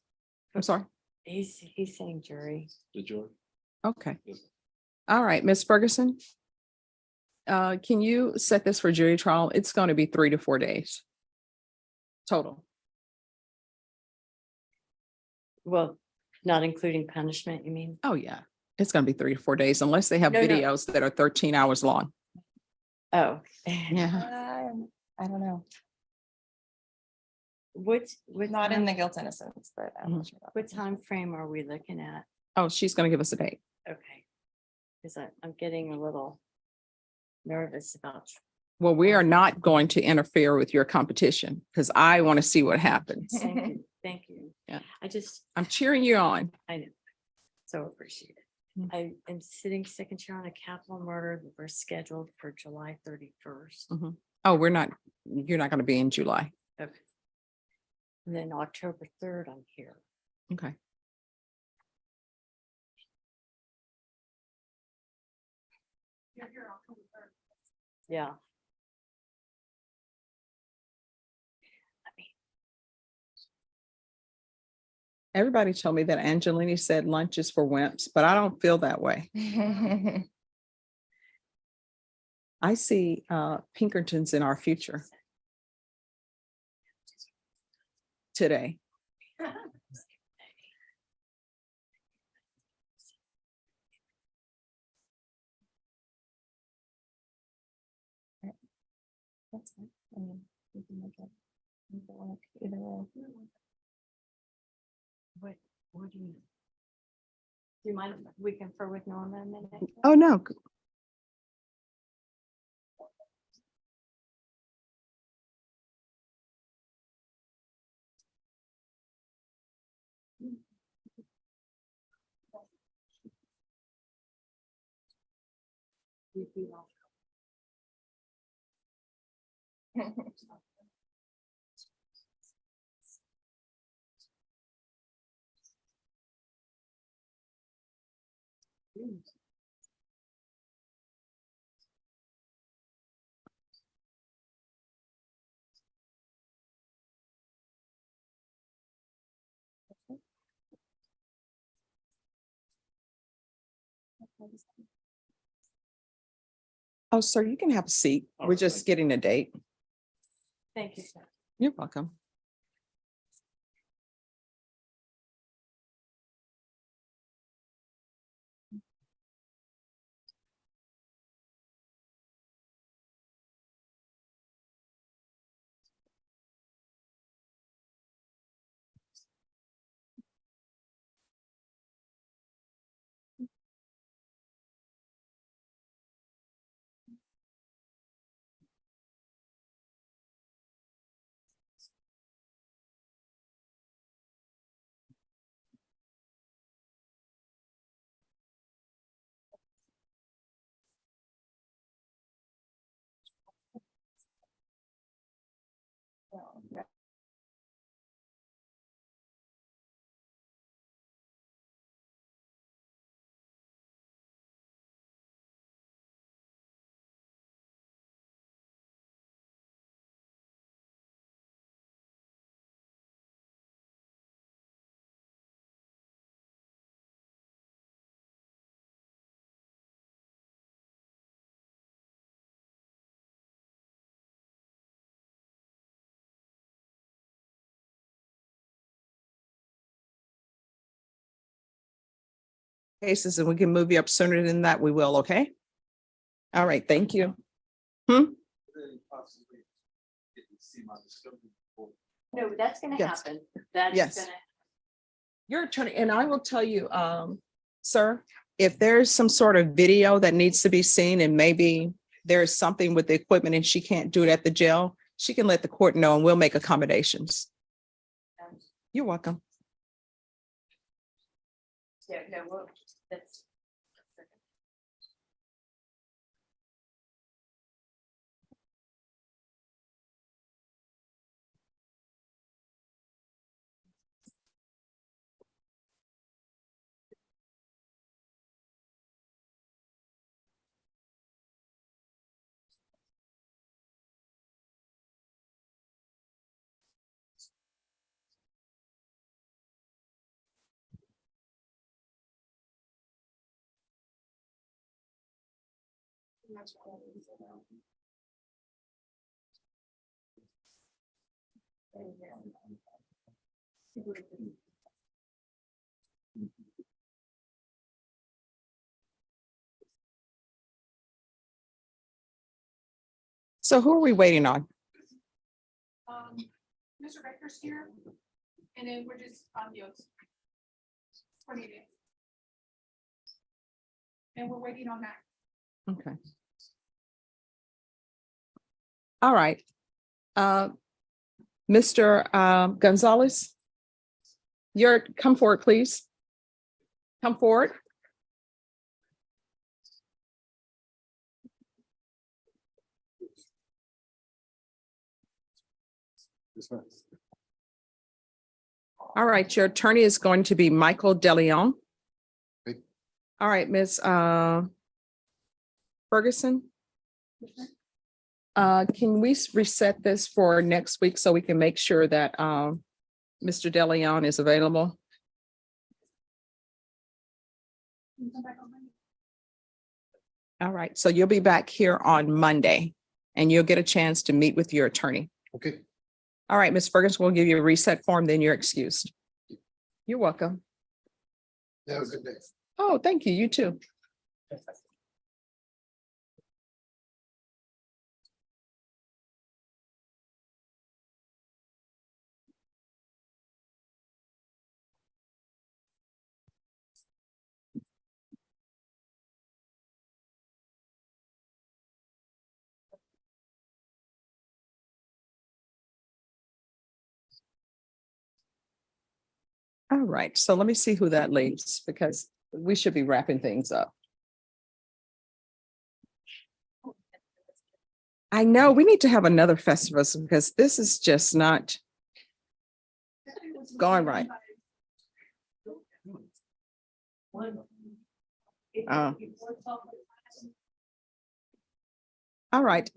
I'm sorry. He's saying jury. The jury. Okay. All right, Ms. Ferguson. Can you set this for jury trial? It's going to be 3 to 4 days total. Well, not including punishment, you mean? Oh, yeah. It's going to be 3 to 4 days unless they have No, no. videos that are 13 hours long. Oh. Yeah. I don't know. What Not in the guilt innocence, but I'm not sure. What time frame are we looking at? Oh, she's going to give us a date. Okay. Because I'm getting a little nervous about. Well, we are not going to interfere with your competition because I want to see what happens. Thank you. Thank you. Yeah. I'm cheering you on. I know. So appreciate it. I am sitting second chair on a capital murder that we're scheduled for July 31st. Oh, you're not going to be in July. Okay. And then October 3rd, I'm here. Okay. Yeah. Everybody told me that Angelini said lunch is for wimps, but I don't feel that way. I see Pinkertons in our future today. That's fine. I mean, we can make it work either way. What do you mind if we confer with Norma a minute? Oh, no. Oh, sir, you can have a seat. We're just getting a date. Thank you, sir. You're welcome. Cases and we can move you up sooner than that, we will, okay? All right, thank you. No, that's gonna Yes. happen. That's Yes. gonna. Your attorney, and I will tell you, sir, if there's some sort of video that needs to be seen and maybe there's something with the equipment and she can't do it at the jail, she can let the court know and we'll make accommodations. You're welcome. Yeah, no, well, that's. So who are we waiting on? Mr. Becker's here, and then we're just on the oath. And we're waiting on that. Okay. All right. Mr. Gonzalez, come forward, please. Come forward. All right, your attorney is going to be Michael DeLeon. All right, Ms. Ferguson. Can we reset this for next week so we can make sure that Mr. DeLeon is available? All right, so you'll be back here on Monday and you'll get a chance to meet with your attorney. Okay. All right, Ms. Ferguson, we'll give you a reset form, then you're excused. You're welcome. That was a good day. Oh, thank you. You too. All right, so let me see who that leaves because we should be wrapping things up. I know we need to have another festival because this is just not going right. All right.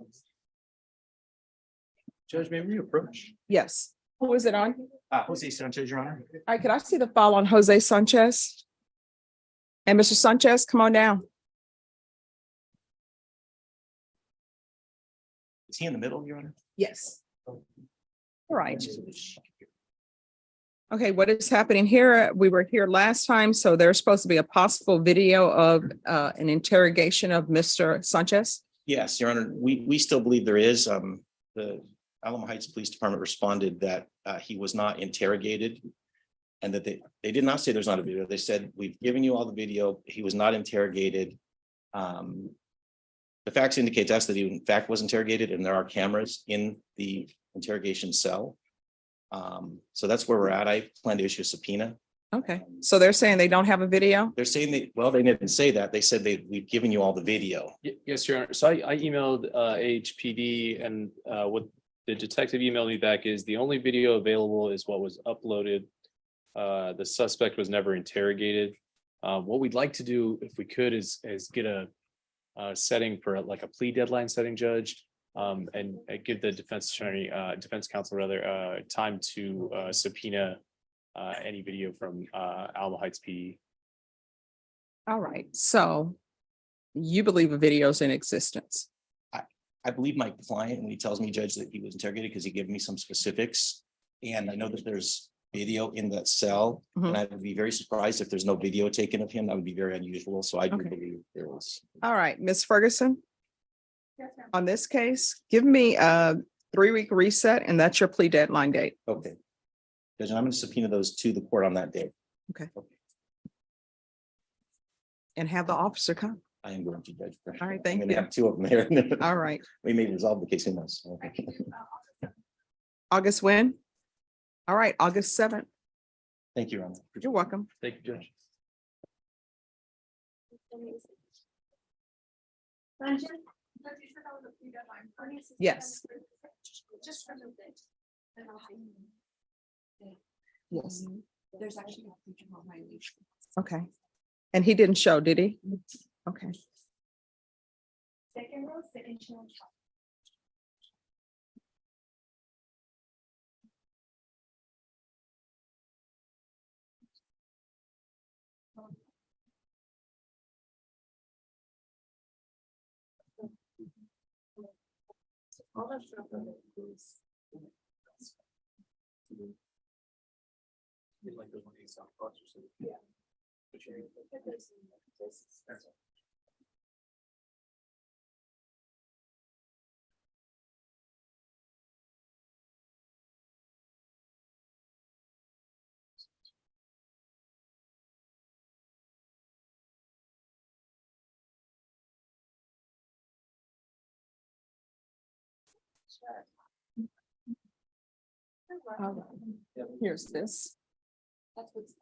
Judge, may we approach? Yes. Who is it on? Jose Sanchez, Your Honor. All right, could I see the file on Jose Sanchez? And Mr. Sanchez, come on down. Is he in the middle, Your Honor? Yes. All right. Okay, what is happening here? We were here last time, so there's supposed to be a possible video of an interrogation of Mr. Sanchez. Yes, Your Honor, we still believe there is. The Alamo Heights Police Department responded that he was not interrogated and that they did not say there's not a video. They said, we've given you all the video. He was not interrogated. The facts indicate to us that he in fact was interrogated and there are cameras in the interrogation cell. So that's where we're at. I plan to issue a subpoena. Okay, so they're saying they don't have a video? They're saying well, they didn't say that. They said we've given you all the video. Yes, Your Honor. So I emailed AHPD and what the detective emailed me back is the only video available is what was uploaded. The suspect was never interrogated. What we'd like to do, if we could, is get a setting for like a plea deadline setting, Judge, and give the defense counsel rather, time to subpoena any video from Alamo Heights PD. All right, so you believe a video is in existence? I believe my client when he tells me, Judge, that he was interrogated because he gave me some specifics. And I know that there's video in that cell. And I would be very surprised if there's no video taken of him. That would be very unusual. So I do believe there was. All right, Ms. Ferguson. On this case, give me a 3-week reset and that's your plea deadline date. Okay. Judge, I'm going to subpoena those to the court on that day. Okay. And have the officer come. I am going to, Judge. All right, thank I'm you. going to have 2 of them here. All right. We may resolve the case in those. August when? All right, August 7th. Thank you, Your Honor. You're welcome. Thank you, Judge. Yes. Yes. There's actually a future violation. Okay. And he didn't show, did he? Okay. Second row, second channel. All that stuff is. Yeah. All right. Here's this. That's what's.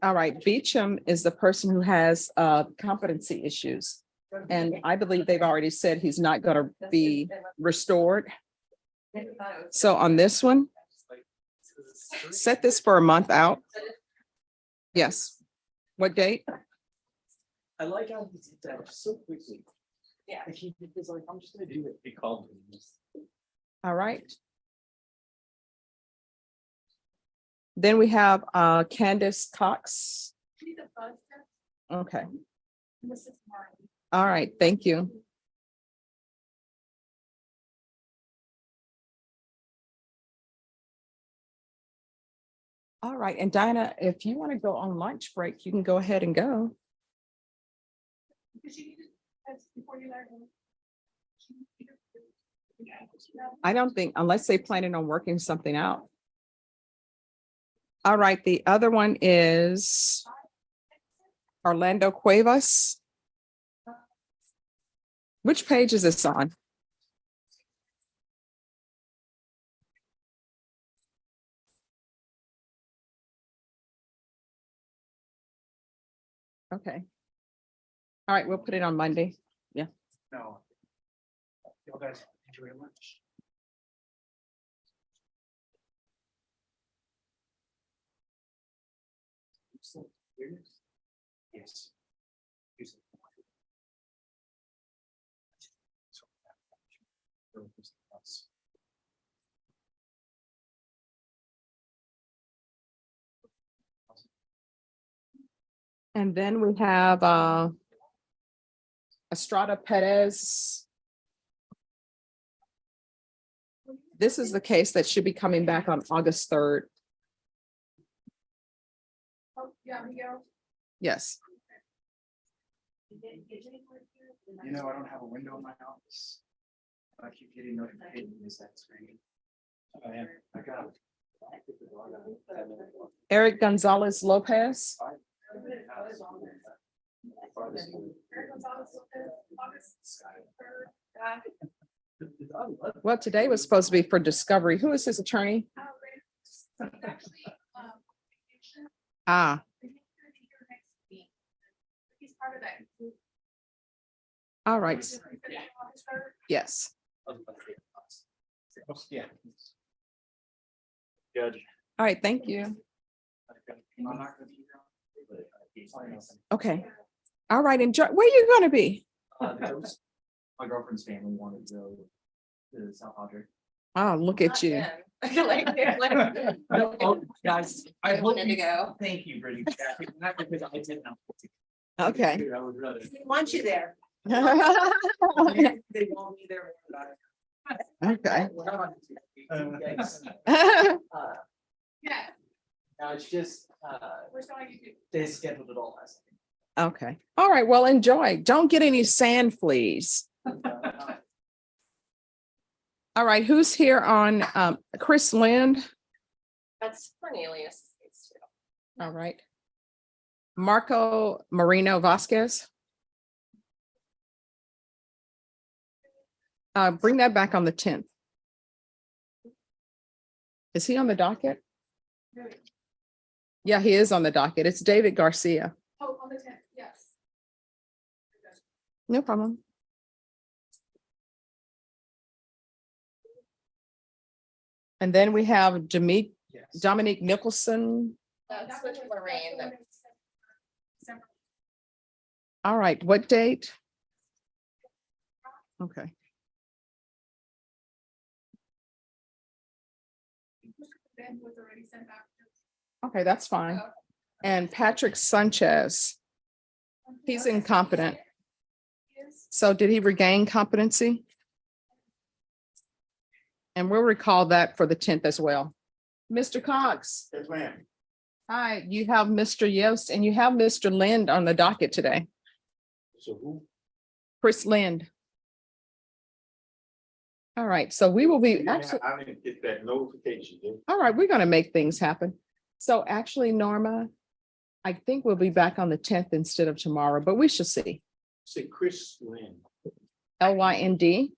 All right, Beecham is the person who has competency issues. And I believe they've already said he's not going to be restored. So on this one, set this for a month out. Yes. What date? I like how he did that so quickly. Yeah. Like he was like, I'm just gonna do it. He called me. All right. Then we have Candace Cox. Okay. All right, thank you. All right, and Dinah, if you want to go on lunch break, you can go ahead and go. I don't think, unless they planning on working something out. All right, the other one is Orlando Cuevas. Which page is this on? Okay. All right, we'll put it on Monday. Yeah. No. You guys enjoy your lunch. Yes. And then we have Estrada Perez. This is the case that should be coming back on August 3rd. Oh, yeah, Miguel. Yes. You know, I don't have a window in my office. I keep getting notifications that screen. Oh, yeah, I got it. Eric Gonzalez Lopez. Well, today was supposed to be for discovery. Who is his attorney? Ah. All right. Yes. Yeah. Judge. All right, thank you. Okay. All right, enjoy. Where are you going to be? My girlfriend's family wanted to go to South Padre. Oh, look at you. Guys, I wanted to go. Thank you, Brittany. Not because I didn't know. Okay. I would rather. We want you there. They want me there. Okay. Yeah. No, it's just, they scheduled it all last Okay. All right. Well, enjoy. Don't get any sand fleas. All right. Who's here on Chris Lind? That's Cornelius. All right. Marco Marino Vasquez. Bring that back on the 10th. Is he on the docket? Yeah, he is on the docket. It's David Garcia. Oh, on the 10th, yes. No problem. And then we have Dominique Nicholson. That's with Lorraine. All right, what date? Okay. Was already sent back. Okay, that's fine. And Patrick Sanchez, he's incompetent. So did he regain competency? And we'll recall that for the 10th as well. Mr. Cox. Yes, ma'am. Hi, you have Mr. Yost and you have Mr. Lind on the docket today. So who? Chris Lind. All right, so we will be actually. I didn't get that notification. All right, we're gonna make things happen. So actually, Norma, I think we'll be back on the 10th instead of tomorrow, but we shall see. Say Chris Lynn. LYND.